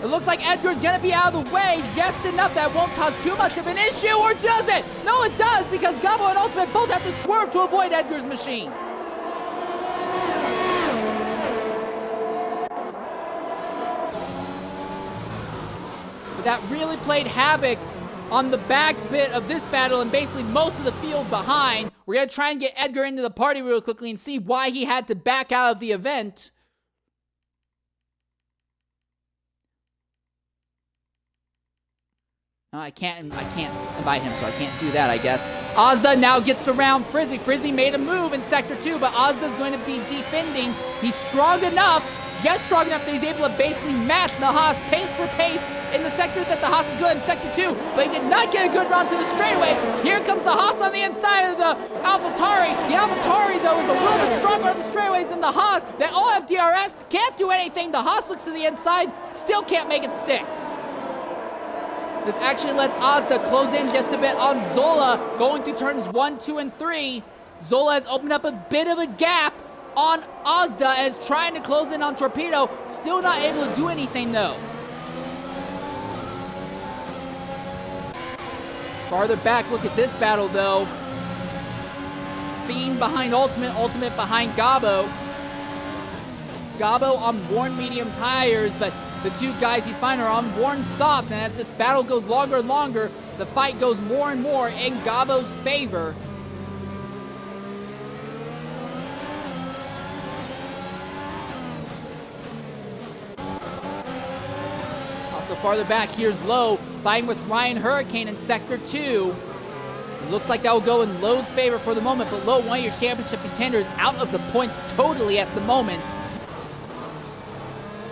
It looks like Edgar's gonna be out of the way just enough that won't cause too much of an issue, or does it? No, it does, because Gabo and Ultimate both have to swerve to avoid Edgar's machine. But that really played havoc on the back bit of this battle and basically most of the field behind. We're gonna try and get Edgar into the party real quickly and see why he had to back out of the event. I can't invite him, so I can't do that, I guess. Ozza now gets around Frisbee. Frisbee made a move in Sector 2, but Ozza's going to be defending. He's strong enough, just strong enough that he's able to basically match the Haas pace for pace in the sector that the Haas is good in Sector 2, but he did not get a good run to the straightaway. Here comes the Haas on the inside of the AlphaTauri. The AlphaTauri, though, is a little bit stronger on the straightaways than the Haas. They all have DRS, can't do anything. The Haas looks to the inside, still can't make it stick. This actually lets Ozda close in just a bit on Zola, going through turns 1, 2, and 3. Zola has opened up a bit of a gap on Ozda and is trying to close in on Torpedo. Still not able to do anything, though. Farther back, look at this battle, though. Fiend behind Ultimate, Ultimate behind Gabo. Gabo on worn medium tires, but the two guys he's finding are on worn softs, and as this battle goes longer and longer, the fight goes more and more in Gabo's favor. Also farther back, here's Lowe fighting with Ryan Hurricane in Sector 2. It looks like that will go in Lowe's favor for the moment, but Lowe, one of your championship contenders, out of the points totally at the moment.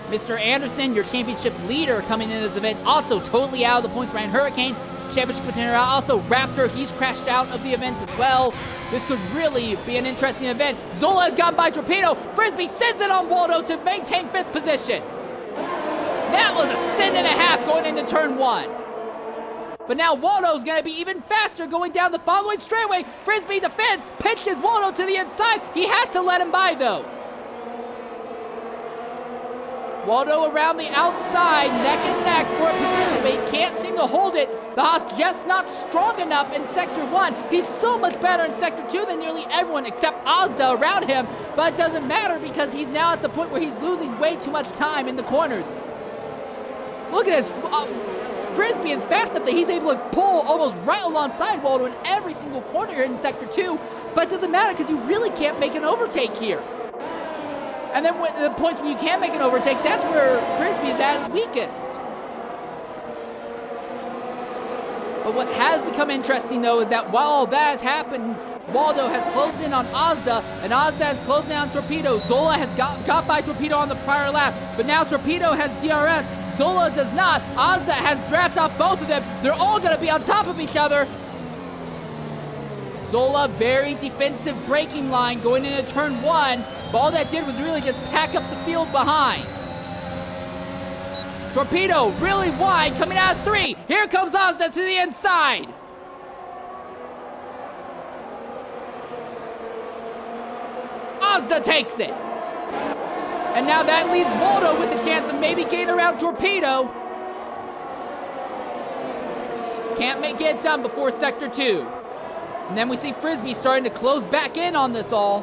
Mr. Anderson, your championship leader coming into this event, also totally out of the points. Ryan Hurricane, championship contender out. Also Raptor, he's crashed out of the event as well. This could really be an interesting event. Zola has gotten by Torpedo. Frisbee sends it on Waldo to maintain 5th position. That was a send and a half going into turn 1. But now Waldo's going to be even faster going down the following straightaway. Frisbee defends, pitches Waldo to the inside. He has to let him by, though. Waldo around the outside, neck and neck for a position, but he can't seem to hold it. The Haas just not strong enough in Sector 1. He's so much better in Sector 2 than nearly everyone except Ozda around him, but it doesn't matter because he's now at the point where he's losing way too much time in the corners. Look at this. Frisbee is fast enough that he's able to pull almost right alongside Waldo in every single corner here in Sector 2, but it doesn't matter because you really can't make an overtake here. And then with the points where you can't make an overtake, that's where Frisbee is at his weakest. But what has become interesting, though, is that while all that has happened, Waldo has closed in on Ozda, and Ozda has closed in on Torpedo. Zola has got by Torpedo on the prior lap, but now Torpedo has DRS. Zola does not. Ozda has drafted off both of them. They're all going to be on top of each other. Zola, very defensive braking line going into turn 1. But all that did was really just pack up the field behind. Torpedo really wide coming out of 3. Here comes Ozda to the inside. Ozda takes it. And now that leaves Waldo with a chance of maybe getting around Torpedo. Can't get it done before Sector 2. And then we see Frisbee starting to close back in on this all.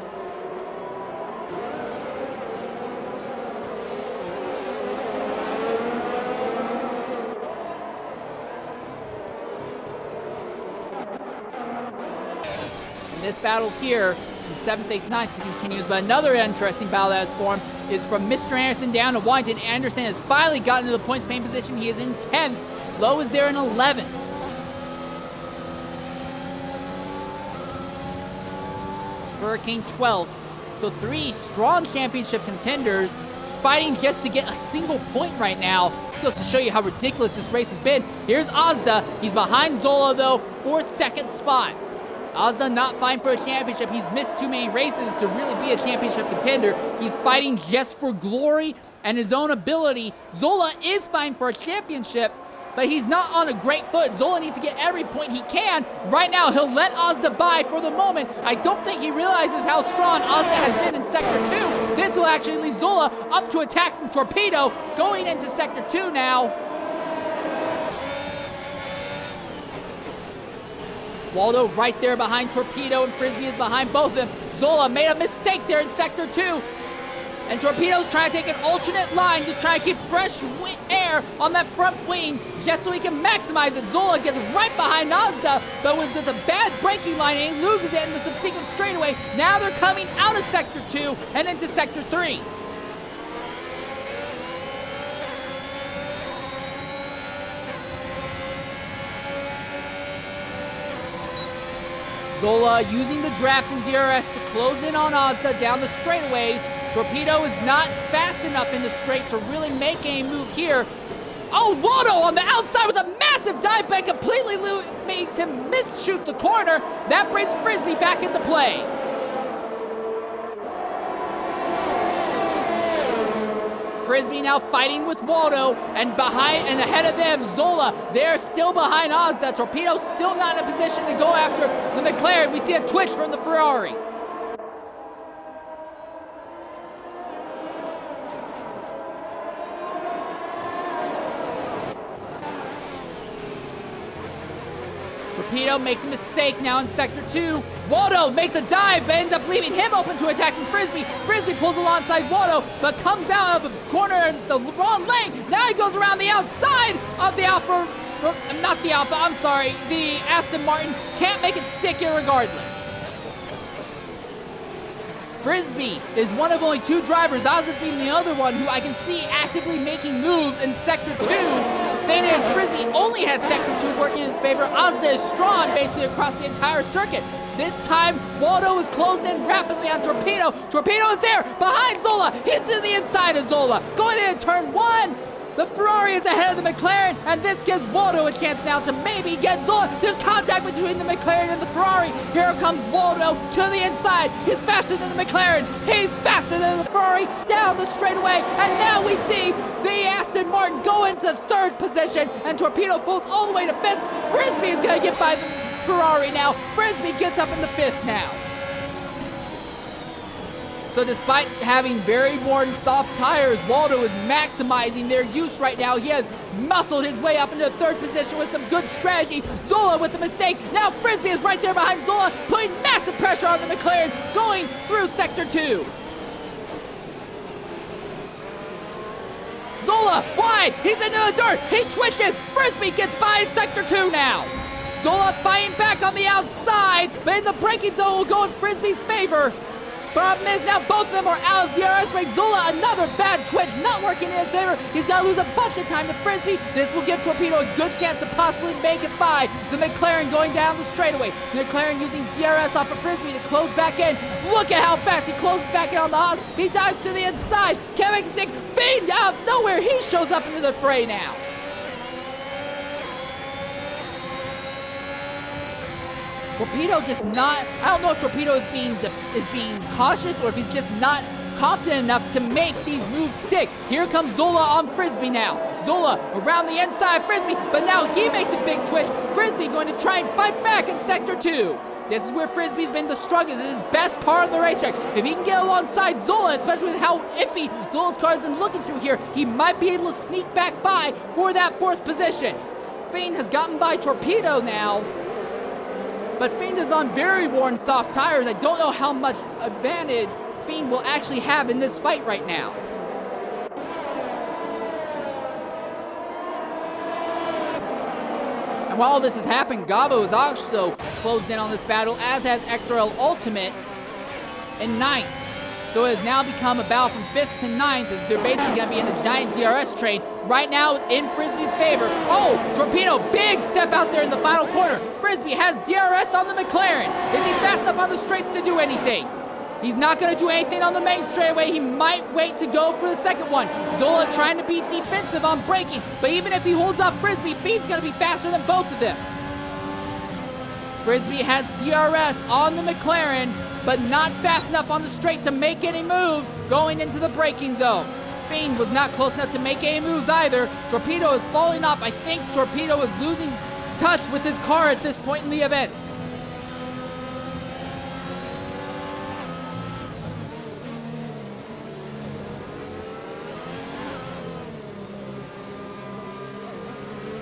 And this battle here in 7th, 8th, 9th continues, but another interesting battle that has formed is from Mr. Anderson down to Washington. Anderson has finally gotten to the points paying position. He is in 10th. Lowe is there in 11th. Hurricane 12th. So 3 strong championship contenders fighting just to get a single point right now. This goes to show you how ridiculous this race has been. Here's Ozda. He's behind Zola, though, for 2nd spot. Ozda not fighting for a championship. He's missed too many races to really be a championship contender. He's fighting just for glory and his own ability. Zola is fighting for a championship, but he's not on a great foot. Zola needs to get every point he can. Right now, he'll let Ozda by for the moment. I don't think he realizes how strong Ozda has been in Sector 2. This will actually leave Zola up to attack from Torpedo, going into Sector 2 now. Waldo right there behind Torpedo, and Frisbee is behind both of them. Zola made a mistake there in Sector 2. And Torpedo's trying to take an alternate line, just trying to keep fresh air on that front wing, just so he can maximize it. Zola gets right behind Ozda, but was with a bad braking line, and he loses it in the subsequent straightaway. Now they're coming out of Sector 2 and into Sector 3. Zola using the draft and DRS to close in on Ozda down the straightaways. Torpedo is not fast enough in the straight to really make a move here. Oh, Waldo on the outside with a massive dive back completely makes him miss-shoot the corner. That brings Frisbee back into play. Frisbee now fighting with Waldo, and behind and ahead of them, Zola. They're still behind Ozda. Torpedo still not in a position to go after the McLaren. We see a twitch from the Ferrari. Torpedo makes a mistake now in Sector 2. Waldo makes a dive, but ends up leaving him open to attacking Frisbee. Frisbee pulls alongside Waldo, but comes out of a corner in the wrong lane. Now he goes around the outside of the Alfa, not the Alfa, I'm sorry, the Aston Martin. Can't make it stick here regardless. Frisbee is one of only 2 drivers, Ozzy being the other one, who I can see actively making moves in Sector 2. Thing is, Frisbee only has Sector 2 working in his favor. Ozzy is strong basically across the entire circuit. This time, Waldo is closed in rapidly on Torpedo. Torpedo is there behind Zola. He's to the inside of Zola. Going into turn 1. The Ferrari is ahead of the McLaren, and this gives Waldo a chance now to maybe get Zola. There's contact between the McLaren and the Ferrari. Here comes Waldo to the inside. He's faster than the McLaren. He's faster than the Ferrari down the straightaway. And now we see the Aston Martin go into 3rd position, and Torpedo falls all the way to 5th. Frisbee is going to get by the Ferrari now. Frisbee gets up into 5th now. So despite having very worn soft tires, Waldo is maximizing their use right now. He has muscled his way up into 3rd position with some good strategy. Zola with the mistake. Now Frisbee is right there behind Zola, putting massive pressure on the McLaren, going through Sector 2. Zola wide. He's into the dirt. He twitches. Frisbee gets by in Sector 2 now. Zola fighting back on the outside, but in the braking zone will go in Frisbee's favor. Problem is now both of them are out of DRS range. Zola, another bad twitch, not working in his favor. He's got to lose a bunch of time to Frisbee. This will give Torpedo a good chance to possibly make it by the McLaren going down the straightaway. The McLaren using DRS off of Frisbee to close back in. Look at how fast he closes back in on the Haas. He dives to the inside. Kevin Sick, Fiend out of nowhere. He shows up into the fray now. Torpedo just not, I don't know if Torpedo is being cautious or if he's just not confident enough to make these moves stick. Here comes Zola on Frisbee now. Zola around the inside of Frisbee, but now he makes a big twitch. Frisbee going to try and fight back in Sector 2. This is where Frisbee's been the strongest. This is his best part of the racetrack. If he can get alongside Zola, especially with how iffy Zola's car has been looking through here, he might be able to sneak back by for that 4th position. Fiend has gotten by Torpedo now. but Fiend is on very worn soft tires. I don't know how much advantage Fiend will actually have in this fight right now. And while this has happened, Gabo has also closed in on this battle, as has XRL Ultimate in 9th. So it has now become a battle from 5th to 9th, as they're basically going to be in a giant DRS train. Right now, it's in Frisbee's favor. Oh, Torpedo, big step out there in the final corner. Frisbee has DRS on the McLaren. Is he fast enough on the straights to do anything? He's not going to do anything on the main straightaway. He might wait to go for the second one. Zola trying to be defensive on braking, but even if he holds off Frisbee, Fiend's going to be faster than both of them. Frisbee has DRS on the McLaren, but not fast enough on the straight to make any moves going into the braking zone. Fiend was not close enough to make any moves either. Torpedo is falling off. I think Torpedo is losing touch with his car at this point in the event.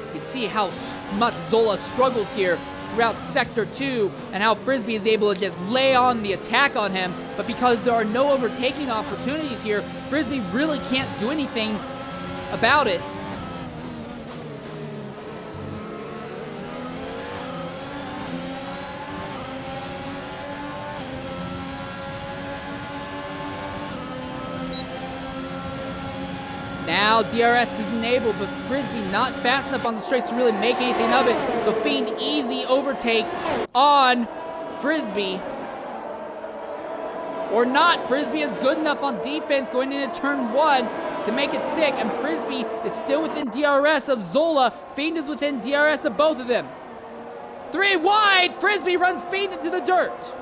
You can see how much Zola struggles here throughout Sector 2, and how Frisbee is able to just lay on the attack on him, but because there are no overtaking opportunities here, Frisbee really can't do anything about it. Now DRS is enabled, but Frisbee not fast enough on the straights to really make anything of it. So Fiend easy overtake on Frisbee. Or not. Frisbee is good enough on defense going into turn 1 to make it stick, and Frisbee is still within DRS of Zola. Fiend is within DRS of both of them. 3 wide. Frisbee runs Fiend into the dirt.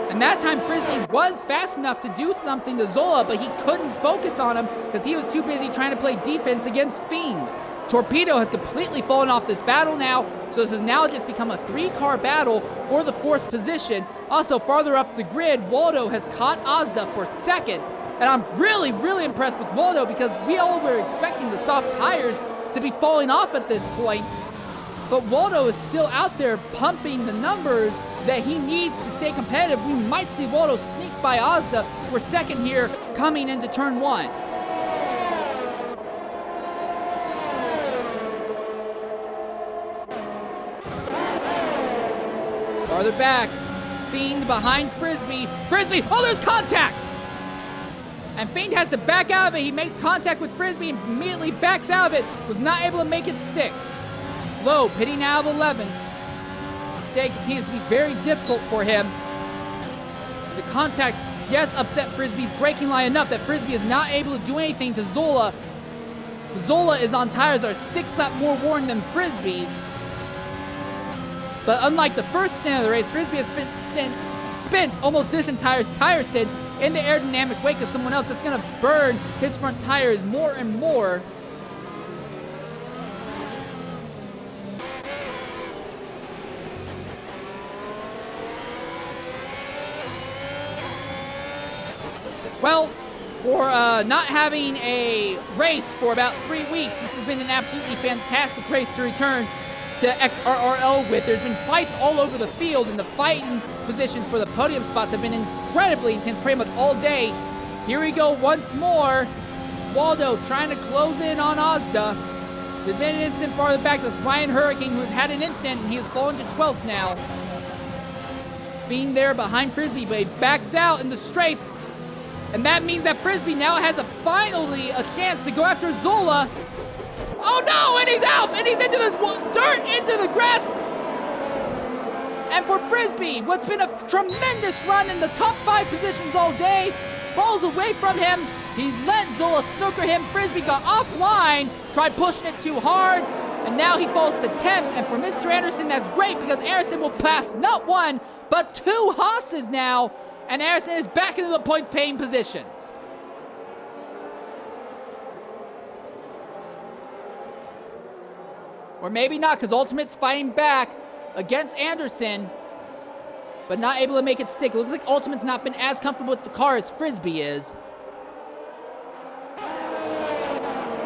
And that time, Frisbee was fast enough to do something to Zola, but he couldn't focus on him because he was too busy trying to play defense against Fiend. Torpedo has completely fallen off this battle now, so this has now just become a 3-car battle for the 4th position. Also, farther up the grid, Waldo has caught Ozda for 2nd. And I'm really, really impressed with Waldo because we all were expecting the soft tires to be falling off at this point. But Waldo is still out there pumping the numbers that he needs to stay competitive. We might see Waldo sneak by Ozda for 2nd here coming into turn 1. Farther back, Fiend behind Frisbee. Frisbee, oh, there's contact! And Fiend has to back out of it. He made contact with Frisbee and immediately backs out of it. Was not able to make it stick. Low, pitting out of 11th. Stay continues to be very difficult for him. The contact, yes, upset Frisbee's braking line enough that Frisbee is not able to do anything to Zola. Zola is on tires that are 6 lap more worn than Frisbee's. But unlike the first stint of the race, Frisbee has spent almost this entire tire stint in the aerodynamic wake of someone else that's going to burn his front tires more and more. Well, for not having a race for about 3 weeks, this has been an absolutely fantastic race to return to XRL with. There's been fights all over the field, and the fighting positions for the podium spots have been incredibly intense pretty much all day. Here we go once more. Waldo trying to close in on Ozda. There's been an incident farther back. That's Ryan Hurricane, who has had an incident, and he has fallen to 12th now. Being there behind Frisbee, but he backs out in the straights. And that means that Frisbee now has finally a chance to go after Zola. Oh no, and he's out, and he's into the dirt, into the grass. And for Frisbee, what's been a tremendous run in the top 5 positions all day, falls away from him. He let Zola snooker him. Frisbee got offline, tried pushing it too hard, and now he falls to 10th. And for Mr. Anderson, that's great because Anderson will pass not 1, but 2 Haas's now. And Anderson is back into the points-paying positions. Or maybe not, because Ultimate's fighting back against Anderson, but not able to make it stick. It looks like Ultimate's not been as comfortable with the car as Frisbee is.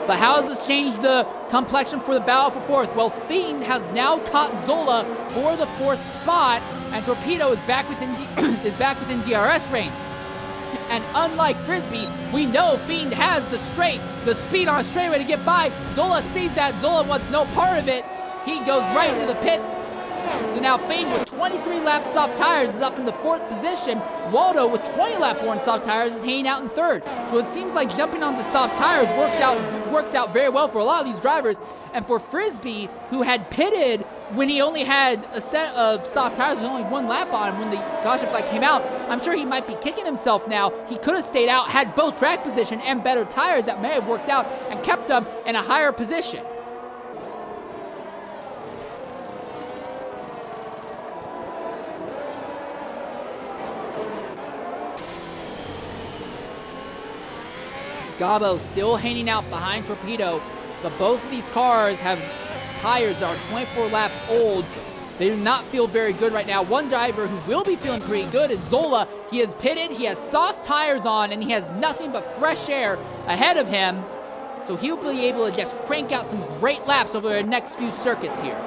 But how has this changed the complexion for the battle for fourth? Well, Fiend has now caught Zola for the fourth spot, and Torpedo is back within DRS range. And unlike Frisbee, we know Fiend has the speed on a straightaway to get by. Zola sees that. Zola wants no part of it. He goes right into the pits. So now Fiend with 23 lap soft tires is up in the fourth position. Waldo with 20 lap worn soft tires is hanging out in third. So it seems like jumping onto soft tires worked out very well for a lot of these drivers. And for Frisbee, who had pitted when he only had a set of soft tires with only one lap on him when the caution flag came out, I'm sure he might be kicking himself now. He could have stayed out, had both track position and better tires that may have worked out and kept him in a higher position. Gabo still hanging out behind Torpedo, but both of these cars have tires that are 24 laps old. They do not feel very good right now. One driver who will be feeling pretty good is Zola. He has pitted, he has soft tires on, and he has nothing but fresh air ahead of him. So he'll be able to just crank out some great laps over the next few circuits here.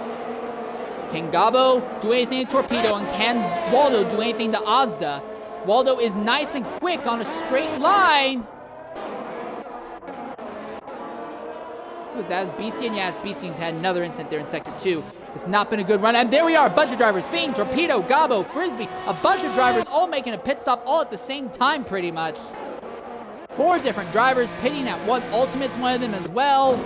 Can Gabo do anything to Torpedo, and can Waldo do anything to Azda? Waldo is nice and quick on a straight line. Was that as Beastie? And yeah, it's Beastie who's had another incident there in sector 2. It's not been a good run. And there we are, a bunch of drivers. Fiend, Torpedo, Gabo, Frisbee. A bunch of drivers all making a pit stop all at the same time pretty much. 4 different drivers pitting at once. Ultimate's one of them as well.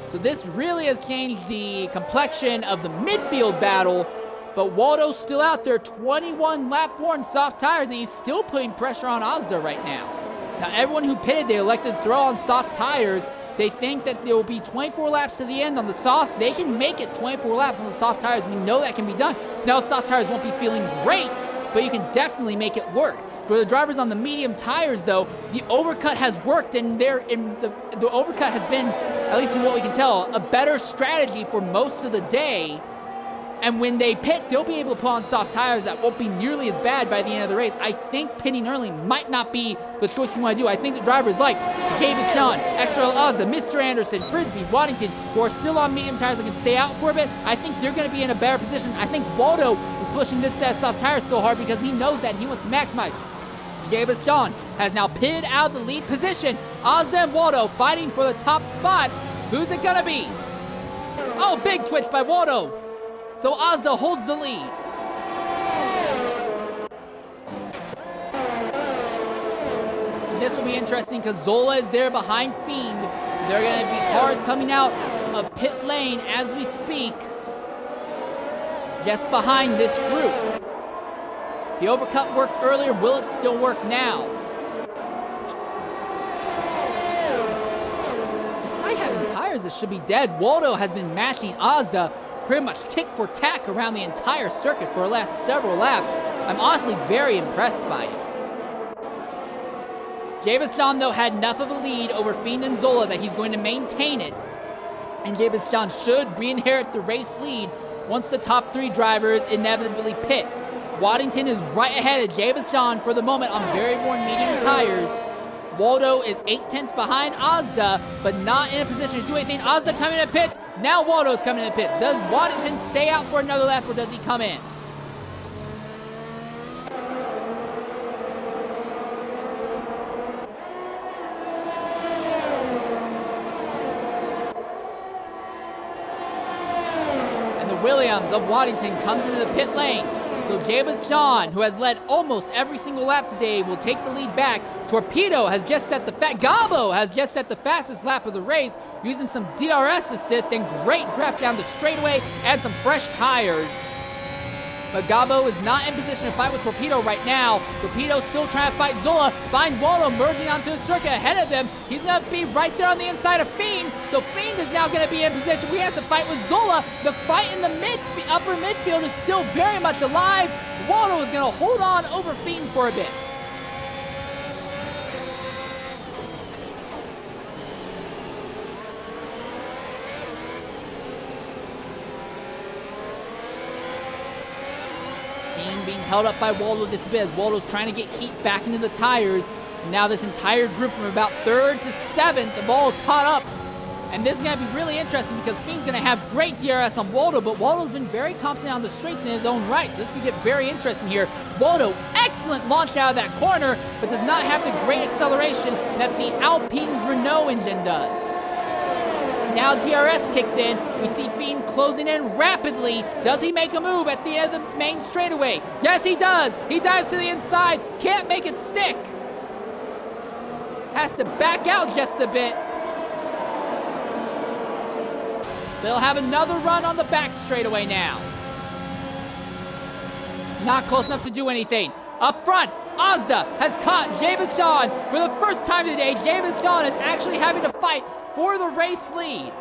So this really has changed the complexion of the midfield battle. But Waldo's still out there, 21 lap worn soft tires, and he's still putting pressure on Azda right now. Now everyone who pitted, they elected to throw on soft tires. They think that there will be 24 laps to the end on the softs. They can make it 24 laps on the soft tires. We know that can be done. Now, soft tires won't be feeling great, but you can definitely make it work. For the drivers on the medium tires, though, the overcut has worked, and the overcut has been, at least from what we can tell, a better strategy for most of the day. And when they pit, they'll be able to put on soft tires that won't be nearly as bad by the end of the race. I think pitting early might not be the choice you want to do. I think the drivers like Javis John, XRL Azda, Mr. Anderson, Frisbee, Waddington, who are still on medium tires and can stay out for a bit, I think they're going to be in a better position. I think Waldo is pushing this set of soft tires so hard because he knows that and he wants to maximize. Javis John has now pitted out of the lead position. Azda and Waldo fighting for the top spot. Who's it going to be? Oh, big twitch by Waldo. So Azda holds the lead. This will be interesting because Zola is there behind Fiend. There are going to be cars coming out of pit lane as we speak, just behind this group. The overcut worked earlier. Will it still work now? Despite having tires that should be dead, Waldo has been mashing Azda pretty much tick for tack around the entire circuit for the last several laps. I'm honestly very impressed by it. Javis John, though, had enough of a lead over Fiend and Zola that he's going to maintain it. And Javis John should re-inherit the race lead once the top 3 drivers inevitably pit. Waddington is right ahead of Javis John for the moment on very worn medium tires. Waldo is 8 tenths behind Azda, but not in a position to do anything. Azda coming in pits. Now Waldo's coming in pits. Does Waddington stay out for another lap or does he come in? And the Williams of Waddington comes into the pit lane. So Javis John, who has led almost every single lap today, will take the lead back. Torpedo has just set Gabo has just set the fastest lap of the race using some DRS assist and great draft down the straightaway and some fresh tires. But Gabo is not in position to fight with Torpedo right now. Torpedo's still trying to fight Zola. Find Waldo merging onto the circuit ahead of him. He's going to be right there on the inside of Fiend. So Fiend is now going to be in position. He has to fight with Zola. The fight in the upper midfield is still very much alive. Waldo is going to hold on over Fiend for a bit. Being held up by Waldo this bit as Waldo's trying to get heat back into the tires. Now this entire group from about 3rd to 7th have all caught up. And this is going to be really interesting because Fiend's going to have great DRS on Waldo, but Waldo's been very confident on the straights in his own right, so this could get very interesting here. Waldo, excellent launch out of that corner, but does not have the great acceleration that the Alpine's Renault engine does. Now DRS kicks in. We see Fiend closing in rapidly. Does he make a move at the end of the main straightaway? Yes, he does. He dives to the inside. Can't make it stick. Has to back out just a bit. They'll have another run on the back straightaway now. Not close enough to do anything. Up front, Ozda has caught Javis John. For the first time today, Javis John is actually having to fight for the race lead.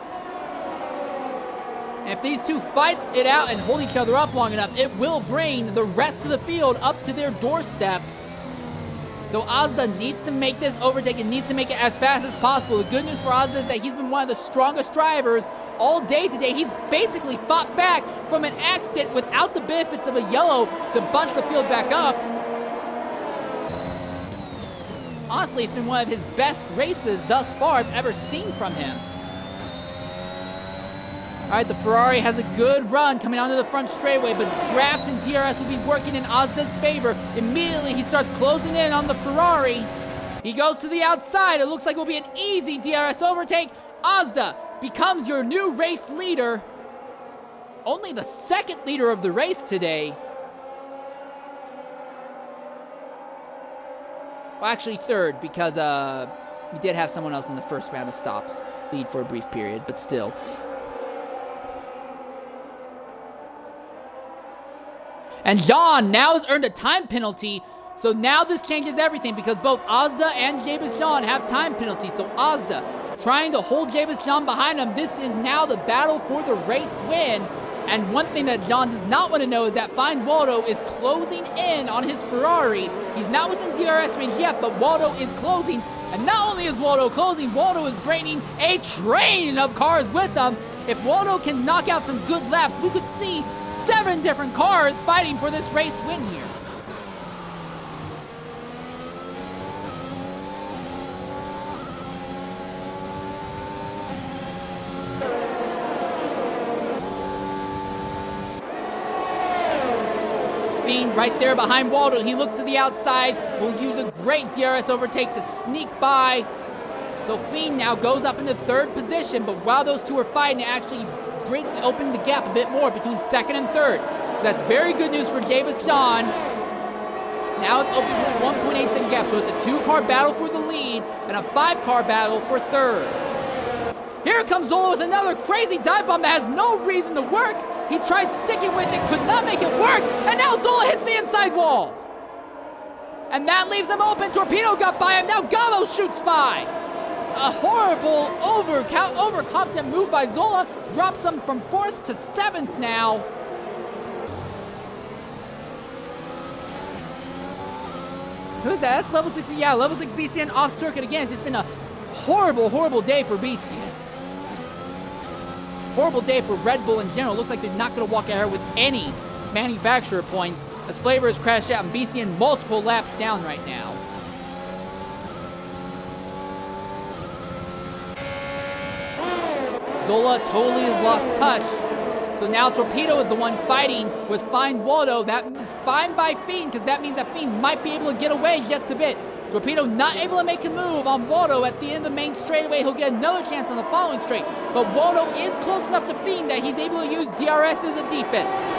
And if these two fight it out and hold each other up long enough, it will bring the rest of the field up to their doorstep. So Ozda needs to make this overtake and needs to make it as fast as possible. The good news for Ozda is that he's been one of the strongest drivers all day today. He's basically fought back from an accident without the benefits of a yellow to bunch the field back up. Honestly, it's been one of his best races thus far I've ever seen from him. All right, the Ferrari has a good run coming onto the front straightaway, but draft and DRS will be working in Ozda's favor. Immediately, he starts closing in on the Ferrari. He goes to the outside. It looks like it will be an easy DRS overtake. Ozda becomes your new race leader. Only the 2nd leader of the race today. Well, actually 3rd, because we did have someone else in the first round of stops lead for a brief period, but still. And Jean now has earned a time penalty, so now this changes everything because both Ozda and Javis Jean have time penalties. So Ozda trying to hold Javis Jean behind him. This is now the battle for the race win. And one thing that John does not want to know is that Fine Waldo is closing in on his Ferrari. He's not within DRS range yet, but Waldo is closing. And not only is Waldo closing, Waldo is bringing a train of cars with him. If Waldo can knock out some good laps, we could see 7 different cars fighting for this race win here. Fiend right there behind Waldo. He looks to the outside. Will use a great DRS overtake to sneak by. So Fiend now goes up into 3rd position, but while those two are fighting, it actually opened the gap a bit more between 2nd and 3rd. So that's very good news for Javis John. Now it's open to 1.8 second gap, so it's a 2-car battle for the lead and a 5-car battle for 3rd. Here comes Zola with another crazy dive bomb that has no reason to work. He tried sticking with it, could not make it work, and now Zola hits the inside wall. And that leaves him open. Torpedo got by him, now Gavo shoots by. A horrible, overconfident move by Zola. Drops him from 4th to 7th now. Who is that? That's level 6. Yeah, level 6 BCN off circuit again. It's just been a horrible, horrible day for Beastie. Horrible day for Red Bull in general. Looks like they're not going to walk out here with any manufacturer points as Flavor has crashed out and BCN multiple laps down right now. Zola totally has lost touch. So now Torpedo is the one fighting with Fine Waldo. That is fine by Fiend because that means that Fiend might be able to get away just a bit. Torpedo not able to make a move on Waldo at the end of the main straightaway. He'll get another chance on the following straight. But Waldo is close enough to Fiend that he's able to use DRS as a defense.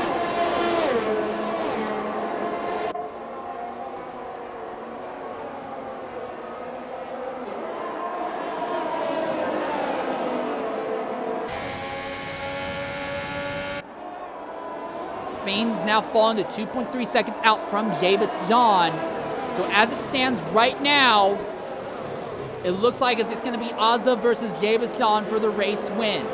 Fiend's now fallen to 2.3 seconds out from Javis John. So as it stands right now, it looks like it's just going to be Ozda versus Javis John for the race win.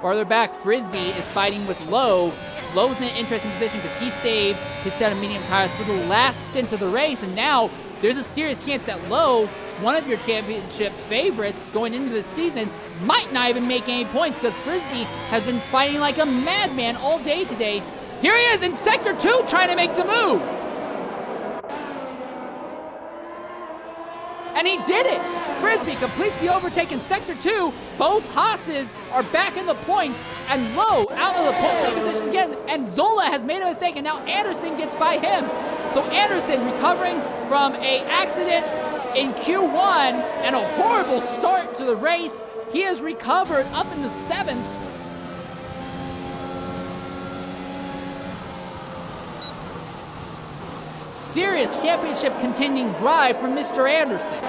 Farther back, Frisbee is fighting with Lowe. Lowe's in an interesting position because he saved his set of medium tires for the last stint of the race, and now there's a serious chance that Lowe, one of your championship favorites going into this season, might not even make any points because Frisbee has been fighting like a madman all day today. Here he is in Sector 2 trying to make the move. And he did it! Frisbee completes the overtake in Sector 2. Both Haas's are back in the points, and Lowe out of the pole position again, and Zola has made a mistake, and now Anderson gets by him. So Anderson recovering from a accident in Q1 and a horrible start to the race. He has recovered up in the 7th. Serious championship contending drive from Mr. Anderson.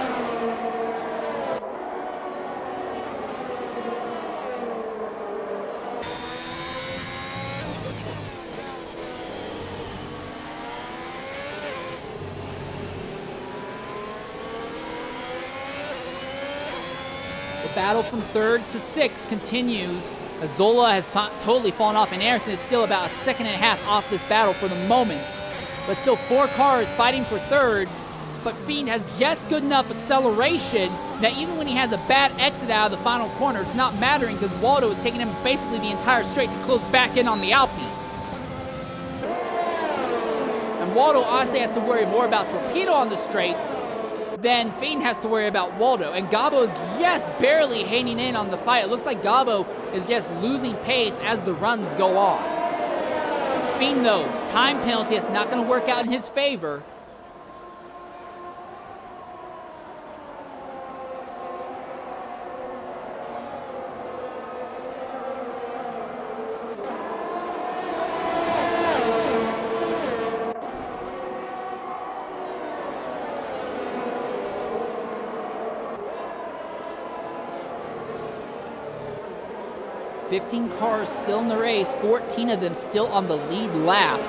The battle from 3rd to 6th continues as Zola has totally fallen off, and Anderson is still about a second and a half off this battle for the moment. But still 4 cars fighting for 3rd, but Fiend has just good enough acceleration that even when he has a bad exit out of the final corner, it's not mattering because Waldo is taking him basically the entire straight to close back in on the Alpine. And Waldo honestly has to worry more about Torpedo on the straights than Fiend has to worry about Waldo. And Gabo is just barely hanging in on the fight. It looks like Gabo is just losing pace as the runs go on. Fiend, though, time penalty is not going to work out in his favor. "15 cars still in the race, 14 of them still on the lead lap.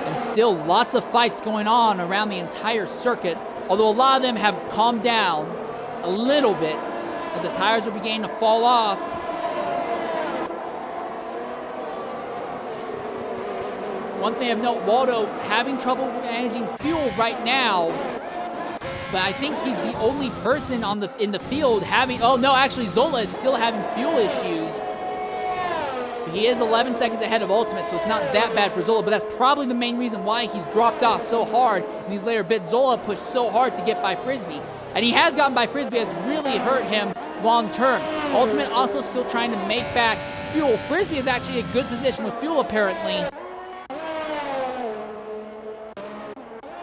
And still lots of fights going on around the entire circuit, although a lot of them have calmed down a little bit as the tires are beginning to fall off. One thing of note, Waldo having trouble managing fuel right now, but I think he's the only person in the field having... Oh, no, actually, Zola is still having fuel issues. But he is 11 seconds ahead of Ultimate, so it's not that bad for Zola, but that's probably the main reason why he's dropped off so hard in these later bits. Zola pushed so hard to get by Frisbee, and he has gotten by Frisbee, has really hurt him long term. Ultimate also still trying to make back fuel. Frisbee is actually in a good position with fuel, apparently.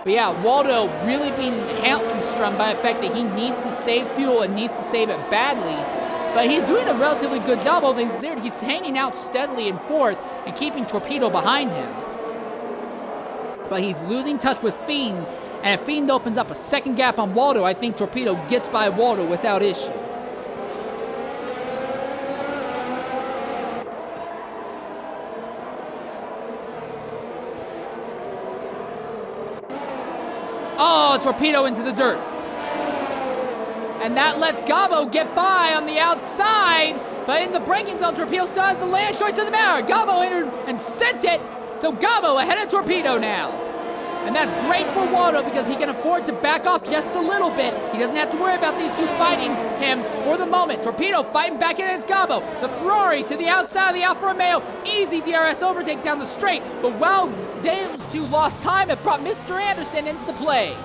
But yeah, Waldo really being hamstrung by the fact that he needs to save fuel and needs to save it badly. But he's doing a relatively good job, all things considered. He's hanging out steadily in 4th and keeping Torpedo behind him. But he's losing touch with Fiend, and if Fiend opens up a second gap on Waldo, I think Torpedo gets by Waldo without issue. Oh, Torpedo into the dirt. And that lets Gabo get by on the outside. But in the braking zone, Torpedo still has the lane choice of the matter. Gabo entered and sent it. So Gabo ahead of Torpedo now. And that's great for Waldo because he can afford to back off just a little bit. He doesn't have to worry about these two fighting him for the moment. Torpedo fighting back against Gabo. The Ferrari to the outside of the Alfa Romeo. Easy DRS overtake down the straight. But while those two lost time, it brought Mr. Anderson into the play.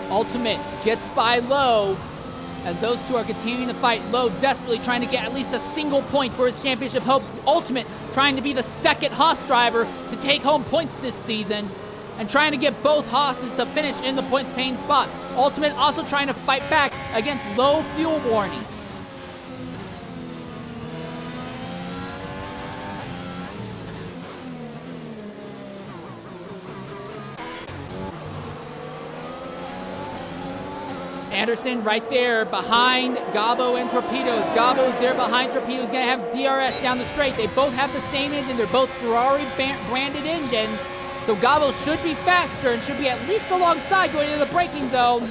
Ultimate gets by Lowe as those two are continuing to fight. Lowe desperately trying to get at least a single point for his championship hopes. Ultimate trying to be the second Haas driver to take home points this season and trying to get both Haas's to finish in the points paying spot. Ultimate also trying to fight back against low fuel warnings. Anderson right there behind Gabo and Torpedoes. Gabo's there behind Torpedoes, gonna have DRS down the straight. They both have the same engine. They're both Ferrari branded engines. So Gabo should be faster and should be at least alongside going into the braking zone.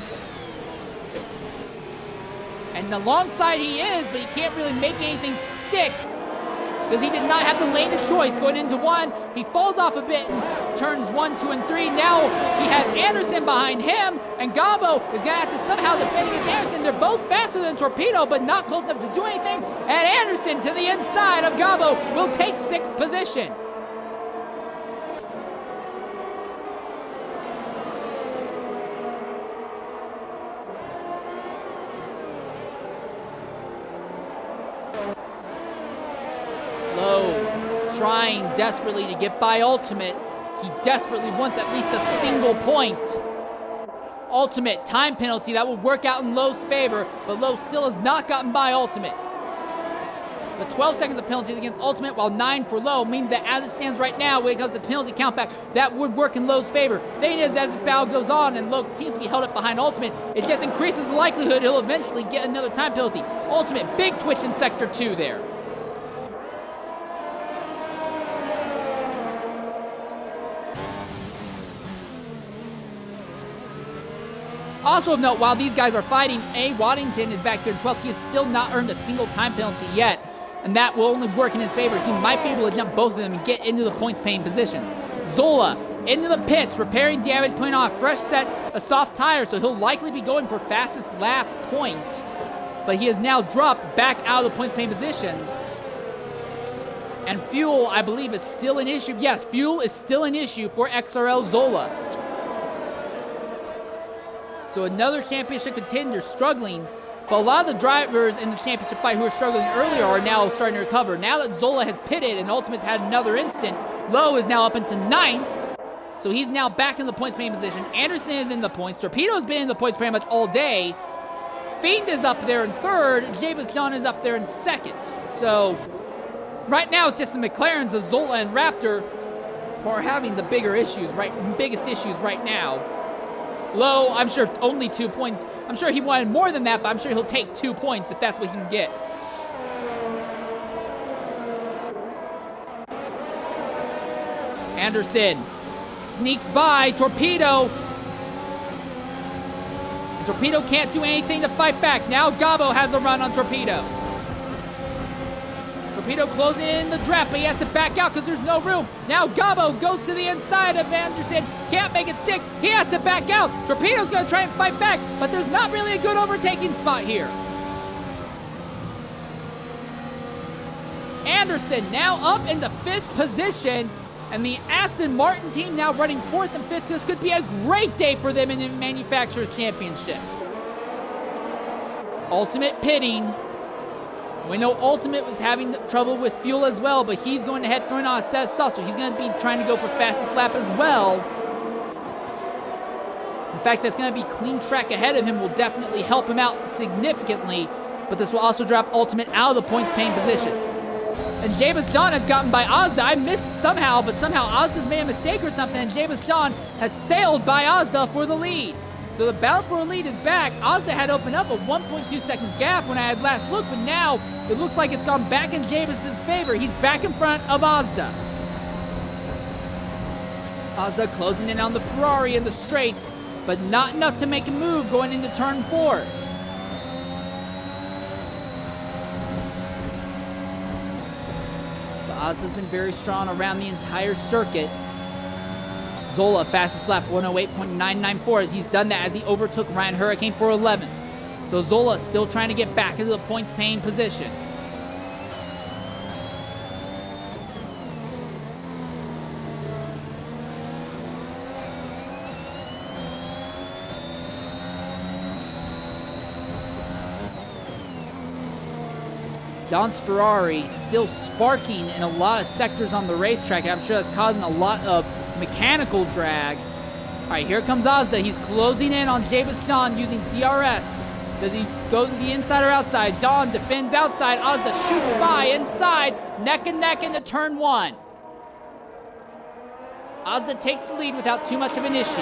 And alongside he is, but he can't really make anything stick. because he did not have the lane of choice going into 1. He falls off a bit in turns 1, 2, and 3. Now he has Anderson behind him, and Gabo is going to have to somehow defend against Anderson. They're both faster than Torpedo, but not close enough to do anything. And Anderson to the inside of Gabo will take 6th position. Trying desperately to get by Ultimate. He desperately wants at least a single point. Ultimate, time penalty, that will work out in Lowe's favor, but Lowe still has not gotten by Ultimate. The 12 seconds of penalties against Ultimate, while 9 for Lowe, means that as it stands right now, when it comes to penalty countback, that would work in Lowe's favor. The thing is, as this battle goes on and Lowe continues to be held up behind Ultimate, it just increases the likelihood he'll eventually get another time penalty. Ultimate, big twitch in Sector 2 there. Also of note, while these guys are fighting, Waddington is back there in 12th. He has still not earned a single time penalty yet, and that will only work in his favor. He might be able to jump both of them and get into the points-paying positions. Zola into the pits, repairing damage, putting on a fresh set of soft tires, so he'll likely be going for fastest lap point. But he has now dropped back out of the points-paying positions. And fuel, I believe, is still an issue. Yes, fuel is still an issue for XRL Zola. So another championship contender struggling, but a lot of the drivers in the championship fight who were struggling earlier are now starting to recover. Now that Zola has pitted and Ultimate's had another instant, Lowe is now up into 9th, so he's now back in the points-paying position. Anderson is in the points. Torpedo's been in the points pretty much all day. Fiend is up there in 3rd. Javis John is up there in 2nd. So right now it's just the McLarens, the Zola and Raptor, who are having the biggest issues right now. Lowe, I'm sure only 2 points. I'm sure he wanted more than that, but I'm sure he'll take 2 points if that's what he can get. Anderson sneaks by Torpedo. And Torpedo can't do anything to fight back. Now Gabo has a run on Torpedo. Torpedo closing in the draft, but he has to back out because there's no room. Now Gabo goes to the inside of Anderson. Can't make it stick. He has to back out. Torpedo's going to try and fight back, but there's not really a good overtaking spot here. Anderson now up in the 5th position, and the Aston Martin team now running 4th and 5th. This could be a great day for them in the Manufacturers Championship. Ultimate pitting. We know Ultimate was having trouble with fuel as well, but he's going ahead throwing on a set of sauce, so he's going to be trying to go for fastest lap as well. The fact that it's going to be clean track ahead of him will definitely help him out significantly, but this will also drop Ultimate out of the points-paying positions. And Javis John has gotten by Ozda. I missed somehow, but somehow Ozda's made a mistake or something, and Javis John has sailed by Ozda for the lead. So the battle for a lead is back. Ozda had opened up a 1.2 second gap when I had last looked, but now it looks like it's gone back in Javis's favor. He's back in front of Ozda. Ozda closing in on the Ferrari in the straights, but not enough to make a move going into turn 4. But Ozda's been very strong around the entire circuit. Zola, fastest lap, 108.994, as he's done that as he overtook Ryan Hurricane for 11th. So Zola still trying to get back into the points-paying position. John's Ferrari still sparking in a lot of sectors on the racetrack, and I'm sure that's causing a lot of mechanical drag. All right, here comes Ozda. He's closing in on Javis John using DRS. Does he go to the inside or outside? John defends outside. Ozda shoots by inside, neck and neck into turn 1. Ozda takes the lead without too much of an issue.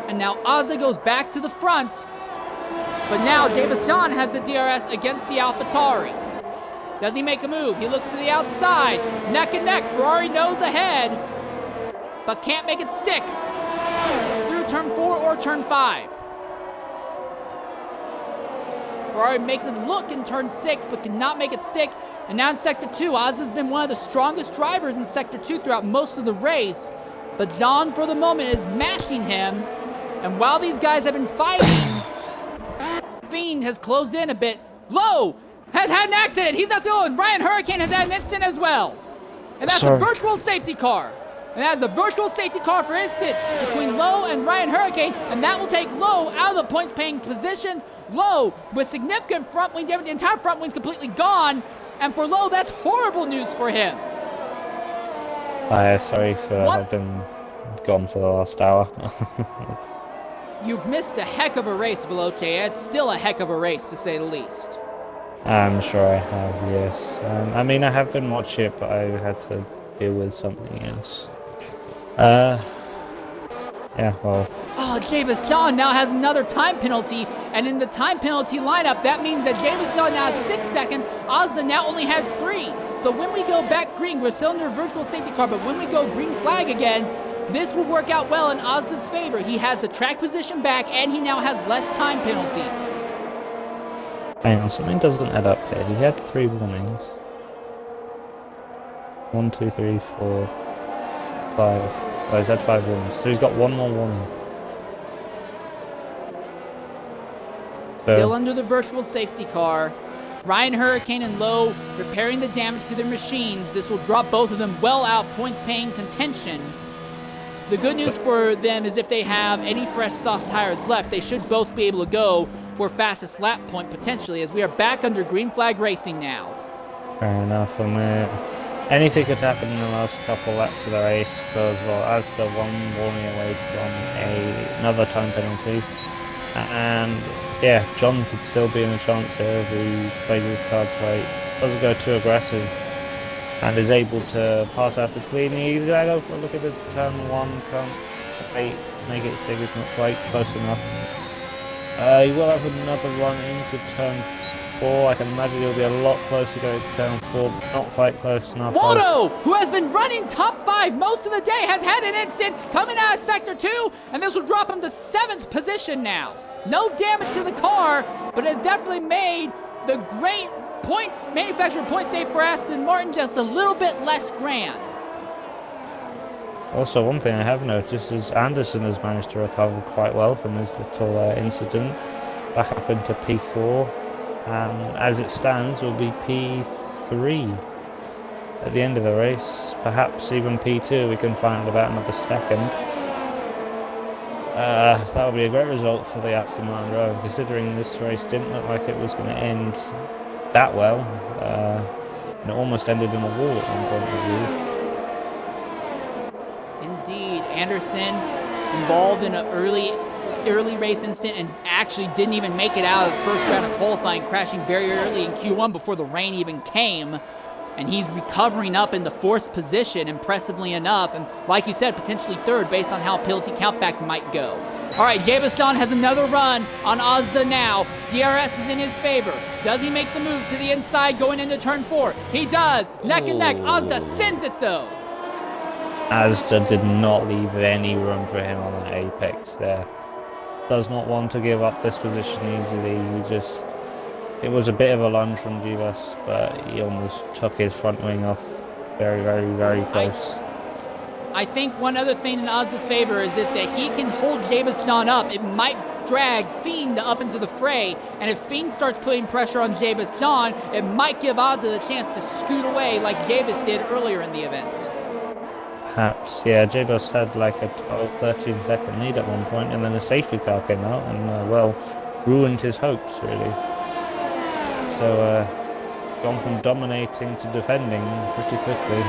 And now Ozda goes back to the front. But now Javis John has the DRS against the AlphaTauri. Does he make a move? He looks to the outside. Neck and neck. Ferrari nose ahead, but can't make it stick through turn 4 or turn 5. Ferrari makes it look in turn 6, but cannot make it stick. And now in Sector 2, Ozda's been one of the strongest drivers in Sector 2 throughout most of the race. But John, for the moment, is mashing him. And while these guys have been fighting, Fiend has closed in a bit. Lowe has had an accident. He's not the only one. Ryan Hurricane has had an incident as well. And that's a virtual safety car. And that is a virtual safety car for instant between Lowe and Ryan Hurricane. And that will take Lowe out of the points-paying positions. Lowe with significant front wing damage. The entire front wing's completely gone. And for Lowe, that's horrible news for him. Sorry for having gone for the last hour. You've missed a heck of a race, Veloce. It's still a heck of a race, to say the least. I'm sure I have, yes. I mean, I have been watching it, but I had to deal with something else. Yeah, well... Oh, James John now has another time penalty, and in the time penalty lineup, that means that James John now has 6 seconds, Ozda now only has 3. So when we go back green, we're still under virtual safety car, but when we go green flag again, this will work out well in Ozda's favor. He has the track position back, and he now has less time penalties. Hang on, something doesn't add up here. He had 3 warnings. 1, 2, 3, 4, 5. Oh, he's had 5 warnings, so he's got 1 more warning. Still under the virtual safety car. Ryan Hurricane and Lowe repairing the damage to their machines. This will drop both of them well out points-paying contention. The good news for them is if they have any fresh soft tires left, they should both be able to go for fastest lap point potentially, as we are back under green flag racing now. Fair enough. Anything could happen in the last couple laps of the race, because, well, Ozda 1 warning away from another time penalty. And yeah, John could still be in a chance here if he plays his cards right, doesn't go too aggressive, and is able to pass after clean. He's gonna go for a look at the turn 1, can't quite make it stick, it's not quite close enough. He will have another run into turn 4. I can imagine he'll be a lot closer going to turn 4, but not quite close enough. Waldo, who has been running top 5 most of the day, has had an instant coming out of Sector 2, and this will drop him to 7th position now. No damage to the car, but has definitely made the great points, manufacturer point save for Aston Martin just a little bit less grand. Also, one thing I have noticed is Anderson has managed to recover quite well from his little incident. Back up into P4, and as it stands will be P3 at the end of the race. Perhaps even P2, we can find about another second. That would be a great result for the Aston Martin driver, considering this race didn't look like it was going to end that well. And it almost ended in a wall at one point of view. Indeed, Anderson involved in an early race incident and actually didn't even make it out of the first round of qualifying, crashing very early in Q1 before the rain even came. And he's recovering up in the 4th position, impressively enough, and like you said, potentially 3rd based on how penalty countback might go. All right, Javiston has another run on Ozda now. DRS is in his favor. Does he make the move to the inside going into turn 4? He does. Neck and neck. Ozda sends it though. Ozda did not leave any room for him on that apex there. Does not want to give up this position easily. It was a bit of a lunge from Givas, but he almost took his front wing off very, very, very close. I think one other thing in Ozda's favor is that he can hold Javiston up. It might drag Fiend up into the fray, and if Fiend starts putting pressure on Javiston, it might give Ozda the chance to scoot away like Javis did earlier in the event. Perhaps, yeah, Javis had like a 12-13 second lead at one point, and then a safety car came out and, well, ruined his hopes, really. So, gone from dominating to defending pretty quickly.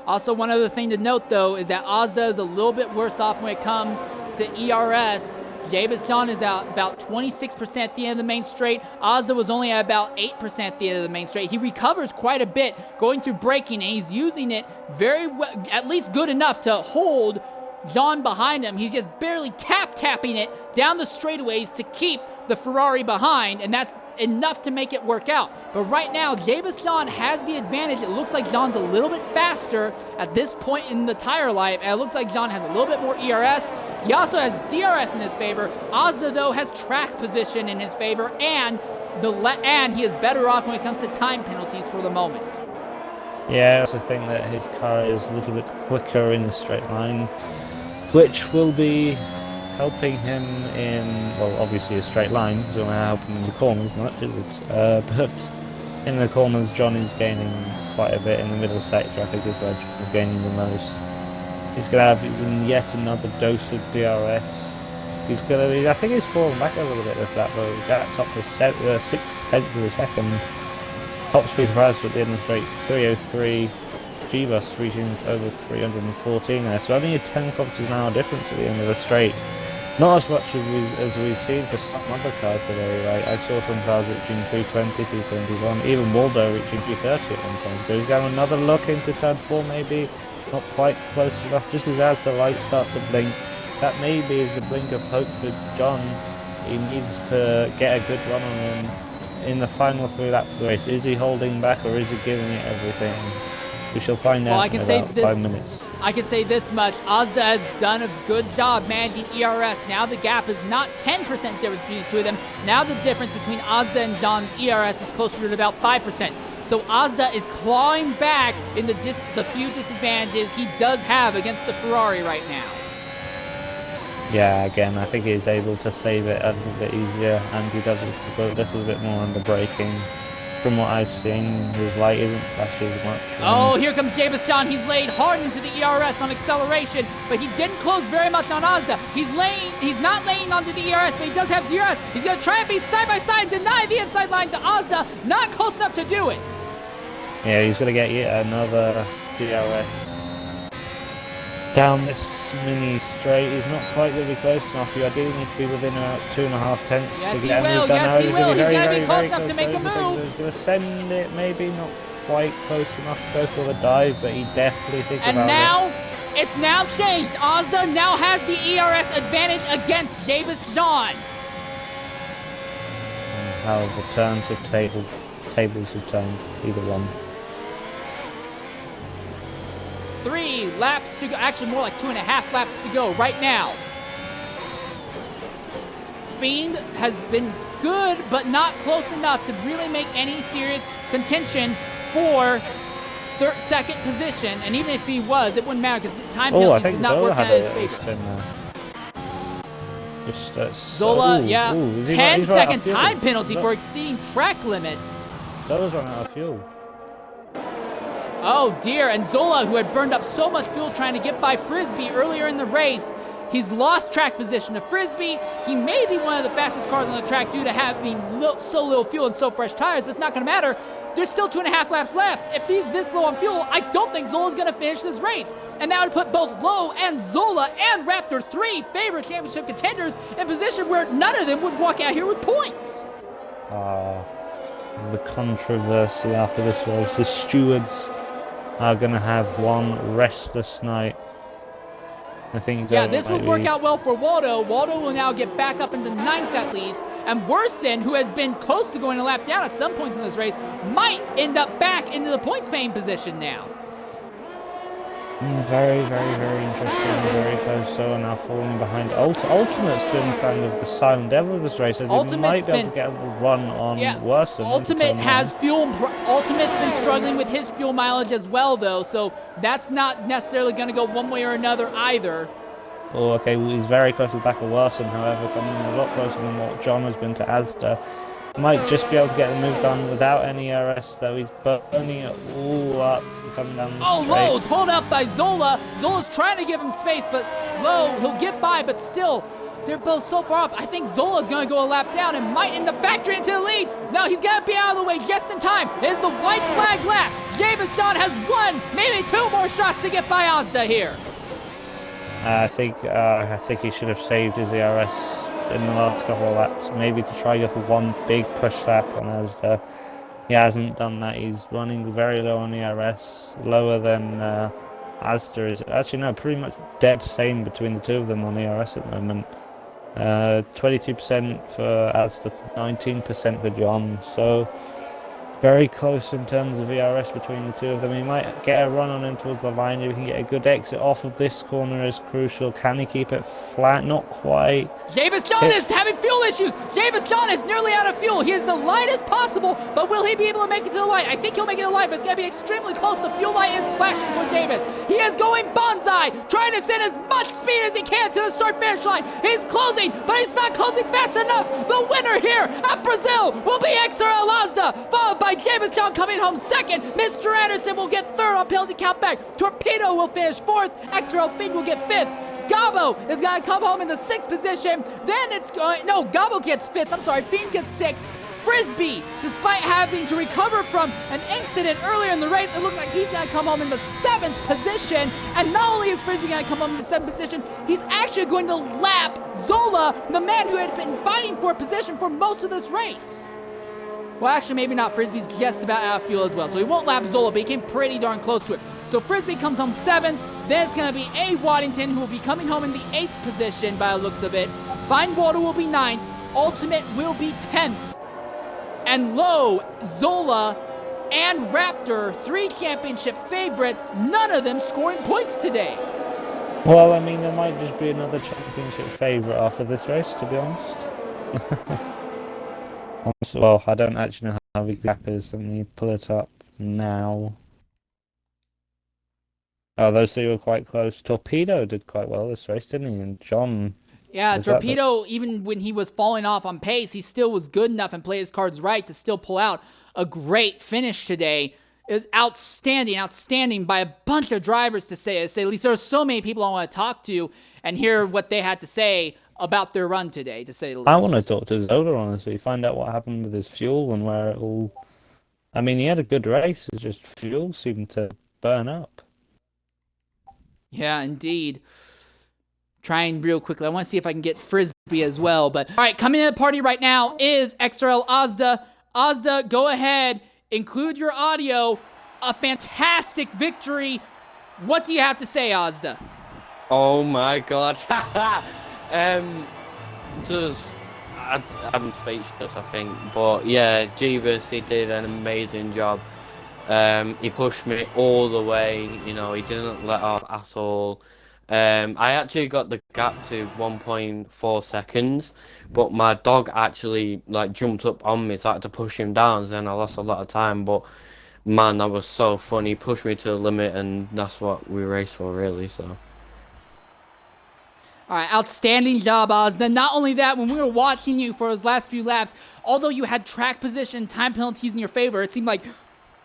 Also, one other thing to note, though, is that Ozda is a little bit worse off when it comes to ERS. Javiston is out about 26% at the end of the main straight. Ozda was only at about 8% at the end of the main straight. He recovers quite a bit going through braking, and he's using it very well, at least good enough to hold John behind him. He's just barely tapping it down the straightaways to keep the Ferrari behind, and that's enough to make it work out. But right now, Jabus John has the advantage. It looks like John's a little bit faster at this point in the tire life, and it looks like John has a little bit more ERS. He also has DRS in his favor. Ozda, though, has track position in his favor, and he is better off when it comes to time penalties for the moment. Yeah, I also think that his car is a little bit quicker in the straight line, which will be helping him in, well, obviously a straight line, so it won't help him in the corners much, is it? But in the corners, John is gaining quite a bit. In the middle sector, I think is where John is gaining the most. He's going to have even yet another dose of DRS. He's going to, I think he's fallen back a little bit with that, but he got top of 6/10 of a second. Top speed for Asda at the end of the straight, 303. G-Bus reaching over 314 there, so only a 10 kilometers an hour difference at the end of the straight. Not as much as we've seen for some other cars today. Like I saw some cars reaching 320, 321, even Waldo reaching 330 at one point. So he's got another look into turn 4 maybe, not quite close enough, just as the lights start to blink. That maybe is the blink of hope for John. He needs to get a good run on him in the final 3 laps of the race. Is he holding back or is he giving it everything? We shall find out in about 5 minutes. I can say this much. Ozda has done a good job managing ERS. Now the gap is not 10% difference between the two of them. Now the difference between Ozda and John's ERS is closer to about 5%. So Ozda is clawing back in the few disadvantages he does have against the Ferrari right now. Yeah, again, I think he's able to save it a little bit easier, and he does a little bit more on the braking. From what I've seen, his light isn't flashing as much. Oh, here comes Jabus John. He's laid hard into the ERS on acceleration, but he didn't close very much on Ozda. He's not laying onto the ERS, but he does have DRS. He's going to try and be side by side, deny the inside line to Ozda. Not close enough to do it. Yeah, he's going to get yet another DRS down this mini straight. He's not quite going to be close enough. You ideally need to be within about 2.5 tenths to get a move done. Yes, he will. He's going to be close very enough to make a move. He's going to send it, maybe not quite close enough to go for the dive, but he definitely thinks about it. And now, it's now changed. Ozda now has the ERS advantage against Jabus John. And how the turns of tables have turned, either one. 3 laps to go, actually more like 2.5 laps to go right now. Fiend has been good, but not close enough to really make any serious contention for second position. And even if he was, it wouldn't matter because the time penalties did not work out in his favor. Zola, 10-second time penalty for exceeding track limits. Zola's run out of fuel. Oh dear, and Zola, who had burned up so much fuel trying to get by Frisbee earlier in the race, he's lost track position to Frisbee. He may be one of the fastest cars on the track due to having so little fuel and so fresh tires, but it's not going to matter. There's still 2.5 laps left. If he's this low on fuel, I don't think Zola's going to finish this race. And that would put both Lowe and Zola and Raptor 3 favorite championship contenders in a position where none of them would walk out here with points. The controversy after this race, the stewards are going to have one restless night. I think. Yeah, this would work out well for Waldo. Waldo will now get back up into 9th at least. And Worsen, who has been close to going a lap down at some points in this race, might end up back into the points paying position now. Very, very, very interesting. Very close. So now falling behind. Ultimate's been kind of the silent devil of this race. Ultimate's might be able to get a run on Worsen. Ultimate has fuel. Ultimate's been struggling with his fuel mileage as well, though. So that's not necessarily going to go one way or another either. Oh, okay. Well, he's very close to the back of Worsen, however, coming a lot closer than what John has been to Asda. Might just be able to get the move done without any RS, though. He's burning it all up, coming down the straight. Lowe's hold up by Zola. Zola's trying to give him space, but Lowe, he'll get by, but still, they're both so far off. I think Zola's going to go a lap down and might end up factoring into the lead. Now he's going to be out of the way just in time. It's the white flag lap. Jabus John has 1, maybe 2 more shots to get by Ozda here. I think he should have saved his ERS in the last couple of laps, maybe to try go for one big push lap on Asda. He hasn't done that. He's running very low on ERS, lower than Asda is actually no, pretty much dead same between the two of them on ERS at the moment. 22% for Asda, 19% for John. So very close in terms of ERS between the two of them. He might get a run on him towards the line. If he can get a good exit off of this corner is crucial. Can he keep it flat? Not quite. Javis John is having fuel issues. Javis John is nearly out of fuel. He is the light as possible, but will he be able to make it to the light? I think he'll make it to the light, but it's going to be extremely close. The fuel light is flashing for Javis. He is going bonsai, trying to send as much speed as he can to the start-finish line. He's closing, but he's not closing fast enough. The winner here at Brazil will be XRL Asda, followed by Javis John coming home second. Mr. Anderson will get third on penalty countback. Torpedo will finish fourth. XRL Fiend will get fifth. Gabo is going to come home in the sixth position. Then it's going... No, Gabo gets fifth. I'm sorry, Fiend gets sixth. Frisbee, despite having to recover from an incident earlier in the race, it looks like he's going to come home in the seventh position. And not only is Frisbee going to come home in the seventh position, he's actually going to lap Zola, the man who had been fighting for a position for most of this race. Well, actually, maybe not. Frisbee's just about out of fuel as well, so he won't lap Zola, but he came pretty darn close to it. So Frisbee comes home seventh. Then it's going to be A. Waddington, who will be coming home in the eighth position by the looks of it. Finewater will be ninth. Ultimate will be 10th. And Lowe, Zola, and Raptor, 3 championship favorites, none of them scoring points today. Well, I mean, there might just be another championship favourite after this race, to be honest. Well, I don't actually know how big the gap is. Let me pull it up now. Oh, those two were quite close. Torpedo did quite well this race, didn't he? And John... Yeah, Torpedo, even when he was falling off on pace, he still was good enough and played his cards right to still pull out a great finish today. It was outstanding by a bunch of drivers to say at least. There are so many people I want to talk to and hear what they had to say about their run today, to say the least. I want to talk to Zola, honestly, find out what happened with his fuel and where it all... I mean, he had a good race, it's just fuel seemed to burn up. Yeah, indeed. Trying real quickly. I want to see if I can get Frisbee as well. But all right, coming in the party right now is XRL Asda. Asda, go ahead, include your audio. A fantastic victory. What do you have to say, Asda? Oh my god. I'm speechless, I think. But yeah, Jeebus, he did an amazing job. He pushed me all the way. You know, he didn't let off at all. I actually got the gap to 1.4 seconds, but my dog actually jumped up on me, so I had to push him down, and I lost a lot of time. But man, that was so fun. He pushed me to the limit, and that's what we raced for, really. So. All right, outstanding job, Asda. Not only that, when we were watching you for those last few laps, although you had track position, time penalties in your favor, it seemed like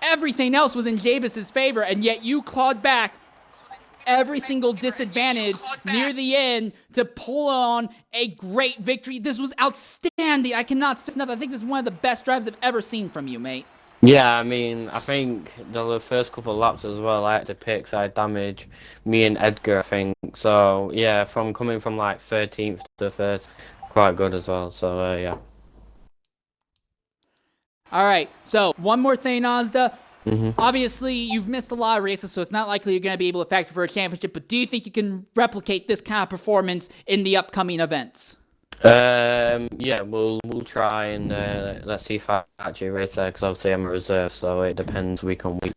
everything else was in Javis's favor, and yet you clawed back every single disadvantage near the end to pull on a great victory. This was outstanding. I cannot say enough. I think this is one of the best drives I've ever seen from you, mate. Yeah, I mean, I think the first couple of laps as well, I had to pick side damage, me and Edgar, I think. So, yeah, from coming from 13th to 1st, quite good as well. So, yeah. All right, so one more thing, Asda. Obviously, you've missed a lot of races, so it's not likely you're going to be able to factor for a championship, but do you think you can replicate this kind of performance in the upcoming events? Yeah, we'll try and let's see if I actually race there, because obviously I'm a reserve, so it depends week on week.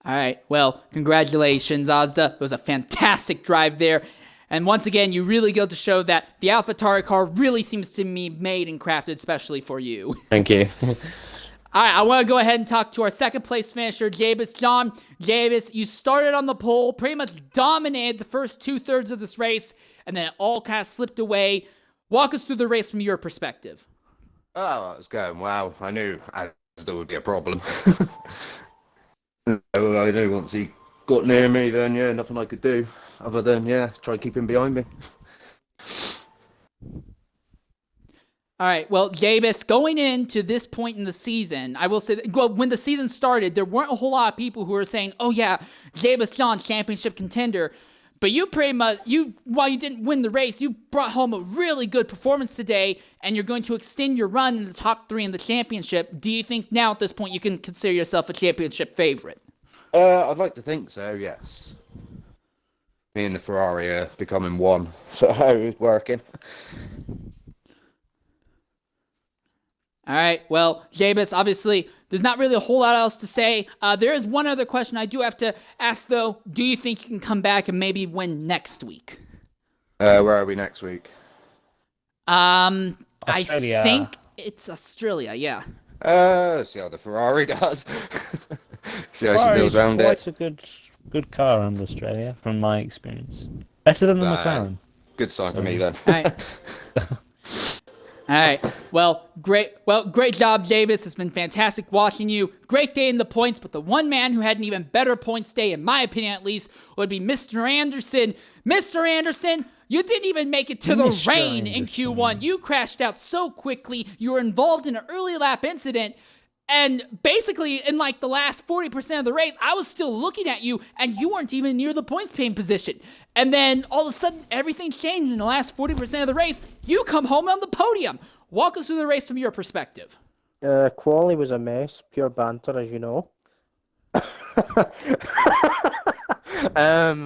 All right, well, congratulations, Asda. It was a fantastic drive there. And once again, you really go to show that the AlphaTauri car really seems to be made and crafted especially for you. Thank you. All right, I want to go ahead and talk to our second place finisher, Javis John. Javis, you started on the pole, pretty much dominated the first 2/3 of this race, and then it all kind of slipped away. Walk us through the race from your perspective. Oh, it was going well. I knew Asda would be a problem. I knew once he got near me, then yeah, nothing I could do other than try and keep him behind me. All right, well, Javis, going into this point in the season, I will say, when the season started, there weren't a whole lot of people who were saying, oh yeah, Javis John, championship contender. But you pretty much, while you didn't win the race, you brought home a really good performance today, and you're going to extend your run in the top 3 in the championship. Do you think now at this point you can consider yourself a championship favorite? I'd like to think so, yes. Me and the Ferrari are becoming one, so it's working. All right. Well, Jabus, obviously, there's not really a whole lot else to say. There is one other question I do have to ask, though. Do you think you can come back and maybe win next week? Where are we next week? Australia. I think it's Australia, yeah. See how the Ferrari does. See how she Ferrari's feels around quite it. a good car around Australia, from my experience. Better than the McLaren. Good sign for me then. All right. All right. Well, great job, Davis. It's been fantastic watching you. Great day in the points, but the one man who had an even better points day, in my opinion at least, would be Mr. Anderson. Mr. Anderson, you didn't even make it to the rain in Q1. You crashed out so quickly. You were involved in an early lap incident. And basically, in like the last 40% of the race, I was still looking at you, and you weren't even near the points paying position. And then all of a sudden, everything changed in the last 40% of the race. You come home on the podium. Walk us through the race from your perspective. Quali was a mess, pure banter, as you know.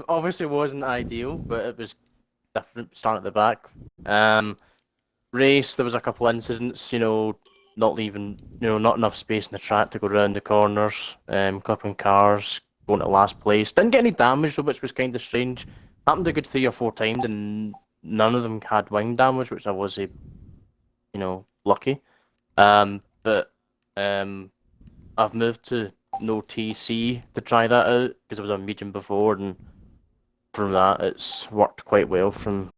Obviously, it wasn't ideal, but it was different starting at the back. Race, there was a couple incidents, not leaving, not enough space in the track to go around the corners, clipping cars, going to last place. Didn't get any damage though, which was kind of strange. Happened a good 3 or 4 times, and none of them had wing damage, which I was, lucky. But I've moved to no TC to try that out because I was on medium before, and from that it's worked quite well from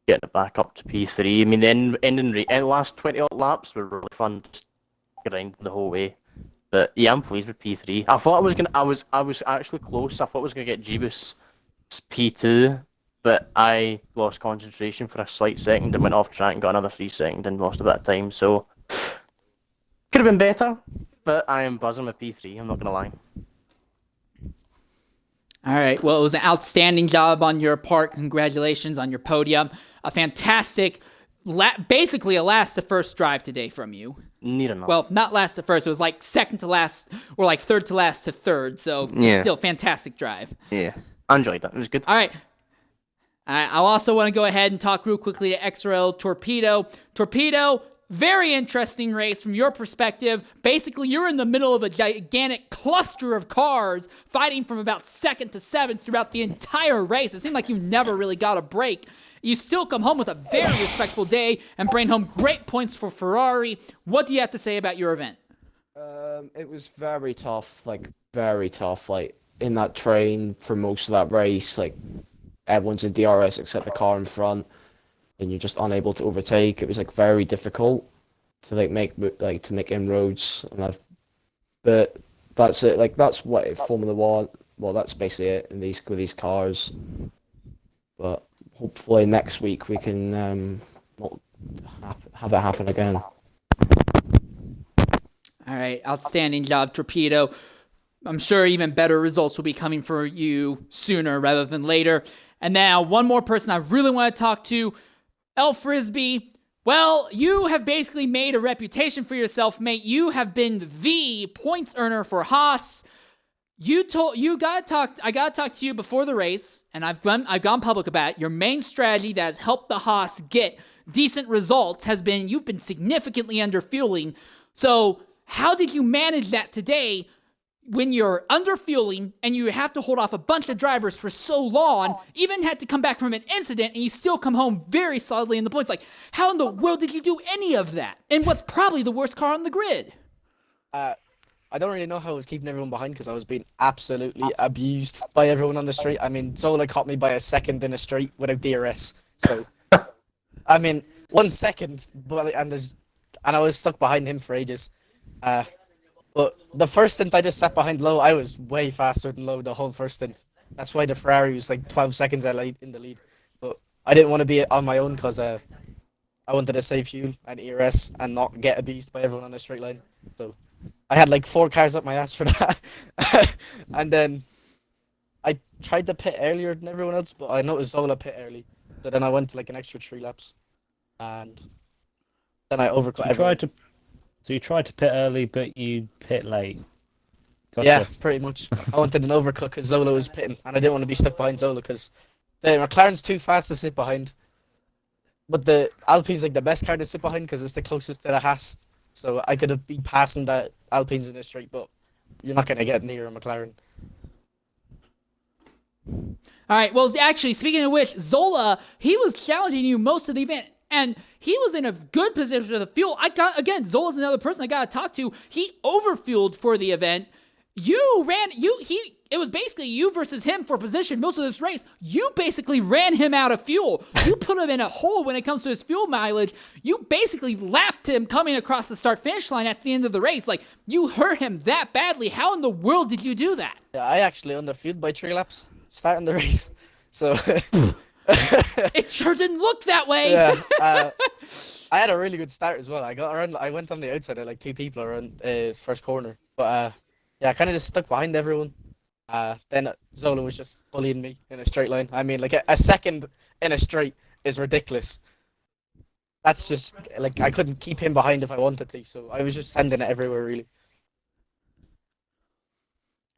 getting it back up to P3. I mean, the last 20 odd laps were really fun, just grinding the whole way. But yeah, I'm pleased with P3. I thought I was actually close. I thought I was gonna get Jeebus P2, but I lost concentration for a slight second and went off track and got another 3 seconds and lost a bit of time. So could have been better, but I am buzzing with P3. I'm not gonna lie. All right. Well, it was an outstanding job on your part. Congratulations on your podium. A fantastic, basically a last to first drive today from you. Near enough. Well, not last to first. It was like second to last, or like third to last to third. So it's still a fantastic drive. Yeah, I enjoyed that. It was good. All right. I also want to go ahead and talk real quickly to XRL Torpedo. Torpedo, very interesting race from your perspective. Basically, you're in the middle of a gigantic cluster of cars fighting from about 2nd to 7th throughout the entire race. It seemed like you never really got a break. You still come home with a very respectful day and bring home great points for Ferrari. What do you have to say about your event? It was very tough, very tough. In that train for most of that race, everyone's in DRS except the car in front, and you're just unable to overtake. It was very difficult to make inroads, but that's it. That's what Formula One. Well, that's basically it in with these cars. But hopefully next week we can not have it happen again. All right, outstanding job, Torpedo. I'm sure even better results will be coming for you sooner rather than later. And now one more person I really want to talk to, El Frisbee. Well, you have basically made a reputation for yourself, mate. You have been the points earner for Haas. I gotta talk to you before the race, and I've gone public about it. Your main strategy that has helped the Haas get decent results has been you've been significantly under fueling. So how did you manage that today when you're under fueling and you have to hold off a bunch of drivers for so long, even had to come back from an incident, and you still come home very solidly in the points? How in the world did you do any of that? And what's probably the worst car on the grid? I don't really know how I was keeping everyone behind because I was being absolutely abused by everyone on the street. I mean, Zola caught me by a second in the street without DRS. So, 1 second, and I was stuck behind him for ages. But the first stint I just sat behind Lowe, I was way faster than Lowe the whole first stint. That's why the Ferrari was 12 seconds in the lead. But I didn't want to be on my own because I wanted to save fuel and ERS and not get abused by everyone on the straight line. So I had 4 cars up my ass for that. And then I tried to pit earlier than everyone else, but I noticed Zola pit early. So then I went an extra 3 laps. And then I overcut everyone. So you tried to pit early, but you pit late. Yeah, pretty much. I wanted an overcut because Zola was pitting, and I didn't want to be stuck behind Zola because the McLaren's too fast to sit behind. But the Alpine's like the best car to sit behind because it's the closest to the Haas. So I could have been passing the Alpines in the straight, but you're not going to get near a McLaren. All right, well, actually, speaking of which, Zola, he was challenging you most of the event, and he was in a good position with the fuel. Zola's another person I got to talk to. He overfueled for the event. It was basically you versus him for position most of this race. You basically ran him out of fuel. You put him in a hole when it comes to his fuel mileage. You basically lapped him coming across the start-finish line at the end of the race. Like, you hurt him that badly. How in the world did you do that? Yeah, I actually underfueled by 3 laps starting the race. So it sure didn't look that way. Yeah, I had a really good start as well. I went on the outside at like 2 people around first corner. But yeah, I kind of just stuck behind everyone. Then Zola was just bullying me in a straight line. I mean, like a second in a straight is ridiculous. That's just like I couldn't keep him behind if I wanted to, so I was just sending it everywhere really.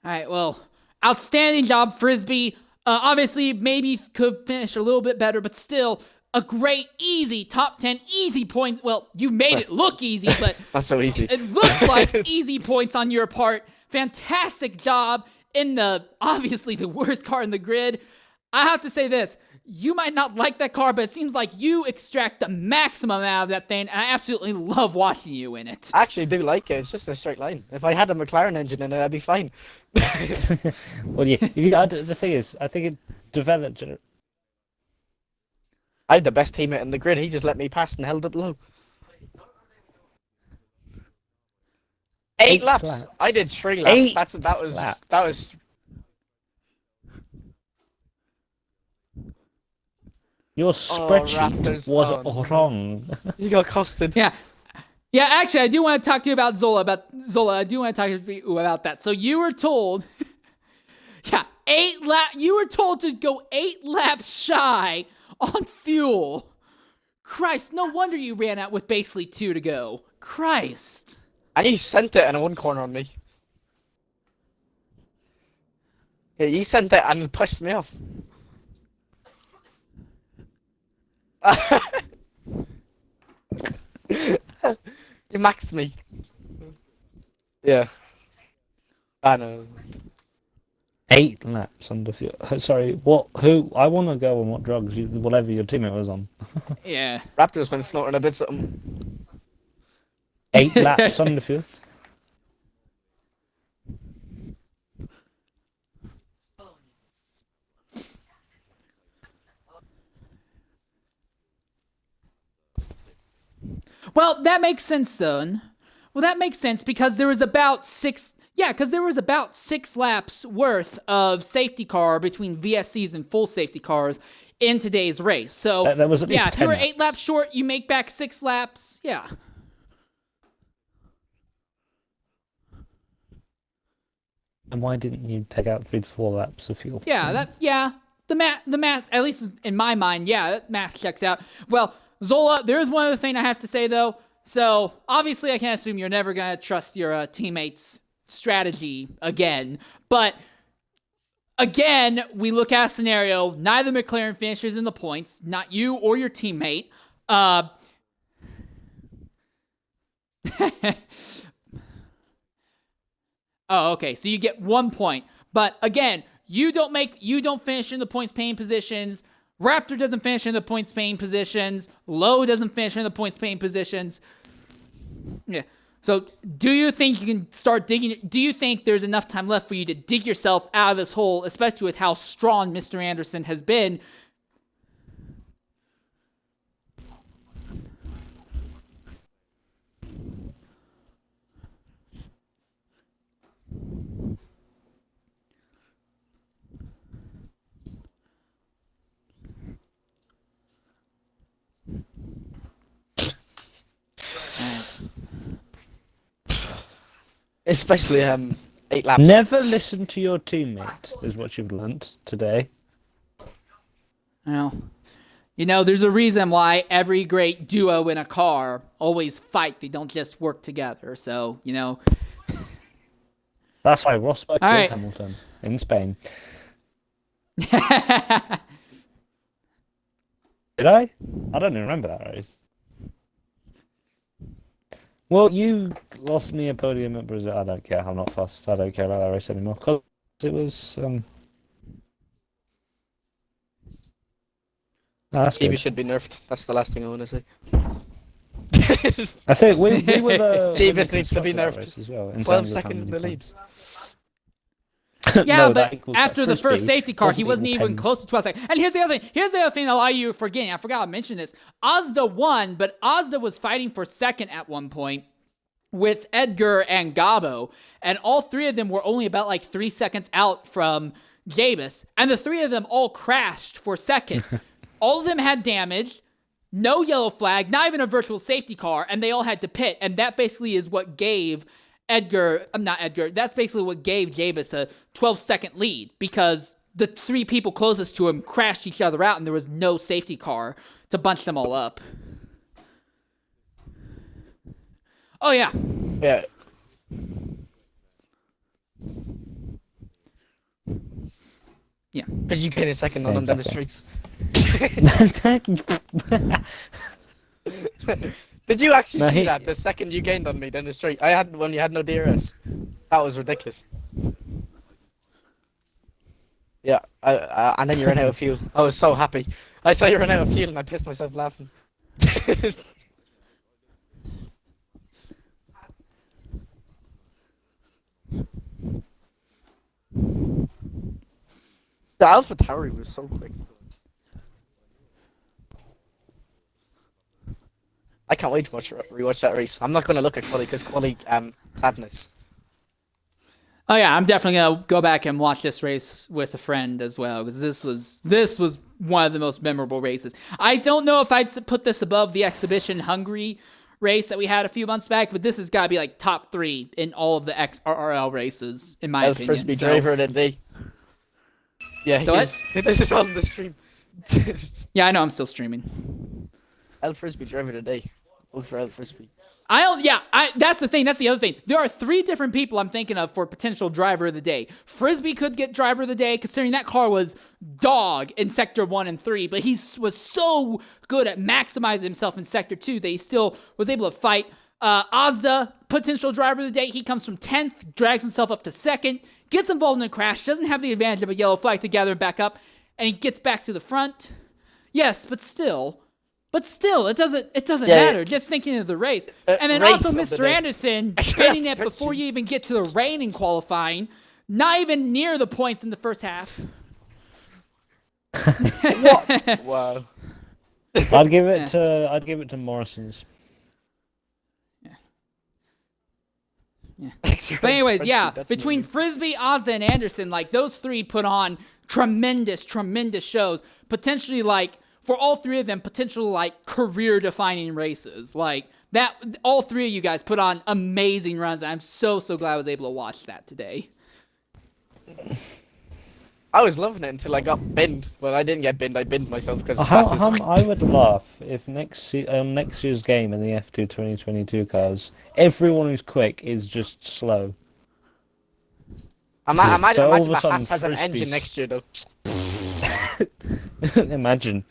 All right, well, outstanding job, Frisbee. Obviously, maybe could finish a little bit better, but still a great, easy top 10, easy point. Well, you made it look easy, but not so easy. It looked like easy points on your part. Fantastic job in obviously the worst car in the grid. I have to say this. You might not like that car, but it seems like you extract the maximum out of that thing, and I absolutely love watching you in it. I actually do like it. It's just a straight line. If I had a McLaren engine in it, I'd be fine. Well, yeah. The thing is, I think it developed. I had the best teammate in the grid. He just let me pass and held up low. 8 laps. I did 3 laps. That was. Your spreadsheet was wrong. You got costed. Yeah. Yeah, actually, I do want to talk to you about Zola. I do want to talk to you about that. So you were told, you were told to go 8 laps shy on fuel. Christ, no wonder you ran out with basically 2 to go. Christ. And he sent it in one corner on me. Yeah, he sent it and pushed me off. You maxed me. Yeah. I know. 8 laps under fuel. Sorry, what? Who? I want to go on what drugs? Whatever your teammate was on. Yeah. Raptor's been snorting a bit something. 8 laps under fuel. Well, that makes sense, though. Well, that makes sense because there was about 6 laps worth of safety car between VSCs and full safety cars in today's race. So, there was at least if you were 10 8 laps short, you make back 6 laps. Yeah. And why didn't you take out 3 to 4 laps of fuel? Yeah, the math, at least in my mind, that math checks out. Well, Zola, there is one other thing I have to say, though. So, obviously, I can assume you're never going to trust your teammates' strategy again. But, again, we look at a scenario. Neither McLaren finishes in the points. Not you or your teammate. Oh, okay. So you get 1 point. But, again, you don't finish in the points paying positions. Raptor doesn't finish in the points paying positions. Lowe doesn't finish in the points paying positions. Yeah. So do you think you can start digging? Do you think there's enough time left for you to dig yourself out of this hole, especially with how strong Mr. Anderson has been? Especially 8 laps. Never listen to your teammate, is what you've learnt today. Well, there's a reason why every great duo in a car always fight. They don't just work together. So, That's why Rosberg killed right. Hamilton in Spain. Did I? I don't even remember that race. Well, you lost me a podium at Brazil. I don't care. I'm not fussed. I don't care about that race anymore because it was. That's Maybe good. should be nerfed. That's the last thing I want to say. I think we were the. Jeebus needs to be that nerfed. race as well, 12 seconds in the lead. Yeah, No, that but equals after the Frisbee first safety car, he doesn't wasn't equal even pens. close to 12 seconds. And here's the other thing. Here's the other thing a lot of you are forgetting. I forgot to mention this. Ozda won, but Ozda was fighting for second at one point with Edgar and Gabo, and all three of them were only about like 3 seconds out from Jabus, and the three of them all crashed for second. All of them had damage, no yellow flag, not even a virtual safety car, and they all had to pit, and that basically is what gave that's basically what gave Jabus a 12-second lead, because the three people closest to him crashed each other out, and there was no safety car to bunch them all up. Oh, yeah. Yeah. Yeah. But you get a second on them down the streets. Did you actually see that? The second you gained on me down the street, I had when you had no DRS. That was ridiculous. Yeah, and then you ran out of fuel. I was so happy. I saw you ran out of fuel and I pissed myself laughing. The Alpha Tauri was so quick. I can't wait to rewatch that race. I'm not going to look at quali because quali sadness. Oh yeah, I'm definitely gonna go back and watch this race with a friend as well, because this was one of the most memorable races. I don't know if I'd put this above the Exhibition Hungary race that we had a few months back, but this has got to be like top 3 in all of the XRL races, in my opinion. Frisbee driver of the day. Yeah, so this is on the stream. Yeah, I know, I'm still streaming. El Frisbee driver of the day. Vote for El Frisbee. That's the thing. That's the other thing. There are 3 different people I'm thinking of for potential driver of the day. Frisbee could get driver of the day, considering that car was dog in Sector 1 and 3, but he was so good at maximizing himself in Sector 2 that he still was able to fight. Ozda, potential driver of the day. He comes from 10th, drags himself up to 2nd, gets involved in a crash, doesn't have the advantage of a yellow flag to gather him back up, and he gets back to the front. Yes, but still, it doesn't matter. Yeah. Just thinking of the race. And then also Mr. Anderson getting it before you even get to the rain in qualifying. Not even near the points in the first half. What? Wow. I'd give it to Morrison's. Yeah. But anyways, yeah, between Frisbee, Ozza, and Anderson, like those 3 put on tremendous shows. Potentially like, for all 3 of them, potentially like career-defining races. Like that, all 3 of you guys put on amazing runs. And I'm so glad I was able to watch that today. I was loving it until I got binned. Well, I didn't get binned. I binned myself because I would laugh if next year's game in the F2 2022 cars, everyone who's quick is just slow. Imagine all of a that sudden Haas has an Frisbee's- engine next year, though. Imagine.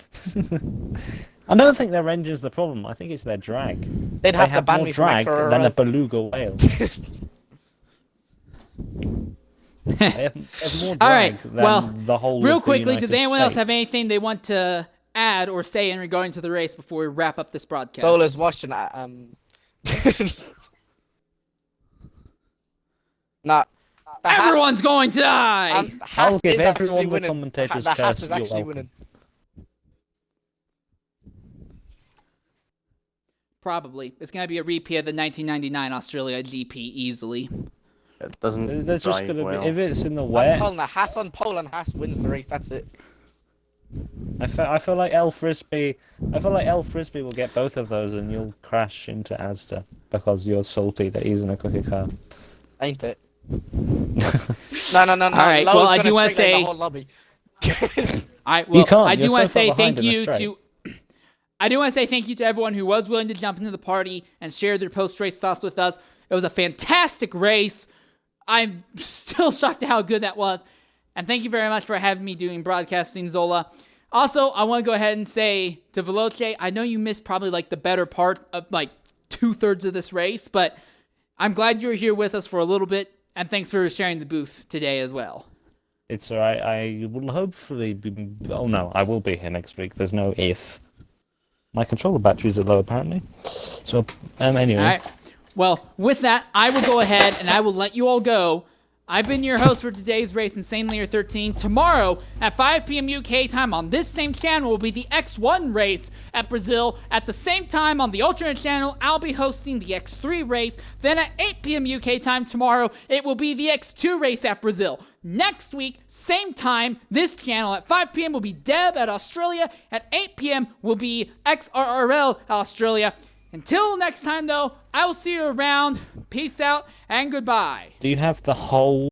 I don't think their engine's the problem. I think it's their drag. They'd have to ban more me from drag XRL. than a beluga whale. They have more drag All right, than well, the whole real of the quickly, United does anyone else States. have anything they want to add or say in regarding to the race before we wrap up this broadcast? Zola's watching Nah. Everyone's going to die! I'll Haas give is actually everyone the winning. commentator's The Haas curse. is You're actually welcome. winning. Probably. It's going to be a repeat of the 1999 Australia GP easily. It doesn't There's just drive gonna well. be if it's in the I'm wet. calling a Haas on pole and Haas wins the race. That's it. I feel like El Frisbee. I feel like El Frisbee will get both of those, and you'll crash into Asda because you're salty that he's in a quicker car. Ain't it? No. All right, Lowe's well, I gonna do want to straight line say... the whole lobby. You can't, I do you're want to so far say behind thank in the you straight. to... I do want to say thank you to everyone who was willing to jump into the party and share their post-race thoughts with us. It was a fantastic race. I'm still shocked at how good that was. And thank you very much for having me doing broadcasting, Zola. Also, I want to go ahead and say to Veloce, I know you missed probably like the better part of like 2/3 of this race, but I'm glad you were here with us for a little bit, and thanks for sharing the booth today as well. It's alright. I will hopefully be. Oh no, I will be here next week. There's no if. My controller batteries are low apparently. So anyway. All right. Well, with that, I will go ahead and I will let you all go. I've been your host for today's race, Insanely 13. Tomorrow at 5 p.m. UK time on this same channel will be the X1 race at Brazil. At the same time on the alternate channel, I'll be hosting the X3 race. Then at 8 p.m. UK time tomorrow, it will be the X2 race at Brazil. Next week, same time, this channel at 5 p.m. will be Dev at Australia. At 8 p.m. will be XRL Australia. Until next time, though, I will see you around. Peace out and goodbye. Do you have the whole